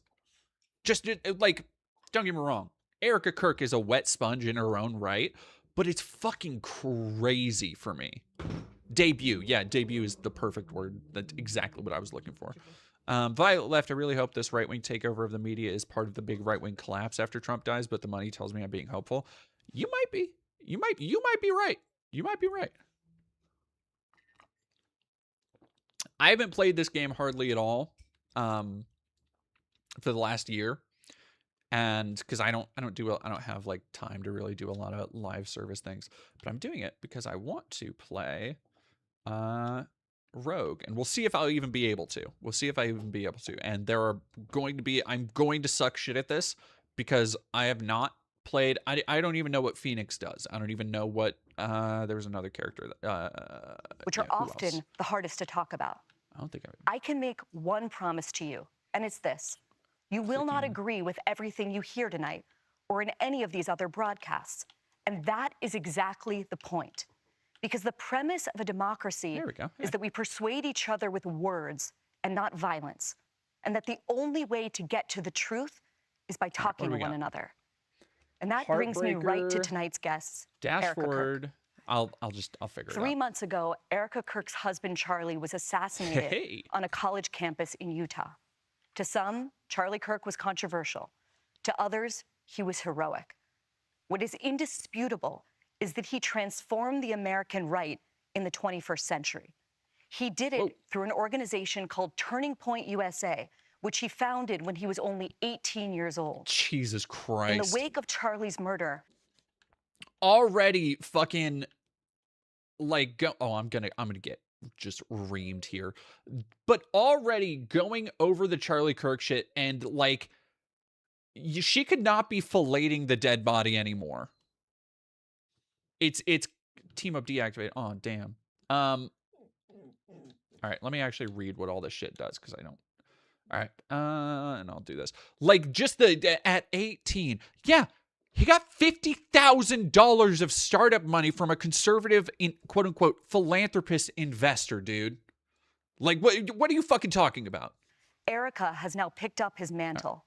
Just like, don't get me wrong, Erika Kirk is a wet sponge in her own right, but it's fucking crazy for me. Debut. Yeah, debut is the perfect word. That's exactly what I was looking for. Violet left. I really hope this right-wing takeover of the media is part of the big right-wing collapse after Trump dies, but the money tells me I'm being hopeful. You might be. You might be right. You might be right. I haven't played this game hardly at all for the last year. And because I don't have like time to really do a lot of live service things, but I'm doing it because I want to play Rogue, and we'll see if I'll even be able to. And I'm going to suck shit at this because I have not played. I don't even know what Phoenix does. I don't even know what there was another character that which are often the hardest to talk about. I don't think I can make one promise to you, and it's this. You will not agree with everything you hear tonight or in any of these other broadcasts. And that is exactly the point. Because the premise of a democracy is that we persuade each other with words and not violence. And that the only way to get to the truth is by talking to one another. And that brings me right to tonight's guests, Erika Kirk. I'll figure it out. 3 months ago, Erika Kirk's husband, Charlie, was assassinated on a college campus in Utah. To some, Charlie Kirk was controversial. To others, he was heroic. What is indisputable is that he transformed the American right in the 21st century. He did it through an organization called Turning Point USA, which he founded when he was only 18 years old. Jesus Christ. In the wake of Charlie's murder. Already fucking like I'm gonna get just reamed here, but already going over the Charlie Kirk shit, and like she could not be filleting the dead body anymore. It's team up deactivate. Oh damn. All right, let me actually read what all this shit does because I don't. All right, and I'll do this. Like just at 18, yeah. He got $50,000 of startup money from a conservative, quote unquote, philanthropist investor, dude. Like, what are you fucking talking about? Erika has now picked up his mantle.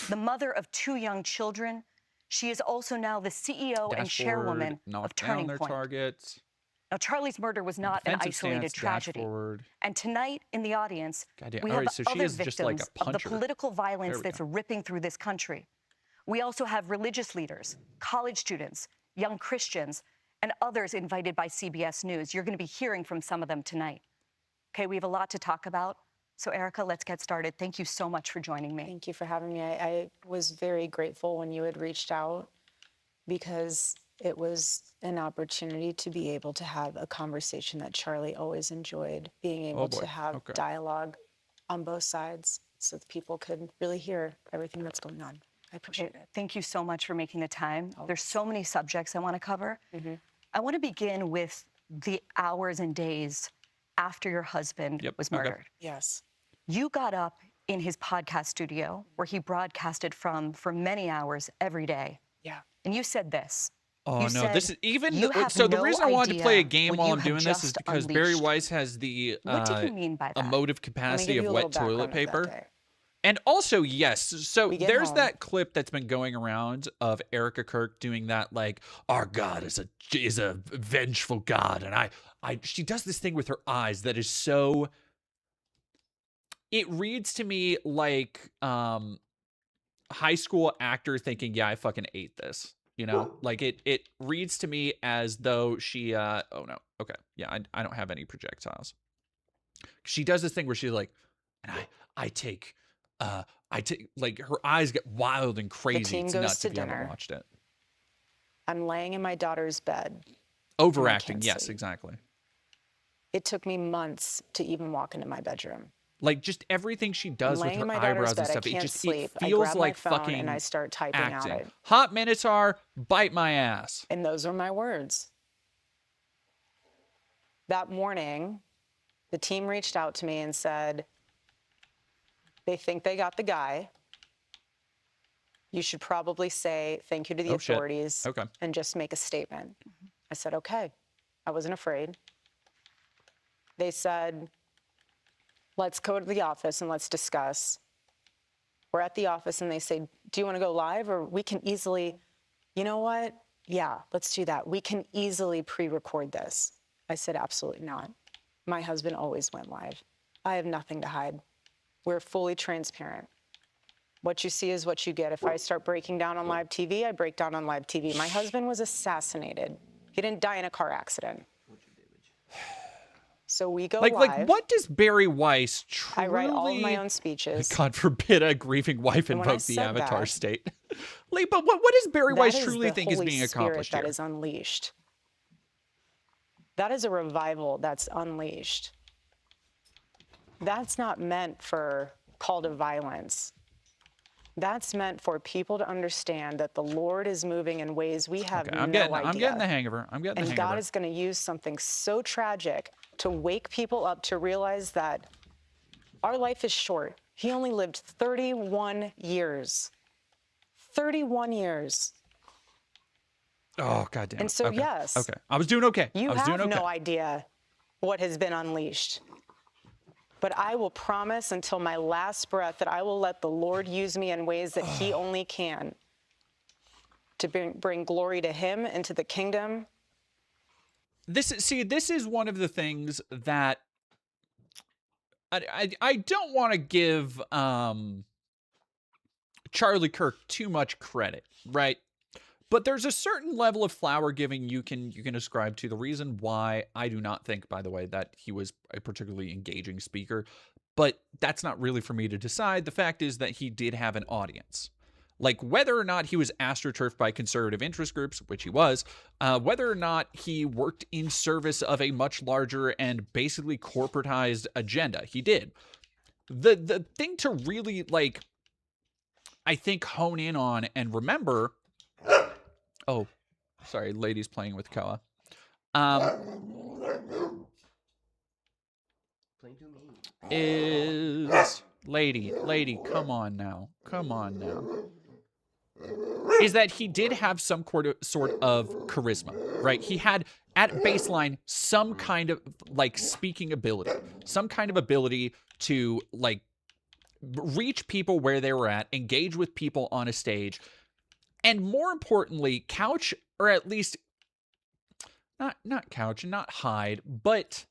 The mother of 2 young children, she is also now the CEO and chairwoman of Turning Point. Targets. Now, Charlie's murder was not an isolated tragedy. And tonight in the audience, we have other victims of the political violence that's ripping through this country. We also have religious leaders, college students, young Christians, and others invited by CBS News. You're going to be hearing from some of them tonight. Okay, we have a lot to talk about. So, Erika, let's get started. Thank you so much for joining me. Thank you for having me. I was very grateful when you had reached out because it was an opportunity to be able to have a conversation that Charlie always enjoyed, being able to have dialogue on both sides so that people could really hear everything that's going on. I appreciate it. Thank you so much for making the time. There's so many subjects I want to cover. I want to begin with the hours and days after your husband was murdered. Yes. You got up in his podcast studio where he broadcasted from for many hours every day. Yeah. And you said this, Oh You no, said, this is even "You have so the no reason I wanted to play a idea game what while you I'm have doing this is just because Barry unleashed." Weiss has the What did he mean by that? emotive Let me capacity give of you a little wet toilet background of that paper. day. And also, yes, so We get there's home. that clip that's been going around of Erika Kirk doing that, like, our God is a vengeful God, and she does this thing with her eyes that is so. It reads to me like high school actor thinking, yeah, I fucking ate this. You know, like it reads to me as though she. Oh no, okay, yeah, I don't have any projectiles. She does this thing where she's like, and I take like her eyes get wild and crazy. team It's goes nuts to if you haven't dinner. watched it. I'm laying in my daughter's bed. Overacting, can't yes, sleep. exactly. It took me months to even walk into my bedroom. Like just everything she does with laying in her my daughter's eyebrows and bed, I stuff, it can't just sleep. it I feels grab my like phone fucking and I start typing out acting. it. Hot Minotaur, bite my ass. And those were my words. That morning, the team reached out to me and said, they think they got the guy. You should probably say thank you to the Oh, shit. authorities Okay. and just make a statement. I said, okay. I wasn't afraid. They said, let's go to the office and let's discuss. We're at the office and they say, do you want to go live? Or we can easily, you know what? Yeah, let's do that. We can easily pre-record this. I said, absolutely not. My husband always went live. I have nothing to hide. We're fully transparent. What you see is what you get. If I start breaking down on live TV, I break down on live TV. My husband was assassinated. He didn't die in a car accident. So we go live. Like what does Barry Weiss truly? I write all of my own speeches. God forbid a grieving wife And when I invoke the said Avatar that, state. Like, but what does Barry that Weiss is truly the think is Holy being Spirit accomplished that here? is unleashed. That is a revival that's unleashed. That's not meant for call to violence. That's meant for people to understand that the Lord is moving in ways we have Okay, no idea. I'm getting the hang of her. I'm getting the And hang God of her. is going to use something so tragic to wake people up to realize that our life is short. He only lived 31 years. 31 years. Oh, goddamn. And so, okay. yes. Okay. I was doing okay. You I was have doing okay. no idea what has been unleashed. But I will promise until my last breath that I will let the Lord use me in ways that He only can to bring glory to Him and to the kingdom. This is one of the things that I don't want to give Charlie Kirk too much credit, right? But there's a certain level of flower giving you can ascribe to. The reason why I do not think, by the way, that he was a particularly engaging speaker, but that's not really for me to decide. The fact is that he did have an audience. Like whether or not he was astroturfed by conservative interest groups, which he was, whether or not he worked in service of a much larger and basically corporatized agenda, he did. The thing to really, like, I think hone in on and remember. Oh, sorry, ladies playing with Koa. Is lady, come on now. Is that he did have some sort of charisma, right? He had at baseline some kind of like speaking ability, some kind of ability to like reach people where they were at, engage with people on a stage, and more importantly, couch, or at least not couch and not hide, but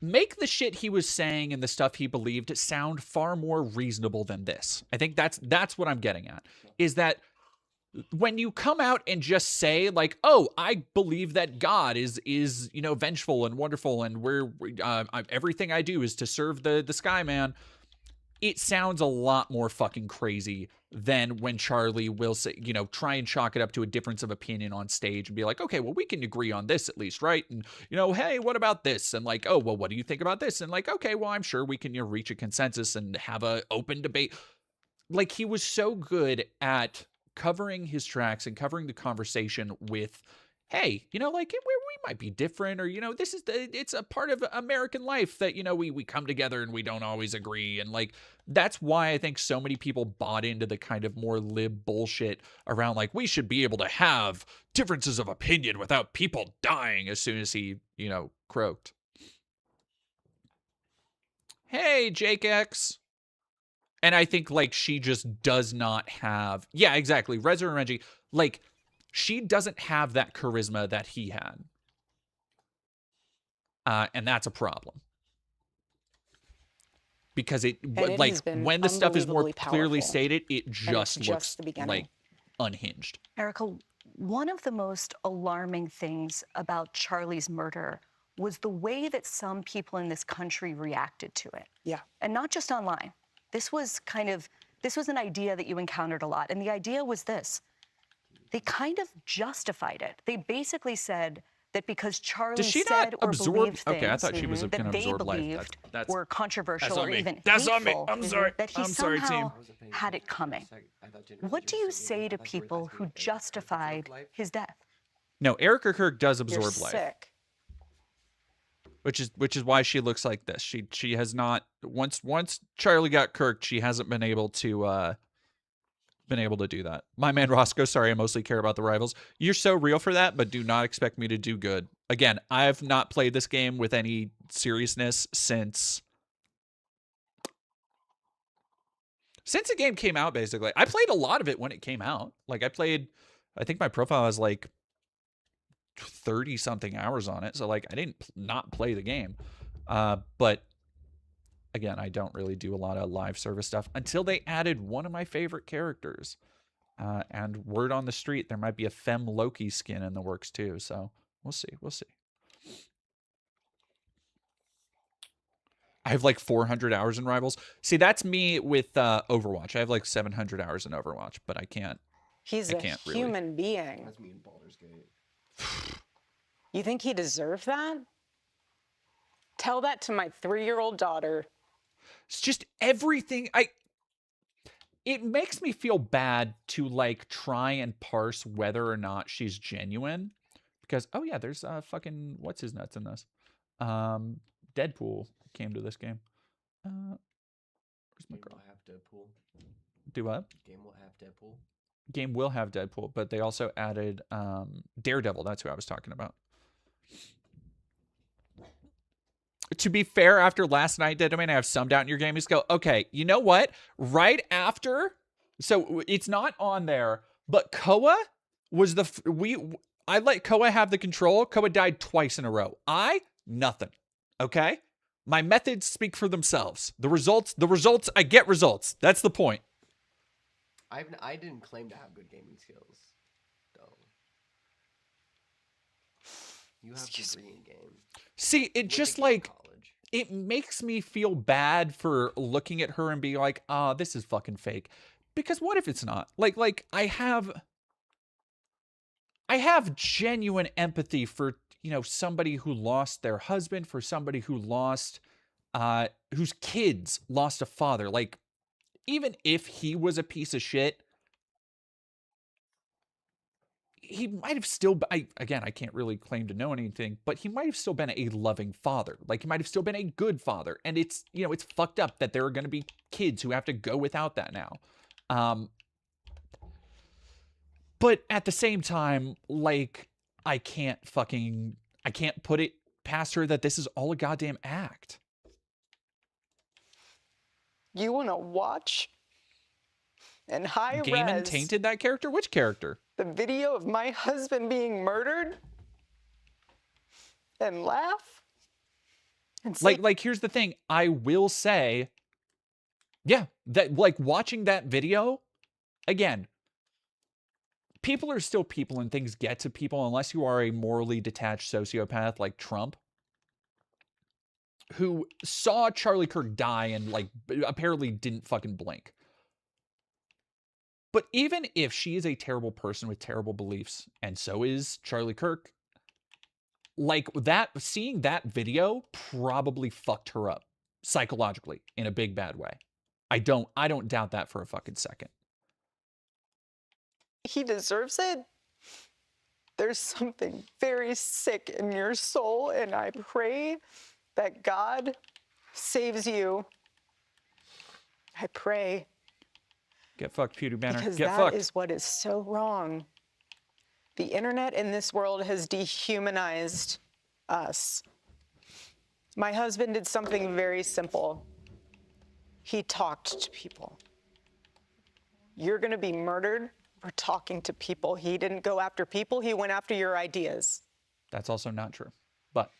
make the shit he was saying and the stuff he believed sound far more reasonable than this. I think that's what I'm getting at, is that when you come out and just say like, oh, I believe that God is you know, vengeful and wonderful, and everything I do is to serve the sky man, it sounds a lot more fucking crazy than when Charlie will say, you know, try and chalk it up to a difference of opinion on stage and be like, okay, well, we can agree on this at least, right? And, you know, hey, what about this? And like, oh, well, what do you think about this? And like, okay, well, I'm sure we can, you know, reach a consensus and have a open debate. Like, he was so good at covering his tracks and covering the conversation with, hey, you know, like, we might be different, or, you know, it's a part of American life that, you know, we come together and we don't always agree. And like, that's why I think so many people bought into the kind of more lib bullshit around like, we should be able to have differences of opinion without people dying as soon as he, you know, croaked. Hey, Jake X. And I think, like, she just does not have... Yeah, exactly. Reza and Renji, like, she doesn't have that charisma that he had. And that's a problem. Because like, when the stuff is more clearly stated, it just looks, like, unhinged. Erika, one of the most alarming things about Charlie's murder was the way that some people in this country reacted to it. Yeah. And not just online. This was an idea that you encountered a lot. And the idea was this. They kind of justified it. They basically said that because Charlie said or believed things I thought she was going to absorb life. That's were controversial or even That's on me. hateful, I'm sorry. that he I'm sorry, somehow team. had it coming. What do you say to people who justified his death? No, Erika Kirk does absorb You're life. Sick. Which is why she looks like this. She has not once Charlie got Kirk, she hasn't been able to do that. My man Roscoe, sorry, I mostly care about the rivals. You're so real for that, but do not expect me to do good. Again, I've not played this game with any seriousness since the game came out, basically. I played a lot of it when it came out. Like, I think my profile has like 30-something hours on it. So, like, I didn't not play the game. But, again, I don't really do a lot of live service stuff until they added one of my favorite characters. And word on the street, there might be a Femme Loki skin in the works, too. So, we'll see. We'll see. I have like 400 hours in Rivals. See, that's me with Overwatch. I have like 700 hours in Overwatch, but I can't. He's a human being. That's me in Baldur's Gate. You think he deserved that? Tell that to my 3-year-old daughter. It's just everything. It makes me feel bad to like try and parse whether or not she's genuine, because oh yeah, there's fucking what's his nuts in this. Deadpool came to this game. Where's my girl? Will have Deadpool. Do what? Game will have Deadpool. Game will have Deadpool, but they also added Daredevil. That's who I was talking about. To be fair, after last night, Dead Domain, I have some doubt in your game. You just go, okay, you know what? Right after, so it's not on there, but Koa was I let Koa have the control. Koa died twice in a row. Nothing. Okay? My methods speak for themselves. The results, I get results. That's the point. I didn't claim to have good gaming skills, though. You have to degree in game. See, it just like it makes me feel bad for looking at her and being like, "Ah, this is fucking fake." Because what if it's not? Like I have genuine empathy for, you know, somebody who lost their husband, for somebody who lost whose kids lost a father. Like, even if he was a piece of shit, he might have still, again, I can't really claim to know anything, but he might have still been a loving father. Like, he might have still been a good father. And it's, you know, it's fucked up that there are going to be kids who have to go without that now. But at the same time, like, I can't put it past her that this is all a goddamn act. You want to watch and high Gaiman tainted that character? Which character? The video of my husband being murdered and laugh? And say, like here's the thing. I will say, yeah, that like watching that video, again, people are still people and things get to people unless you are a morally detached sociopath like Trump, who saw Charlie Kirk die and like apparently didn't fucking blink. But even if she is a terrible person with terrible beliefs, and so is Charlie Kirk, like that, seeing that video probably fucked her up psychologically in a big bad way. I don't doubt that for a fucking second. He deserves it. There's something very sick in your soul, and I pray that God saves you. I pray. Get fucked, Pewdie Banner. Because Get that fucked. is what is so wrong. The internet in this world has dehumanized us. My husband did something very simple. He talked to people. You're going to be murdered for talking to people. He didn't go after people. He went after your ideas. That's also not true. But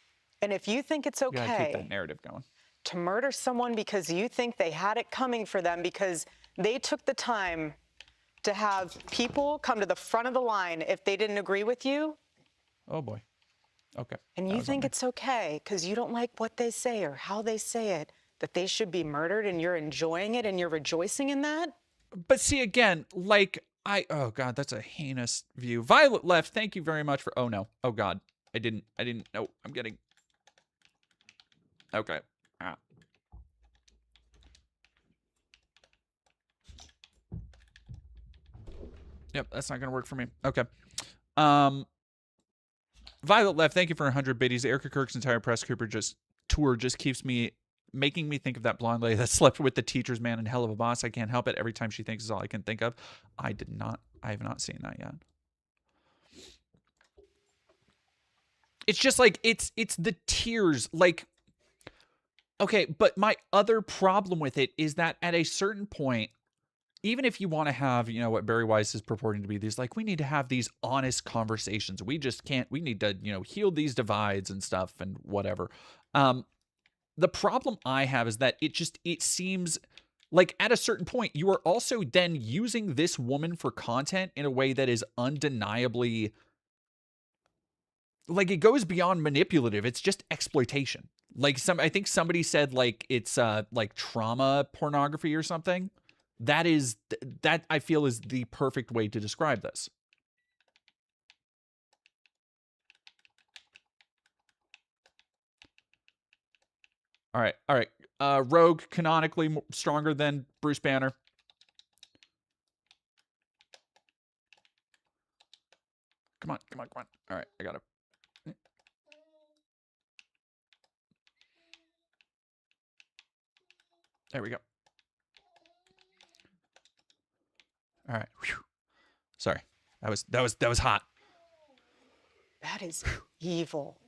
And if you think it's you gotta keep that okay narrative going. to murder someone because you think they had it coming for them because they took the time to have people come to the front of the line if they didn't agree with you, Oh boy. Okay. and That you was on think me. it's okay because you don't like what they say or how they say it, that they should be murdered and you're enjoying it and you're rejoicing in that? But see, again, like, oh God, that's a heinous view. Violet left. Thank you very much for, oh no. Oh God. I didn't know. I'm getting, okay. Ah. Yep, that's not gonna work for me. Okay. Violet left. Thank you for 100 biddies. Erika Kirk's entire press tour just keeps making me think of that blonde lady that slept with the teacher's man and hell of a boss. I can't help it. Every time she thinks is all I can think of. I have not seen that yet. It's just like, it's the tears. Like, okay, but my other problem with it is that at a certain point, even if you want to have, you know, what Barry Weiss is purporting to be, these, like, we need to have these honest conversations. We just can't, we need to, you know, heal these divides and stuff and whatever. The problem I have is that it seems like at a certain point, you are also then using this woman for content in a way that is undeniably, like, it goes beyond manipulative. It's just exploitation. Like, I think somebody said, like, it's like trauma pornography or something. That I feel is the perfect way to describe this. All right. Rogue canonically stronger than Bruce Banner. Come on. All right, I got it. There we go. All right. Whew. Sorry. That was hot. That is evil.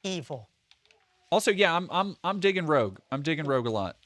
Evil. Also, yeah, I'm digging Rogue. I'm digging Rogue a lot.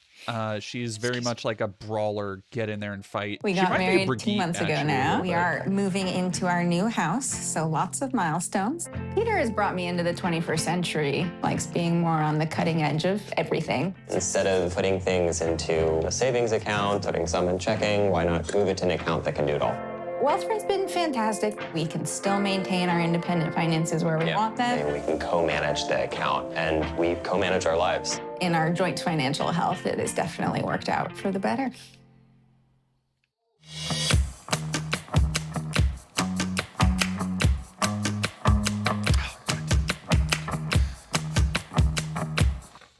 She's very much like a brawler, get in there and fight. We She got might be a married Brigitte, 2 months ago actually, a now. little We bit. are moving into our new house, so lots of milestones. Peter has brought me into the 21st century, likes being more on the cutting edge of everything. Instead of putting things into a savings account, putting some in checking, why not move it to an account that can do it all? Wealthfront's been fantastic. We can still maintain our independent finances where we want them. And we can co-manage the account, and we co-manage our lives. In our joint financial health, it has definitely worked out for the better.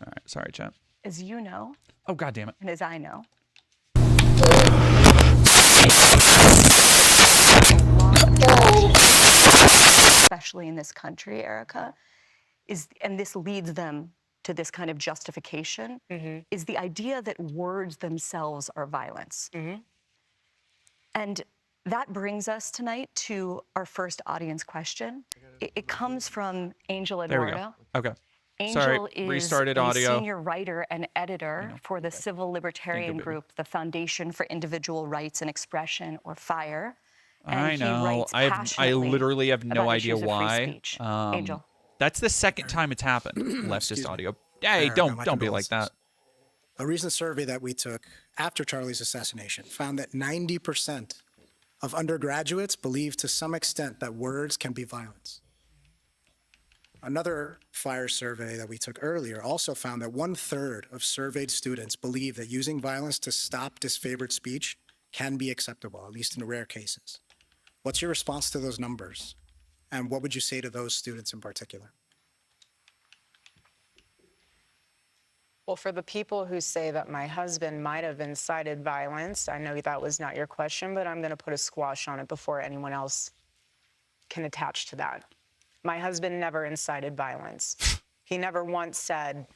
All right, sorry, chat. As you know, Oh, God damn it. and as I know, especially in this country, Erika, and this leads them to this kind of justification, is the idea that words themselves are violence. And that brings us tonight to our first audience question. It comes from Angel There we Eduardo. go. Okay. Angel Sorry, is restarted a audio. senior writer and editor for the civil libertarian baby. group, the Foundation for Individual Rights and Expression, or FIRE. And I he know. writes I passionately literally have no about idea issues of free why. speech. Angel. That's the second time it's happened. Leftist audio. Hey, Erika, don't my be like that. condolences. A recent survey that we took after Charlie's assassination found that 90% of undergraduates believe to some extent that words can be violence. Another FIRE survey that we took earlier also found that 1/3 of surveyed students believe that using violence to stop disfavored speech can be acceptable, at least in rare cases. What's your response to those numbers? And what would you say to those students in particular? Well, for the people who say that my husband might have incited violence, I know that was not your question, but I'm going to put a squash on it before anyone else can attach to that. My husband never incited violence. He never once said,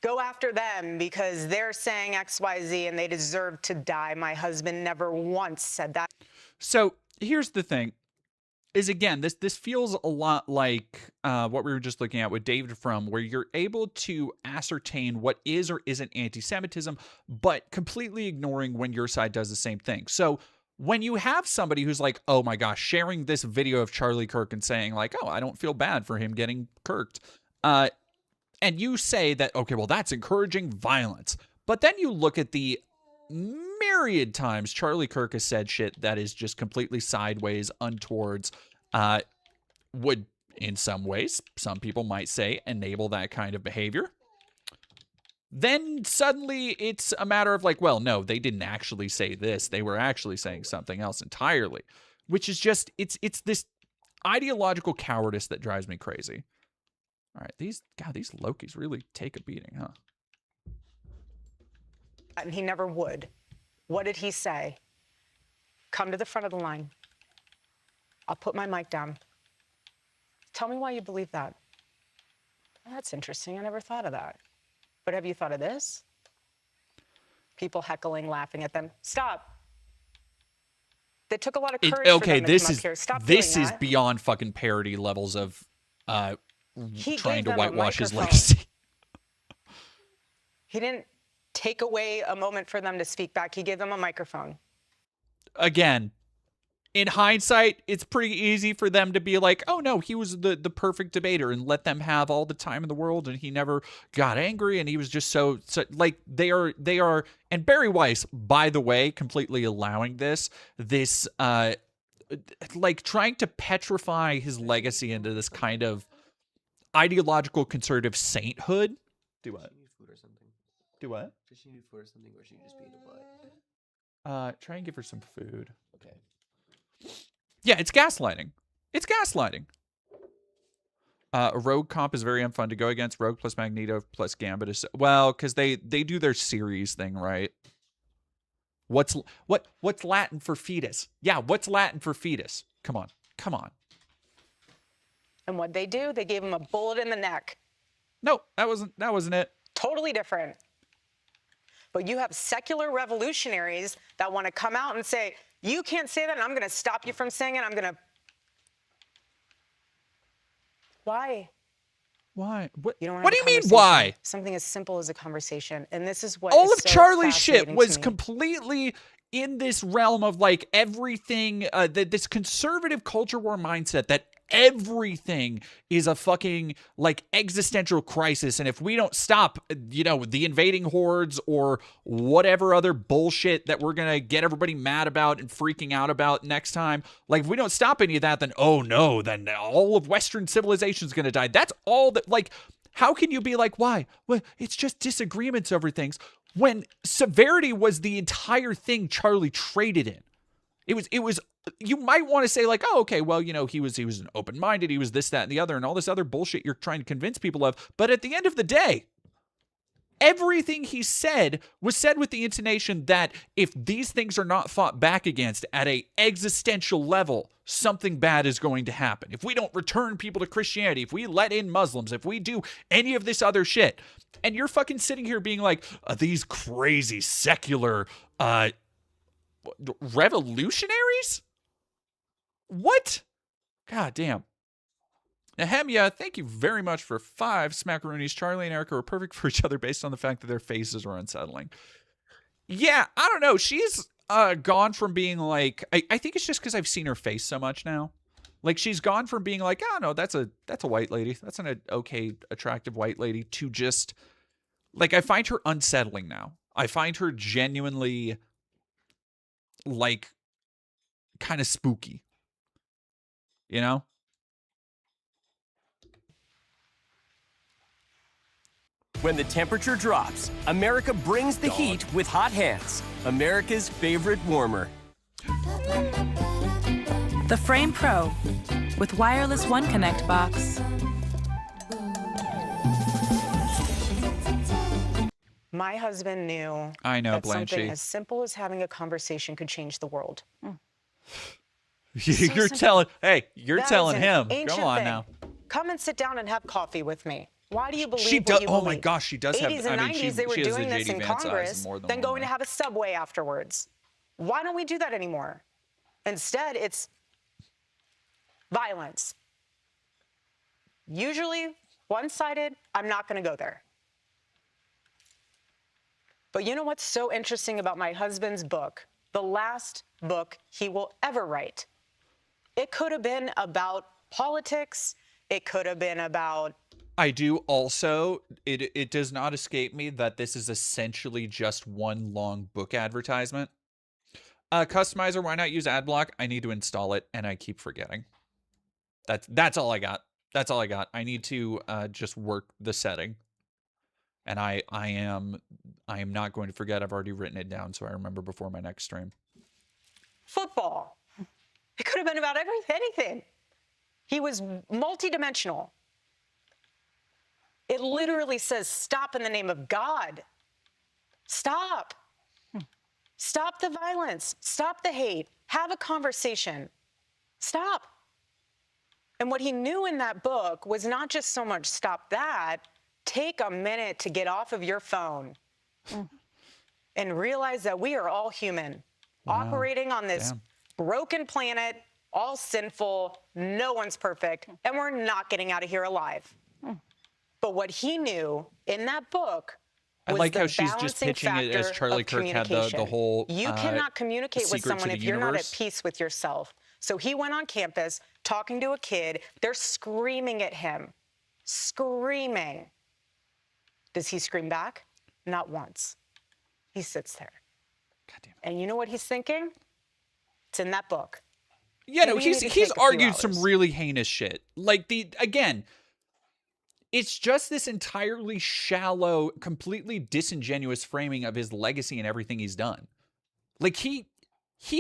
go after them because they're saying XYZ and they deserve to die. My husband never once said that. So here's the thing. Is again, this feels a lot like what we were just looking at with David Frum, where you're able to ascertain what is or isn't anti-Semitism, but completely ignoring when your side does the same thing. So when you have somebody who's like, oh my gosh, sharing this video of Charlie Kirk and saying like, oh, I don't feel bad for him getting kirked, and you say that, okay, well, that's encouraging violence. But then you look at the myriad times Charlie Kirk has said shit that is just completely sideways, untowards, would, in some ways, some people might say, enable that kind of behavior. Then suddenly it's a matter of like, well, no, they didn't actually say this. They were actually saying something else entirely, which is just, it's this ideological cowardice that drives me crazy. All right, these Lokis really take a beating, huh? And he never would. What did he say? Come to the front of the line. I'll put my mic down. Tell me why you believe that. That's interesting. I never thought of that. But have you thought of this? People heckling, laughing at them. Stop. It took a lot of courage for them to come up here. Stop doing this is that. beyond fucking parody levels of He trying gave to them a whitewash his microphone. legacy. He didn't take away a moment for them to speak back. He gave them a microphone. Again, in hindsight, it's pretty easy for them to be like, oh no, he was the perfect debater and let them have all the time in the world and he never got angry and he was just so like they are and Barry Weiss, by the way, completely allowing this like trying to petrify his legacy into this kind of ideological conservative sainthood. Do what? Do what? Does she need food or something, or she just be in a butt? Try and give her some food. Okay. Yeah, it's gaslighting. It's gaslighting. A Rogue comp is very unfun to go against. Rogue plus Magneto plus Gambit is well, because they do their series thing, right? What's Latin for fetus? Yeah, what's Latin for fetus? Come on. And what they do, they gave him a bullet in the neck. No, that wasn't it. Totally different. But you have secular revolutionaries that want to come out and say, you can't say that, and I'm going to stop you from saying it. I'm going to... Why? Why? What do you mean, why? Something as simple as a conversation. And this is what all is of so Charlie's shit fascinating was to me. completely in this realm of like everything, this conservative culture war mindset that everything is a fucking like existential crisis. And if we don't stop, the invading hordes or whatever other bullshit that we're going to get everybody mad about and freaking out about next time, like if we don't stop any of that, then, oh no, then all of Western civilization is going to die. That's all that, like, how can you be like, why? Well, it's just disagreements over things when severity was the entire thing Charlie traded in. It was, you might want to say like, oh, okay, well, he was an open-minded, he was this, that, and the other, and all this other bullshit you're trying to convince people of. But at the end of the day, everything he said was said with the intonation that if these things are not fought back against at a existential level, something bad is going to happen. If we don't return people to Christianity, if we let in Muslims, if we do any of this other shit, and you're fucking sitting here being like, these crazy secular revolutionaries? What? God damn. Nehemia, thank you very much for 5 smackaroonies. Charlie and Erika are perfect for each other based on the fact that their faces are unsettling. Yeah, I don't know. She's gone from being like, I think it's just because I've seen her face so much now. Like she's gone from being like, oh no, that's a white lady. That's an okay, attractive white lady to just like, I find her unsettling now. I find her genuinely like kind of spooky. When the temperature drops, America brings the heat with Hot Hands, America's favorite warmer. The Frame Pro with wireless One Connect box. My husband knew I know, that something Blanchie. as simple as having a conversation could change the world. You're telling him. Come on now. Come and sit down and have coffee with me. Why do you believe She what does. you Oh believe? my gosh, she does have. 80s and 90s, they were she has doing the this JD in Vance eyes Congress, more than then one going way. to have a Subway afterwards. Why don't we do that anymore? Instead, it's violence. Usually one-sided. I'm not going to go there. But you know what's so interesting about my husband's book? The last book he will ever write. It could have been about politics. It could have been about... I do also, it does not escape me that this is essentially just one long book advertisement. Customizer, why not use AdBlock? I need to install it, and I keep forgetting. That's all I got. That's all I got. I need to just work the setting. And I am not going to forget. I've already written it down so I remember before my next stream. Football. It could have been about anything. He was multidimensional. It literally says, stop in the name of God. Stop. Stop the violence. Stop the hate. Have a conversation. Stop. And what he knew in that book was not just so much stop that, take a minute to get off of your phone and realize that we are all human, operating on this broken planet, all sinful, no one's perfect, and we're not getting out of here alive. But what he knew in that book I was like the how she's just balancing pitching it as factor Charlie of Kirk had the communication. whole You cannot communicate with secret to someone the if you're not at universe. peace with yourself. So he went on campus talking to a kid. They're screaming at him. Screaming. Does he scream back? Not once. He sits there. And you know what he's thinking? It's in that book. Yeah, no, Maybe you he's need to take a few argued some hours. really heinous shit. Like again, it's just this entirely shallow, completely disingenuous framing of his legacy and everything he's done. Like he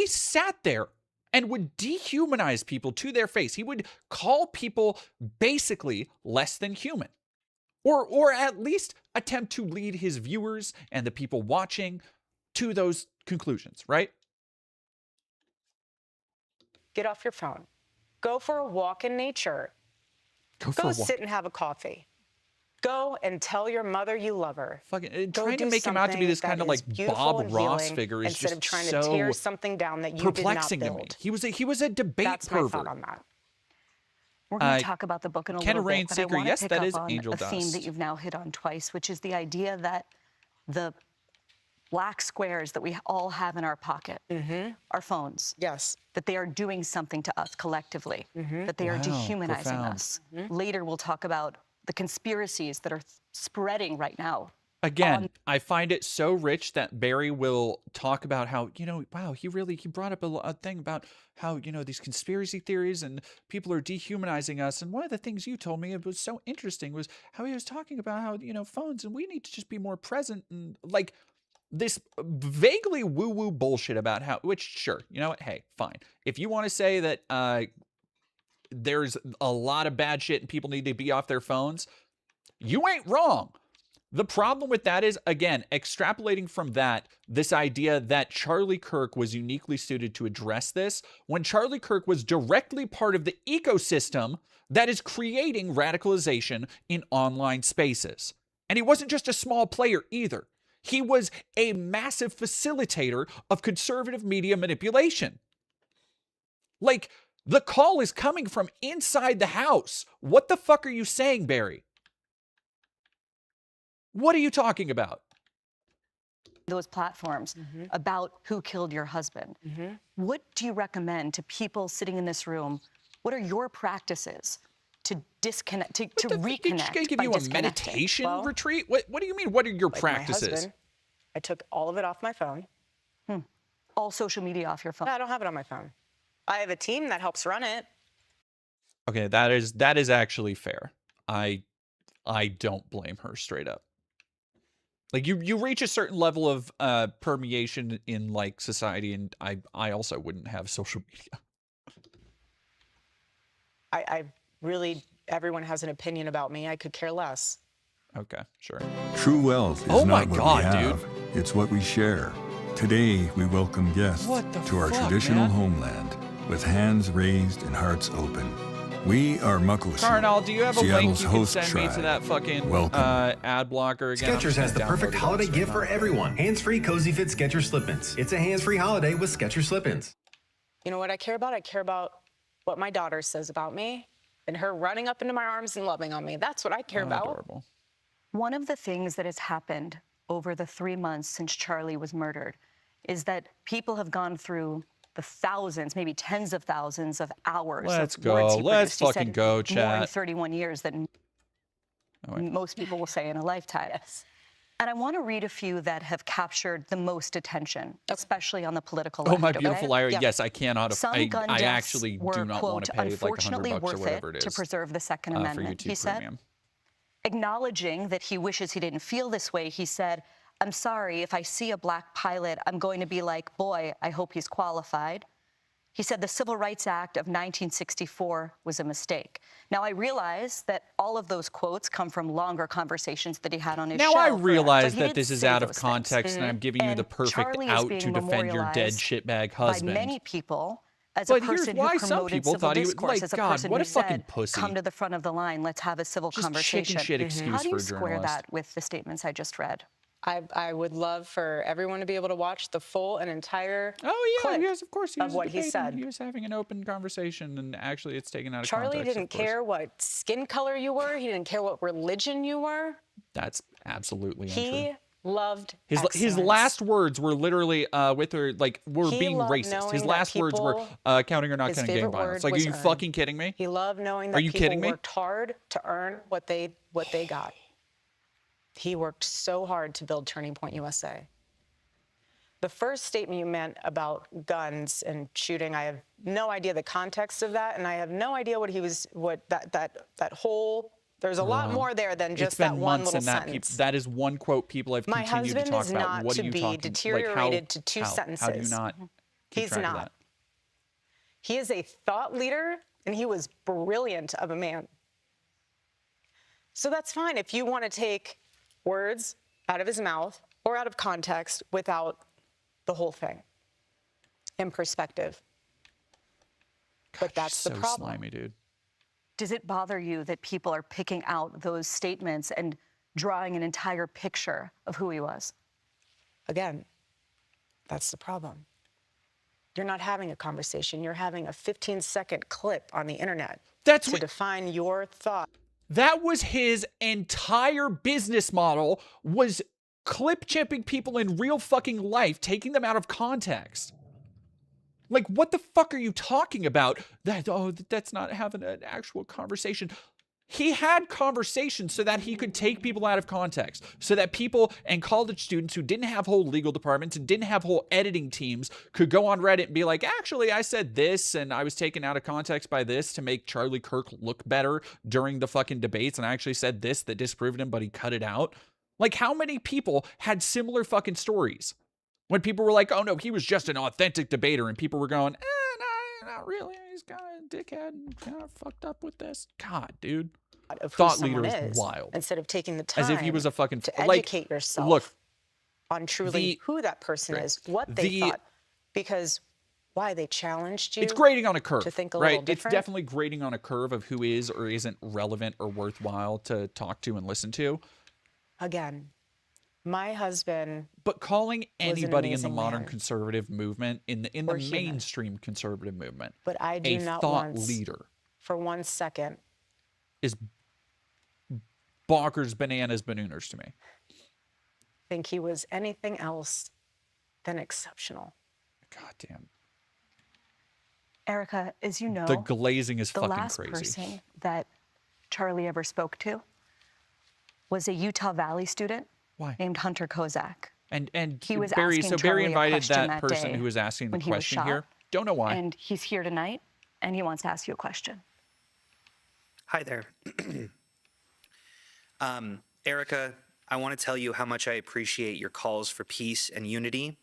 sat there and would dehumanize people to their face. He would call people basically less than human. Or at least attempt to lead his viewers and the people watching to those conclusions, right? Get off your phone. Go for a walk in nature. Go sit and have a coffee. Go and tell your mother you love her. Fucking Go trying to do make him out to be something this kind that of like is beautiful Bob and Ross healing figure is instead just of trying so to tear something down that you perplexing did to not me. build. He was a debate That's pervert. my thought on that. We're going to talk about the book in a Ken little Rain bit, but Seeker, I want yes, to pick that up is on Angel a theme Dust. that you've now hit on twice, which is the idea that the black squares that we all have in our pocket, our phones, that they are doing something to us collectively, that they are Wow, dehumanizing profound. us. Later, we'll talk about the conspiracies that are spreading right now. Again, I find it so rich that Barry will talk about how, wow, he brought up a thing about how, these conspiracy theories and people are dehumanizing us. And one of the things you told me it was so interesting was how he was talking about how, phones and we need to just be more present and like this vaguely woo-woo bullshit about how, which sure, you know what? Hey, fine. If you want to say that there's a lot of bad shit and people need to be off their phones, you ain't wrong. The problem with that is, again, extrapolating from that, this idea that Charlie Kirk was uniquely suited to address this, when Charlie Kirk was directly part of the ecosystem that is creating radicalization in online spaces. And he wasn't just a small player either. He was a massive facilitator of conservative media manipulation. Like, the call is coming from inside the house. What the fuck are you saying, Barry? What are you talking about? Those platforms about who killed your husband. What do you recommend to people sitting in this room? What are your practices to disconnect, to reconnect? Just gonna give by you a disconnecting? meditation Well, retreat? What do you mean? What are your Like practices? my husband, I took all of it off my phone. All social media off your phone? No, I don't have it on my phone. I have a team that helps run it. Okay, that is actually fair. I don't blame her straight up. Like you reach a certain level of permeation in like society, and I also wouldn't have social media. I really, everyone has an opinion about me. I could care less. Okay, sure. True wealth is Oh my not what God, we have, it's what we share. Today, we welcome guests What the to our fuck, traditional man? homeland with hands raised and hearts open. We are Muckleshoot, Carnal, do you have a link Seattle's you can host send me tribe. to that fucking Welcome. ad blocker again? Skechers has the perfect holiday gift for everyone. Hands-free Cozy Fit Skechers Slip-ins. It's a hands-free holiday with Skechers Slip-ins. You know what I care about? I care about what my daughter says about me and her running up into my arms and loving on me. That's what I care about. Adorable. One of the things that has happened over the 3 months since Charlie was murdered is that people have gone through the thousands, maybe tens of thousands of hours. Let's of go. words he Let's produced. He fucking said go, More in chat. 31 years than most people will say in a lifetime. Yes. And I want to read a few that have captured the most attention, especially on the political left. Oh, my beautiful liar. Yeah. Yes, I cannot. Some gun I deaths actually were, do not quote, want to pay like unfortunately $100 or worth whatever it it to is preserve the Second for Amendment. YouTube He said, Premium. acknowledging that he wishes he didn't feel this way, he said, "I'm sorry, if I see a black pilot, I'm going to be like, boy, I hope he's qualified." He said the Civil Rights Act of 1964 was a mistake. Now, I realize that all of those quotes come from longer conversations that he had on his show. Now I but realize he that did this is say out of things. context, and I'm giving you the perfect Charlie is out being to defend your dead memorialized shitbag by husband. many people as But a here's person why who some promoted people civil thought he was discourse, like, as a God, person what who a fucking said, pussy. "Come to the front of the line, let's have a civil Just conversation." chicken shit excuse How do you for a square journalist. that with the statements I just read? I would love for everyone to be able to watch the full and entire Oh yeah, yes, of course. He of was what he debating. said. He was having an open conversation, and actually, it's taken out of Charlie context. didn't care what skin color you were. He didn't care what religion you were. That's absolutely untrue. He loved His excellence. last words were literally with her like we're He being loved racist. knowing His that last words were people- counting or not his counting gang favorite violence. word Like, are was you earned. fucking kidding me? He loved knowing that Are you people kidding me? worked hard to earn what they got. He worked so hard to build Turning Point USA. The first statement you meant about guns and shooting, I have no idea the context of that, and I have no idea what that whole. There's a lot more there than just It's been that one months, little and sentence. that is one quote people have My continued to husband talk is about. not What to are you be talking? deteriorated to two How do you sentences. not? keep He's track of not. that? He is a thought leader, and he was brilliant of a man. So that's fine if you want to take words out of his mouth or out of context without the whole thing in perspective. But that's the So problem. slimy, dude. Does it bother you that people are picking out those statements and drawing an entire picture of who he was? Again, that's the problem. You're not having a conversation. You're having a 15-second clip on the internet to define your thought. That was his entire business model, was clip chipping people in real fucking life, taking them out of context. Like, what the fuck are you talking about? That's not having an actual conversation. He had conversations so that he could take people out of context, so that people and college students who didn't have whole legal departments and didn't have whole editing teams could go on Reddit and be like, actually, I said this and I was taken out of context by this to make Charlie Kirk look better during the fucking debates. And I actually said this that disproved him, but he cut it out. Like, how many people had similar fucking stories? When people were like, oh no, he was just an authentic debater, and people were going, no, not really. He's kind of a dickhead and kind of fucked up with this. God, dude. Of who Thought someone leader is is, wild. Instead of taking the time As if he was a fucking to like, educate yourself look, on truly who that person is, what they thought. Because why they challenged you. It's grading on a curve, to think a right? little It's different. definitely grading on a curve of who is or isn't relevant or worthwhile to talk to and listen to. Again, my husband. But calling anybody in the amazing modern man. conservative movement, in the Or human. mainstream conservative movement, But I do a not thought once, leader for 1 second, is bonkers, bananas, bananas to me. think he was anything else than exceptional. God damn. Erika, as you know, The glazing is the fucking last crazy. person that Charlie ever spoke to was a Utah Valley student named Hunter Kozak. And He was Barry, asking so Barry Charlie a invited question that that person day who was asking the when he was question shot. here. Don't know why. And he's here tonight, and he wants to ask you a question. Hi there. Erika, I want to tell you how much I appreciate your calls for peace and unity.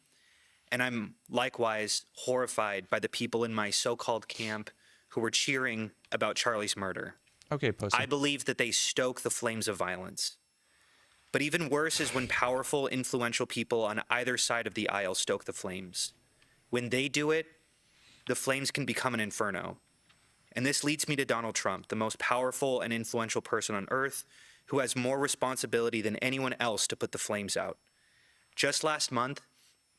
And I'm likewise horrified by the people in my so-called camp who were cheering about Charlie's murder. Okay, pussy. I believe that they stoke the flames of violence. But even worse is when powerful, influential people on either side of the aisle stoke the flames. When they do it, the flames can become an inferno. And this leads me to Donald Trump, the most powerful and influential person on earth, who has more responsibility than anyone else to put the flames out. Just last month,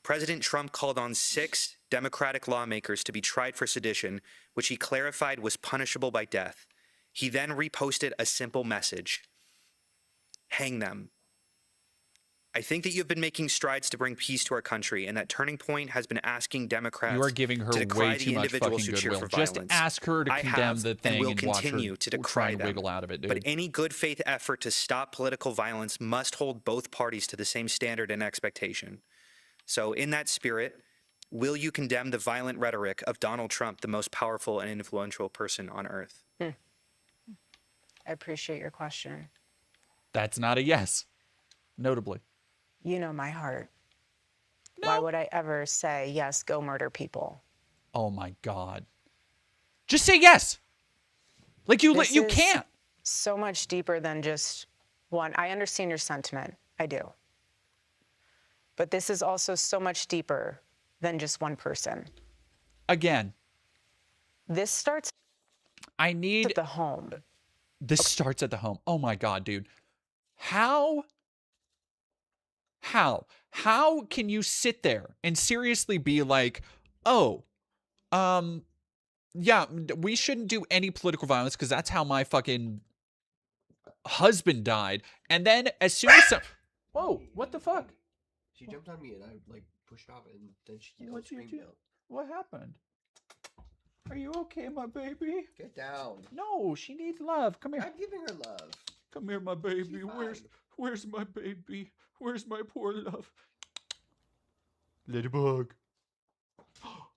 President Trump called on 6 Democratic lawmakers to be tried for sedition, which he clarified was punishable by death. He then reposted a simple message: hang them. I think that you've been making strides to bring peace to our country, and that Turning Point has been asking Democrats You are giving her to decry way the too much individuals fucking who cheer goodwill. for Just violence. ask her to I condemn have the thing and will and watch her continue to try decry and them. wiggle out of it, dude. But any good faith effort to stop political violence must hold both parties to the same standard and expectation. So in that spirit, will you condemn the violent rhetoric of Donald Trump, the most powerful and influential person on earth? I appreciate your question. That's not a yes, notably. You know my heart. No. Why would I ever say, yes, go murder people? Oh my God. Just say yes. Like you can't. So much deeper than just one. I understand your sentiment. I do. But this is also so much deeper than just one person. Again. This starts at the home. This starts at the home. Oh my God, dude. How can you sit there and seriously be like, oh, yeah, we shouldn't do any political violence because that's how my fucking husband died. And then as soon as whoa, what the fuck? She jumped on me and I like pushed off and then she yelled, screamed out. What happened? Are you okay, my baby? Get down. No, she needs love. Come here. I'm giving her love. Come here, my baby. Where's my baby? Where's my poor love? Ladybug.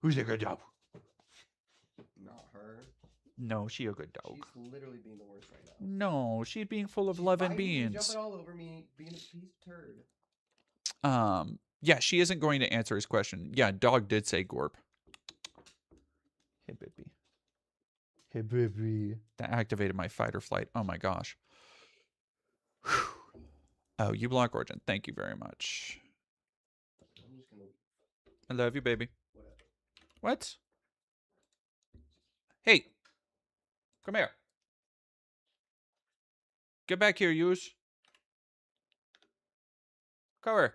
Who's a good dog? Not her. No, she a good dog. She's literally being the worst right now. No, she's being full of love and beans. Jumping all over me, being a piece of turd. Yeah, she isn't going to answer his question. Yeah, dog did say gorp. Hey, baby. Hey, baby. That activated my fight or flight. Oh my gosh. Whew. Oh, you block Origin. Thank you very much. I'm just gonna... I love you, baby. Whatever. What? Hey. Come here. Get back here, yous. Come here.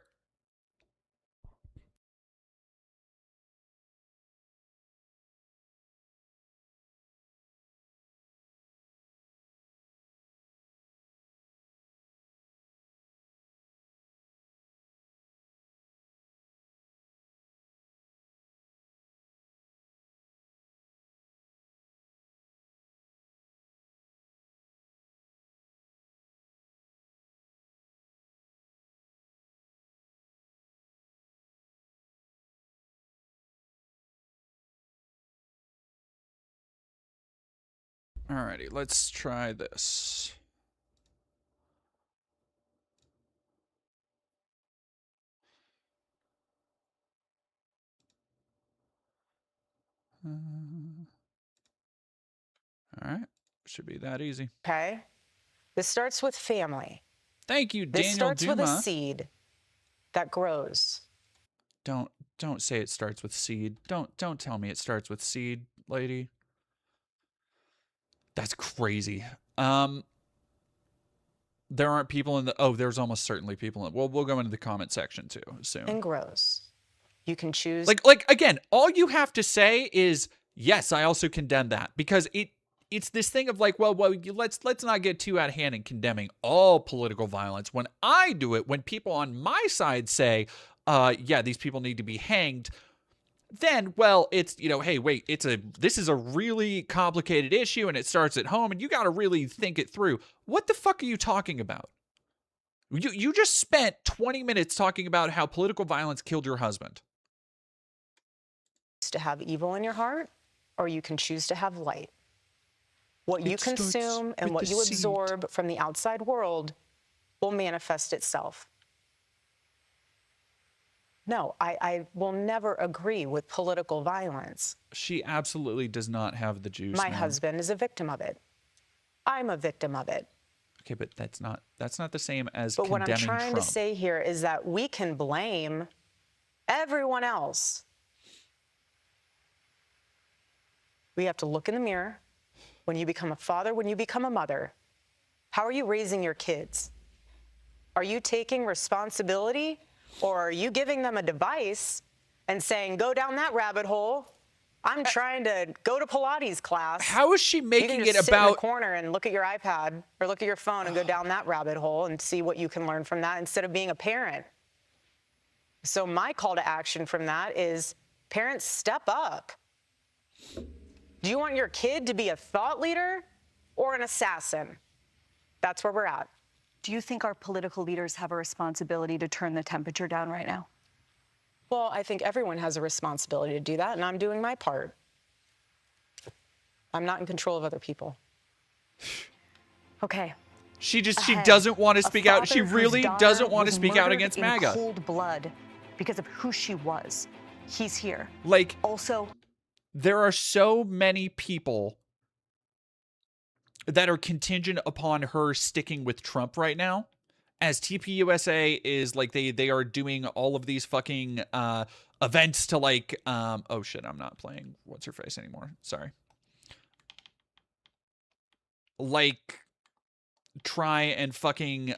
Alrighty, let's try this. Alright, should be that easy. Okay? This starts with family. Thank you, Daniel This starts Duma. with a seed that grows. Don't say it starts with seed. Don't tell me it starts with seed, lady. That's crazy. There aren't people in the... Oh, there's almost certainly people in... Well, we'll go into the comment section too soon. And grows. You can choose... Like again, all you have to say is, yes, I also condemn that. Because it's this thing of like, well, let's not get too out of hand in condemning all political violence. When I do it, when people on my side say, yeah, these people need to be hanged... Then, well, it's, hey, wait, this is a really complicated issue and it starts at home and you got to really think it through. What the fuck are you talking about? You just spent 20 minutes talking about how political violence killed your husband. To have evil in your heart, or you can choose to have light. What you consume and what you absorb from the outside world will manifest itself. No, I will never agree with political violence. She absolutely does not have the juice. My husband is a victim of it. I'm a victim of it. Okay, but that's not the same as But condemning what I'm trying Trump. to say here is that we can blame everyone else. We have to look in the mirror. When you become a father, when you become a mother, how are you raising your kids? Are you taking responsibility, or are you giving them a device and saying, go down that rabbit hole? I'm trying to go to Pilates class. How is she making you can it just sit in about the corner and look at your iPad or look at your phone and go down that rabbit hole and see what you can learn from that instead of being a parent? So my call to action from that is, parents, step up. Do you want your kid to be a thought leader or an assassin? That's where we're at. Do you think our political leaders have a responsibility to turn the temperature down right now? Well, I think everyone has a responsibility to do that, and I'm doing my part. I'm not in control of other people. Okay. she doesn't want to speak out. She really doesn't want to speak out against in MAGA. Cold blood because of who she was. He's here. Like, also, there are so many people that are contingent upon her sticking with Trump right now, as TPUSA is like they are doing all of these fucking events to like oh shit, I'm not playing what's her face anymore. Sorry. Like try and fucking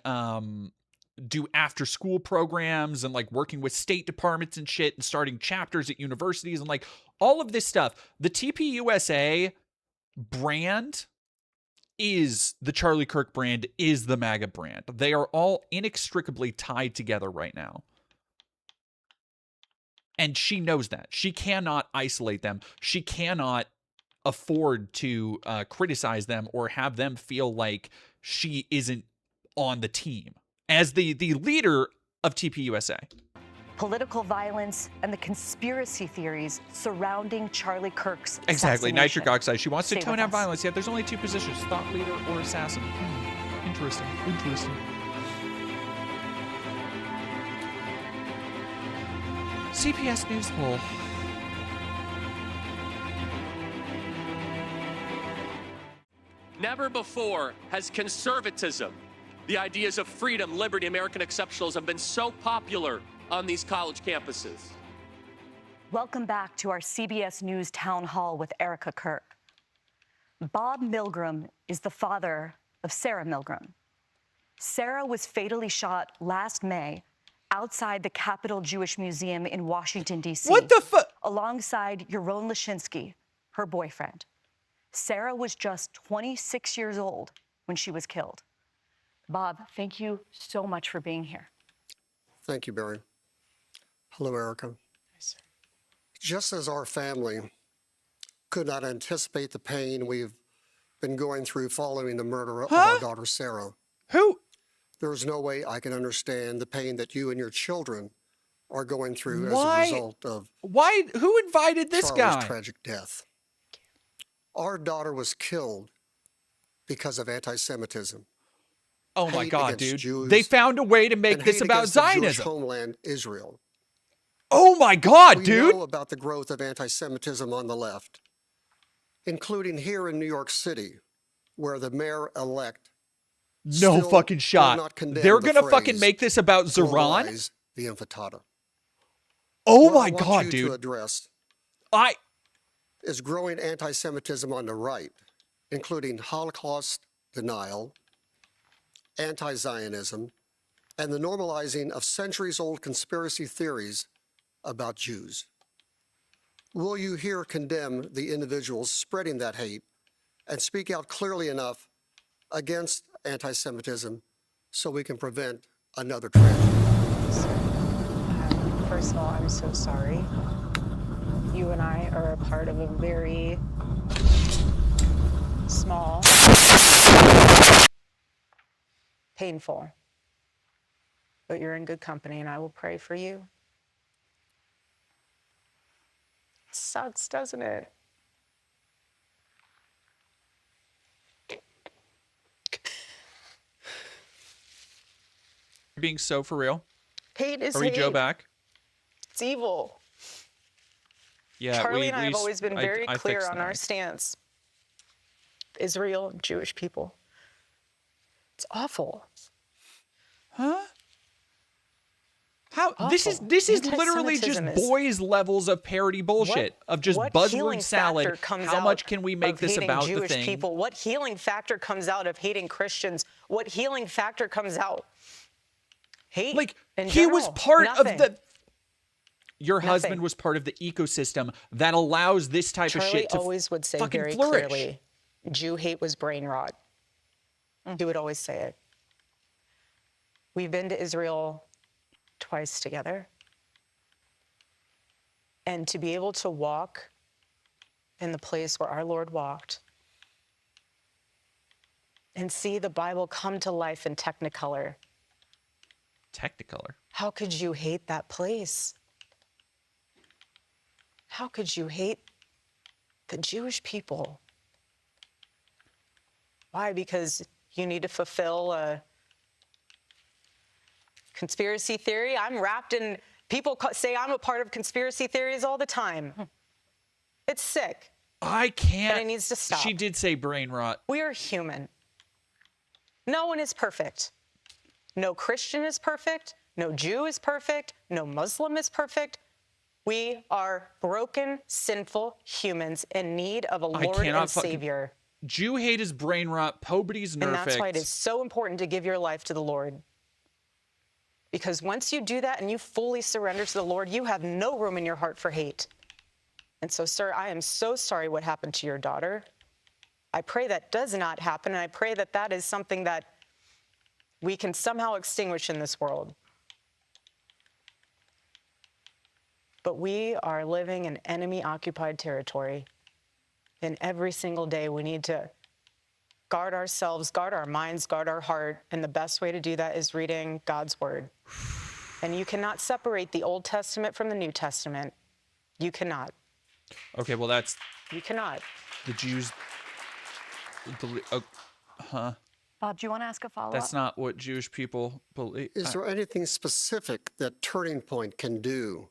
do after school programs and like working with state departments and shit and starting chapters at universities and like all of this stuff. The TPUSA brand is the Charlie Kirk brand, is the MAGA brand. They are all inextricably tied together right now. And she knows that. She cannot isolate them. She cannot afford to criticize them or have them feel like she isn't on the team as the leader of TPUSA. political violence and the conspiracy theories surrounding Charlie Kirk's Exactly, assassination. nitric oxide. She wants to Stay tone with out us. violence. Yet there's only two positions: thought leader or assassin. Interesting. Interesting. CPS News poll. Never before has conservatism, the ideas of freedom, liberty, American exceptionalism have been so popular on these college campuses. Welcome back to our CBS News Town Hall with Erika Kirk. Bob Milgram is the father of Sarah Milgram. Sarah was fatally shot last May outside the Capitol Jewish Museum in Washington, D.C. What the fuck? Alongside Yaron Lashinsky, her boyfriend. Sarah was just 26 years old when she was killed. Bob, thank you so much for being here. Thank you, Barry. Hello, Erika. Just as our family could not anticipate the pain we've been going through following the murder of our daughter, Sarah. Who? There is no way I can understand the pain that you and your children are going through Why? as a result of Who invited this Charlie's guy? tragic death. Our daughter was killed because of anti-Semitism. Oh my hate God, against dude. Jews, They found a way to make and this hate about against the Jewish Zionism. homeland, Israel. Oh my God, We dude. know about the growth of anti-Semitism on the left, including here in New York City, where the mayor-elect No still fucking will shot. not condemn They're the gonna fucking phrase, make this about Ziran? "Normalize the intifada." Oh What my I want God, you dude. to address is growing anti-Semitism on the right, including Holocaust denial, anti-Zionism, and the normalizing of centuries-old conspiracy theories about Jews. Will you here condemn the individuals spreading that hate and speak out clearly enough against anti-Semitism so we can prevent another tragedy? First of all, I'm so sorry. You and I are a part of a very small, painful, but you're in good company, and I will pray for you. It sucks, doesn't it? Being so for real. Hate is Are we hate. Joe back? It's evil. Yeah, Charlie and I have s- always been I- very I clear fixed on the our mic. stance. Israel and Jewish people. It's awful. Huh? How this is literally just boys levels of parody bullshit of just buzzword salad. How much can we make this about Jewish the thing? people? What healing factor comes out of hating Christians? What healing factor comes out? Hate. Like in he was general. part Nothing. of the. Your husband Nothing. was part of the ecosystem that allows this type of shit to always would say fucking very flourish. clearly, Jew hate was brain rot. He would always say it. We've been to Israel twice together. And to be able to walk in the place where our Lord walked and see the Bible come to life in Technicolor. Technicolor. How could you hate that place? How could you hate the Jewish people? Why? Because you need to fulfill a conspiracy theory? I'm wrapped in, people say I'm a part of conspiracy theories all the time. It's sick. I can't. And it needs to stop. She did say brain rot. We are human. No one is perfect. No Christian is perfect. No Jew is perfect. No Muslim is perfect. We are broken, sinful humans in need of a Lord and Savior. Jew hate is brain rot. Poverty's nerfed. And that's why it is so important to give your life to the Lord. Because once you do that and you fully surrender to the Lord, you have no room in your heart for hate. And so, sir, I am so sorry what happened to your daughter. I pray that does not happen, and I pray that that is something that we can somehow extinguish in this world. But we are living in enemy-occupied territory. And every single day we need to guard ourselves, guard our minds, guard our heart. And the best way to do that is reading God's word. And you cannot separate the Old Testament from the New Testament. You cannot. Okay, well, that's... You cannot. The Jews... Bob, do you want to ask a follow-up? That's not what Jewish people believe. Is there anything specific that Turning Point can do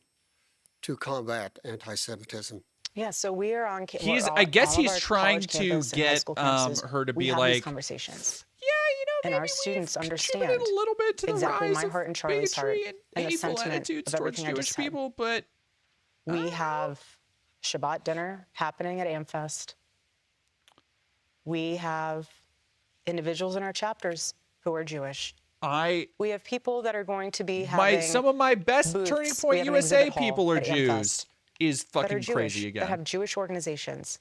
to combat anti-Semitism? Yeah, so we are on. I guess he's trying to get her to be like these conversations. Yeah, you know, and our students understand a little bit to exactly the my rise heart and Charlie's heart bigotry and the hateful sentiment attitudes of towards everything I Jewish just said. people, but We have Shabbat dinner happening at Amfest. We have individuals in our chapters who are Jewish. We have people that are going to be having some of my best booths. Turning We Point have an USA exhibit hall people are at Jews. Amfest Is that are fucking Jewish, crazy again. that have Jewish organizations.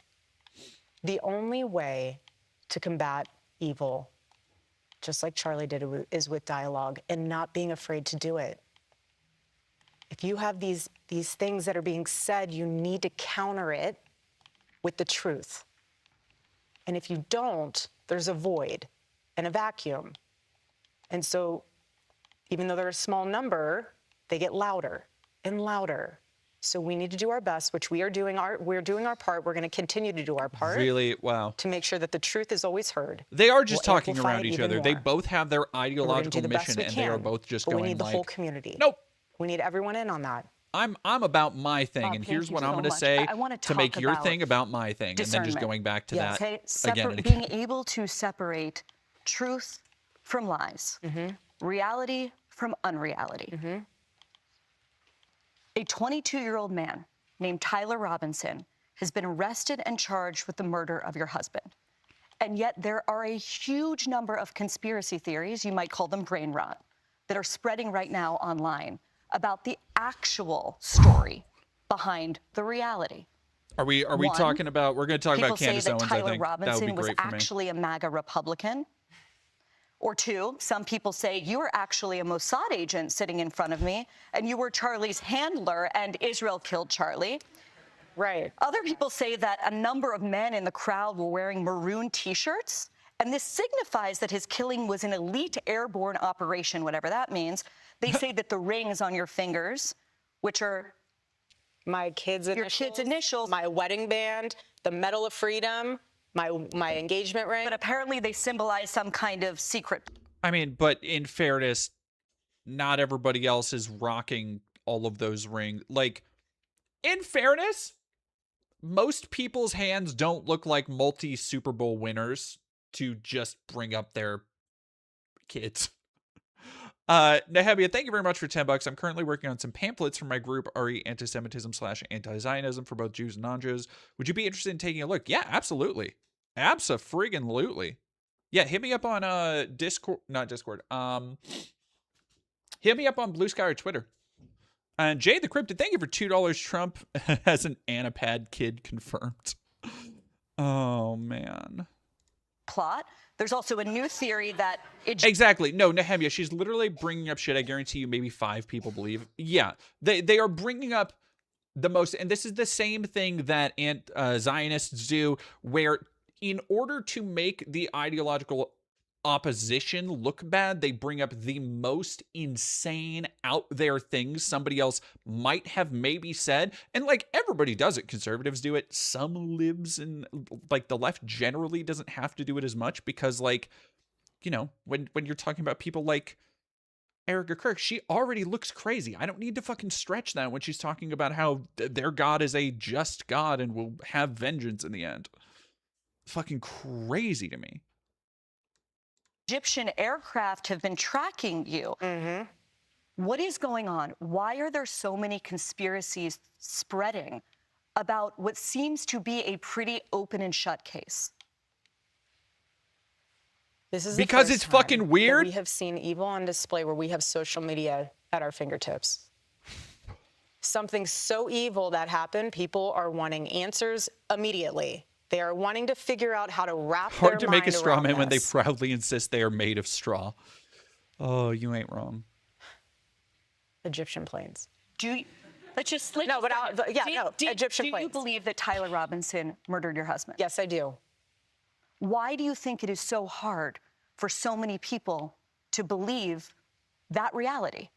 The only way to combat evil, just like Charlie did, is with dialogue and not being afraid to do it. If you have these things that are being said, you need to counter it with the truth. And if you don't, there's a void and a vacuum. And so even though they're a small number, they get louder and louder. So we need to do our best, which we're doing our part. We're going to continue to do our part. Really? Wow. To make sure that the truth is always heard. They are just We'll talking amplify around it each even other. They more. both have their We're gonna ideological do the best mission, we and they are can, both just but going we need the like, whole community. Nope. We need everyone in on that. I'm about my thing, Bob, and thank here's you what I'm so going to much. say I wanna to make talk your about thing about my thing, and then just discernment. going back to Yes. that Okay, again and again. being able to separate truth from lies, reality from unreality. A 22-year-old man named Tyler Robinson has been arrested and charged with the murder of your husband. And yet there are a huge number of conspiracy theories, you might call them brain rot, that are spreading right now online about the actual story behind the reality. Are we One, talking about? We're going to talk about Candace people say Owens. that I Tyler think that would Robinson be was great for me. actually a MAGA Republican. Or two, some people say you were actually a Mossad agent sitting in front of me, and you were Charlie's handler, and Israel killed Charlie. Right. Other people say that a number of men in the crowd were wearing maroon T-shirts, and this signifies that his killing was an elite airborne operation, whatever that means. They say that the rings on your fingers, which are my kids' initials, my wedding band, the Medal of Freedom, my engagement ring. But apparently they symbolize some kind of secret. I mean, but in fairness, not everybody else is rocking all of those rings. Like, in fairness, most people's hands don't look like multi-Super Bowl winners to just bring up their kids. Nehemia, thank you very much for $10. I'm currently working on some pamphlets for my group, RE Antisemitism/Anti-Zionism for both Jews and non-Jews. Would you be interested in taking a look? Yeah, absolutely. Abso-friggin-lutely. Yeah, hit me up on Discord, not Discord. Hit me up on Blue Sky or Twitter. And Jay the Cryptid, thank you for $2. Trump has an Anapad kid confirmed. Oh, man. Plot. There's also a new theory that Exactly. No, Nehemia, she's literally bringing up shit I guarantee you maybe 5 people believe. Yeah, they are bringing up the most, and this is the same thing that Zionists do, where in order to make the ideological opposition look bad, they bring up the most insane out there things somebody else might have maybe said. And like, everybody does it. Conservatives do it. Some libs and like the left generally doesn't have to do it as much, because like, you know, when you're talking about people like Erika Kirk, she already looks crazy. I don't need to fucking stretch that when she's talking about how their God is a just God and will have vengeance in the end. Fucking crazy to me. Egyptian aircraft have been tracking you. What is going on? Why are there so many conspiracies spreading about what seems to be a pretty open and shut case? This is because it's fucking weird. We have seen evil on display where we have social media at our fingertips. Something so evil that happened, people are wanting answers immediately. They are wanting to figure out how to wrap their mind around Hard to make a straw man when they this. proudly insist they are made of straw. Oh, you ain't wrong. Egyptian planes. Egyptian Egyptian planes. Do you believe that Tyler Robinson murdered your husband? Yes, I do. Why do you think it is so hard for so many people to believe that reality?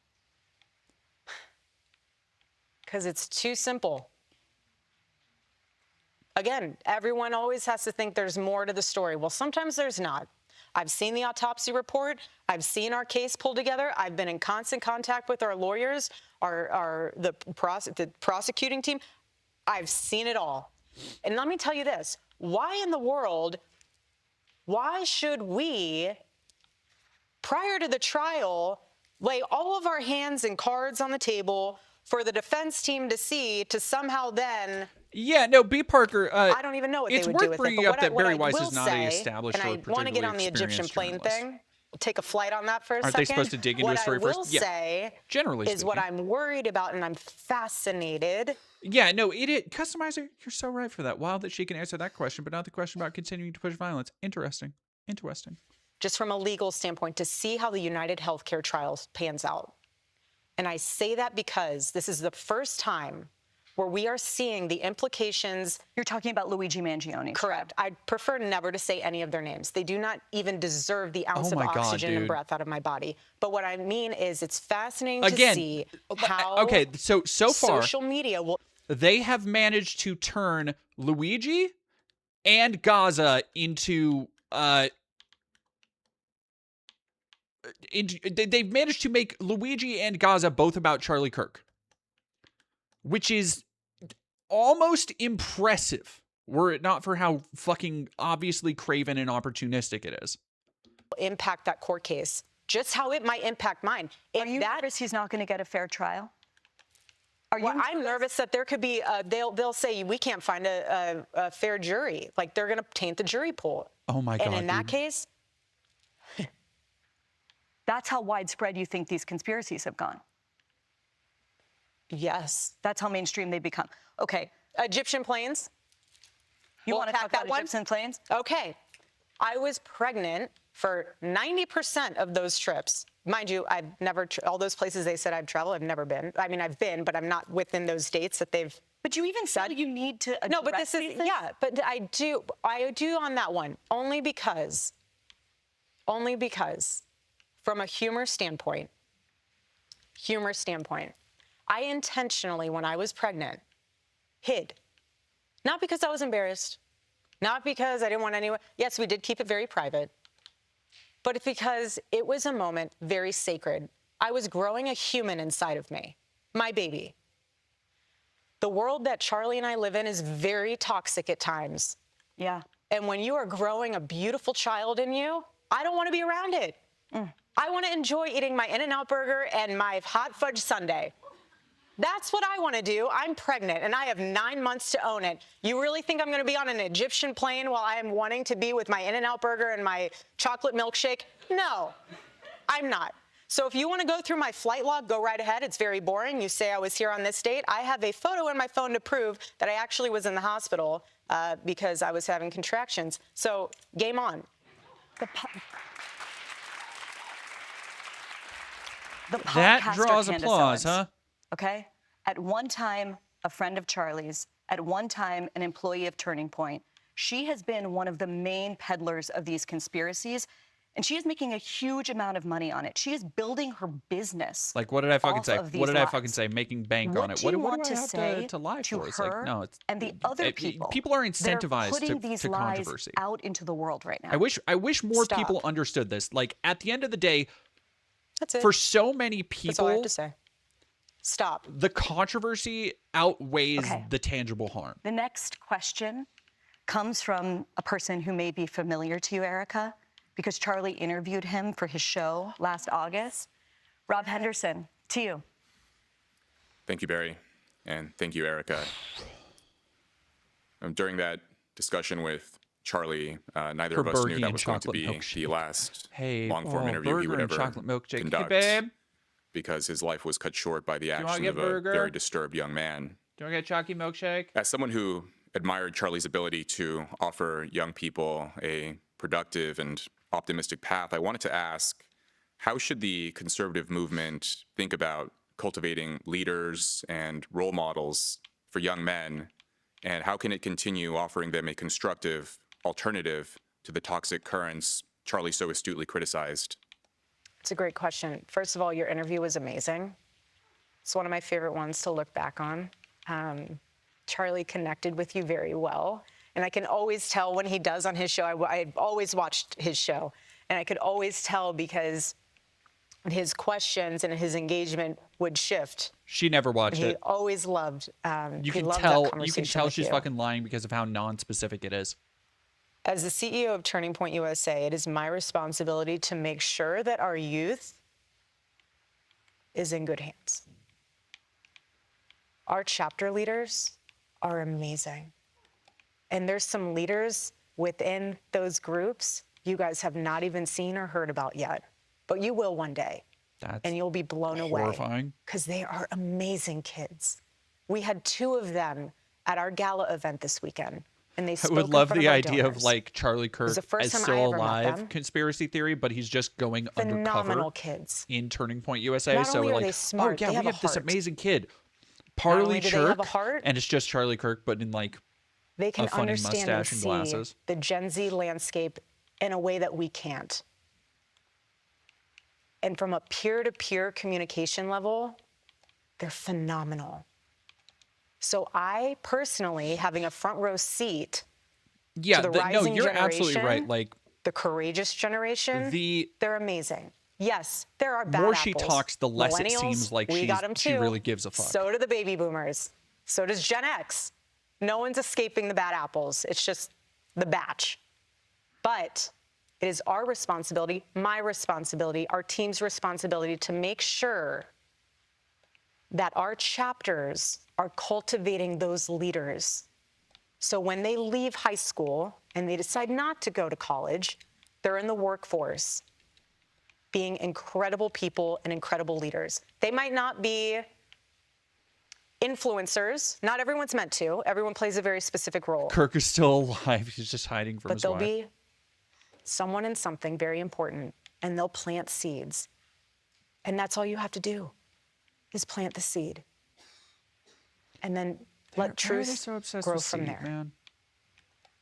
Because it's too simple. Again, everyone always has to think there's more to the story. Well, sometimes there's not. I've seen the autopsy report. I've seen our case pulled together. I've been in constant contact with our lawyers, the prosecuting team. I've seen it all. And let me tell you this. Why in the world, why should we, prior to the trial, lay all of our hands and cards on the table for the defense team to see, to somehow then... Yeah, no, B. Parker, I don't even know what they would do with it. It's worth bringing up that Barry Weiss is not an established or and I want to get on the Egyptian plane thing. Take a flight on that for a second. Aren't they supposed to dig into a story first? What I will say generally is what I'm worried about, and I'm fascinated. Yeah, no, Customizer, you're so right for that. Wild that she can answer that question, but not the question about continuing to push violence. Interesting. Just from a legal standpoint, to see how the United Healthcare trial pans out. And I say that because this is the first time where we are seeing the implications. You're talking about Luigi Mangione. Correct. I'd prefer never to say any of their names. They do not even deserve the ounce of oxygen and breath out of my body. But what I mean is it's fascinating to see how so far, social media will... They have managed to turn Luigi and Gaza into... they've managed to make Luigi and Gaza both about Charlie Kirk, which is almost impressive were it not for how fucking obviously craven and opportunistic it is. Impact that court case, just how it might impact mine. Are you nervous he's not going to get a fair trial? I'm nervous that there could be, they'll say we can't find a fair jury. Like they're going to taint the jury pool. Oh my God, And in that case... That's how widespread you think these conspiracies have gone? Yes. That's how mainstream they become. Okay. Egyptian planes? You want to talk about Egyptian planes? Okay. I was pregnant for 90% of those trips. Mind you, I've never, all those places they said I've traveled, I've never been. I mean, I've been, but I'm not within those dates that they've... But you even said you need to address No, but this is, but I do on that one, only because, from a humor standpoint, I intentionally, when I was pregnant, hid. Not because I was embarrassed, not because I didn't want anyone. Yes, we did keep it very private, but it's because it was a moment very sacred. I was growing a human inside of me, my baby. The world that Charlie and I live in is very toxic at times. Yeah. And when you are growing a beautiful child in you, I don't want to be around it. I want to enjoy eating my In-N-Out burger and my hot fudge sundae. That's what I want to do. I'm pregnant, and I have 9 months to own it. You really think I'm going to be on an Egyptian plane while I am wanting to be with my In-N-Out burger and my chocolate milkshake? No, I'm not. So if you want to go through my flight log, go right ahead. It's very boring. You say I was here on this date. I have a photo in my phone to prove that I actually was in the hospital because I was having contractions. So game on. That podcaster draws Candace applause, Owens, huh? Okay? At one time, a friend of Charlie's, at one time, an employee of Turning Point. She has been one of the main peddlers of these conspiracies, and she is making a huge amount of money on it. She is building her business. Like, what did I fucking off say? of What these did I lies. fucking say? Making bank What on it. do What, you what want do I to have say to lie to for? It's her like, no, it's and the other people. People are that incentivized putting to, these to lies controversy. out into the world right now. I wish more Stop. people understood this. Like, at the end of the day, That's it. for so many people, That's all I have to say. Stop. The controversy outweighs Okay. the tangible harm. The next question comes from a person who may be familiar to you, Erika, because Charlie interviewed him for his show last August. Rob Henderson, to you. Thank you, Barry, and thank you, Erika. During that discussion with Charlie, neither For of us knew Bergie that and was going to chocolate be milkshake. the last Hey, long-form interview he burger would and ever chocolate milkshake. conduct, Hey, babe. because his life was cut short by the you wanna actions get of a burger? very disturbed young man. Do I get chalky milkshake? As someone who admired Charlie's ability to offer young people a productive and optimistic path, I wanted to ask, how should the conservative movement think about cultivating leaders and role models for young men, and how can it continue offering them a constructive alternative to the toxic currents Charlie so astutely criticized? It's a great question. First of all, your interview was amazing. It's one of my favorite ones to look back on. Charlie connected with you very well. And I can always tell when he does on his show. I've always watched his show. And I could always tell because his questions and his engagement would shift. She never watched He it. always loved. You he can loved tell. that You can conversation tell with she's you. fucking lying because of how non-specific it is. As the CEO of Turning Point USA, it is my responsibility to make sure that our youth is in good hands. Our chapter leaders are amazing. And there's some leaders within those groups you guys have not even seen or heard about yet, but you will one day. And you'll be blown away. Horrifying. Because they are amazing kids. We had 2 of them at our gala event this weekend. And they I spoke would in love front the of our idea donors. of like Charlie Kirk the first as time I still ever met alive them. conspiracy theory, but he's just going Phenomenal undercover kids. in Turning Point USA. Not So only we're are like, they smart, oh yeah, they we have a have this heart. amazing kid, Not only partly do they have a Kirk, heart, and it's just Charlie Kirk, but in like they can a funny understand and mustache and see glasses. the Gen Z landscape in a way that we can't. And from a peer-to-peer communication level, they're phenomenal. So I personally, having a front row seat Yeah, to the no, rising you're generation, absolutely right. Like the courageous generation, they're amazing. Yes, there are bad more apples. she talks, the less it Millennials, seems like we got 'em she too. really gives a fuck. So do the baby boomers. So does Gen X. No one's escaping the bad apples. It's just the batch. But it is our responsibility, my responsibility, our team's responsibility to make sure that our chapters are cultivating those leaders. So when they leave high school and they decide not to go to college, they're in the workforce, being incredible people and incredible leaders. They might not be influencers. Not everyone's meant to. Everyone plays a very specific role. Kirk is still alive. He's just hiding from But his they'll wife. be someone in something very important, and they'll plant seeds. And that's all you have to do, is plant the seed. And then let truth so obsessed grow with from seed, there. man.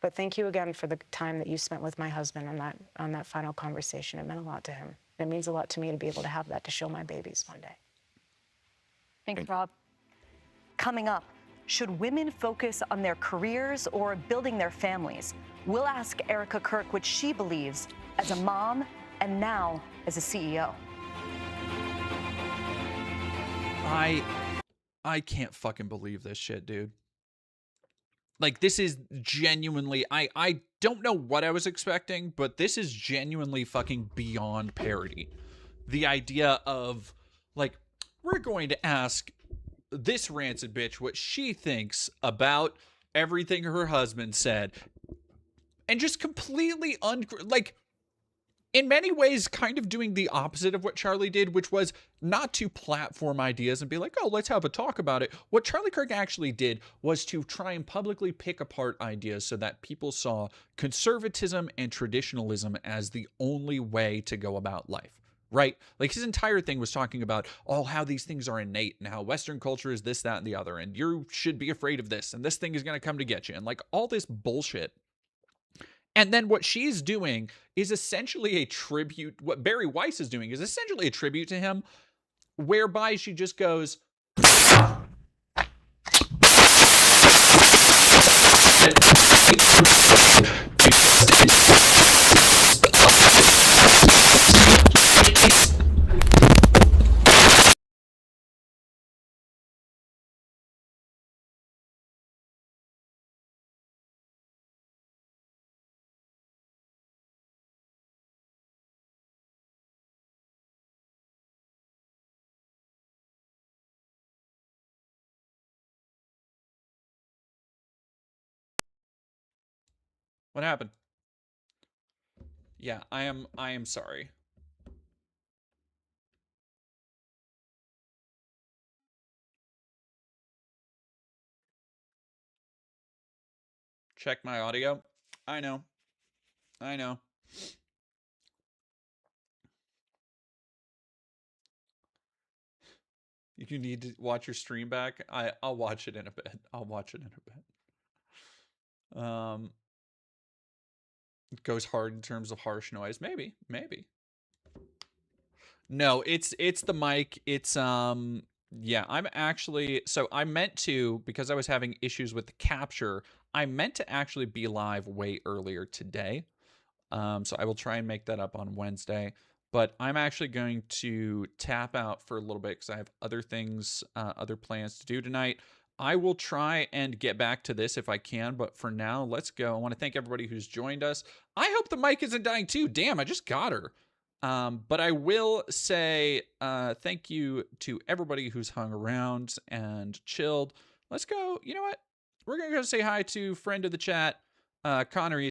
But thank you again for the time that you spent with my husband on that final conversation. It meant a lot to him. It means a lot to me to be able to have that to show my babies one day. Thanks, Rob. Coming up, should women focus on their careers or building their families? We'll ask Erika Kirk what she believes as a mom and now as a CEO. I can't fucking believe this shit, dude. Like, this is genuinely, I don't know what I was expecting, but this is genuinely fucking beyond parody. the idea of, like, we're going to ask this rancid bitch what she thinks about everything her husband said, and just completely like, in many ways, kind of doing the opposite of what Charlie did, which was not to platform ideas and be like, oh, let's have a talk about it. What Charlie Kirk actually did was to try and publicly pick apart ideas so that people saw conservatism and traditionalism as the only way to go about life, right? Like, his entire thing was talking about, oh, how these things are innate and how Western culture is this, that, and the other, and you should be afraid of this, and this thing is going to come to get you, and like all this bullshit. And then what she's doing is essentially a tribute. What Barry Weiss is doing is essentially a tribute to him, whereby she just goes, what happened? Yeah, I am sorry. Check my audio. I know. You need to watch your stream back. I'll watch it in a bit. It goes hard in terms of harsh noise. Maybe. No, it's the mic. It's yeah, I'm actually, so I meant to, because I was having issues with the capture, I meant to actually be live way earlier today. So I will try and make that up on Wednesday. But I'm actually going to tap out for a little bit because I have other things, other plans to do tonight. I will try and get back to this if I can, but for now, let's go. I want to thank everybody who's joined us. I hope the mic isn't dying too. Damn, I just got her. But I will say thank you to everybody who's hung around and chilled. Let's go. You know what? We're going to go say hi to friend of the chat, Connor.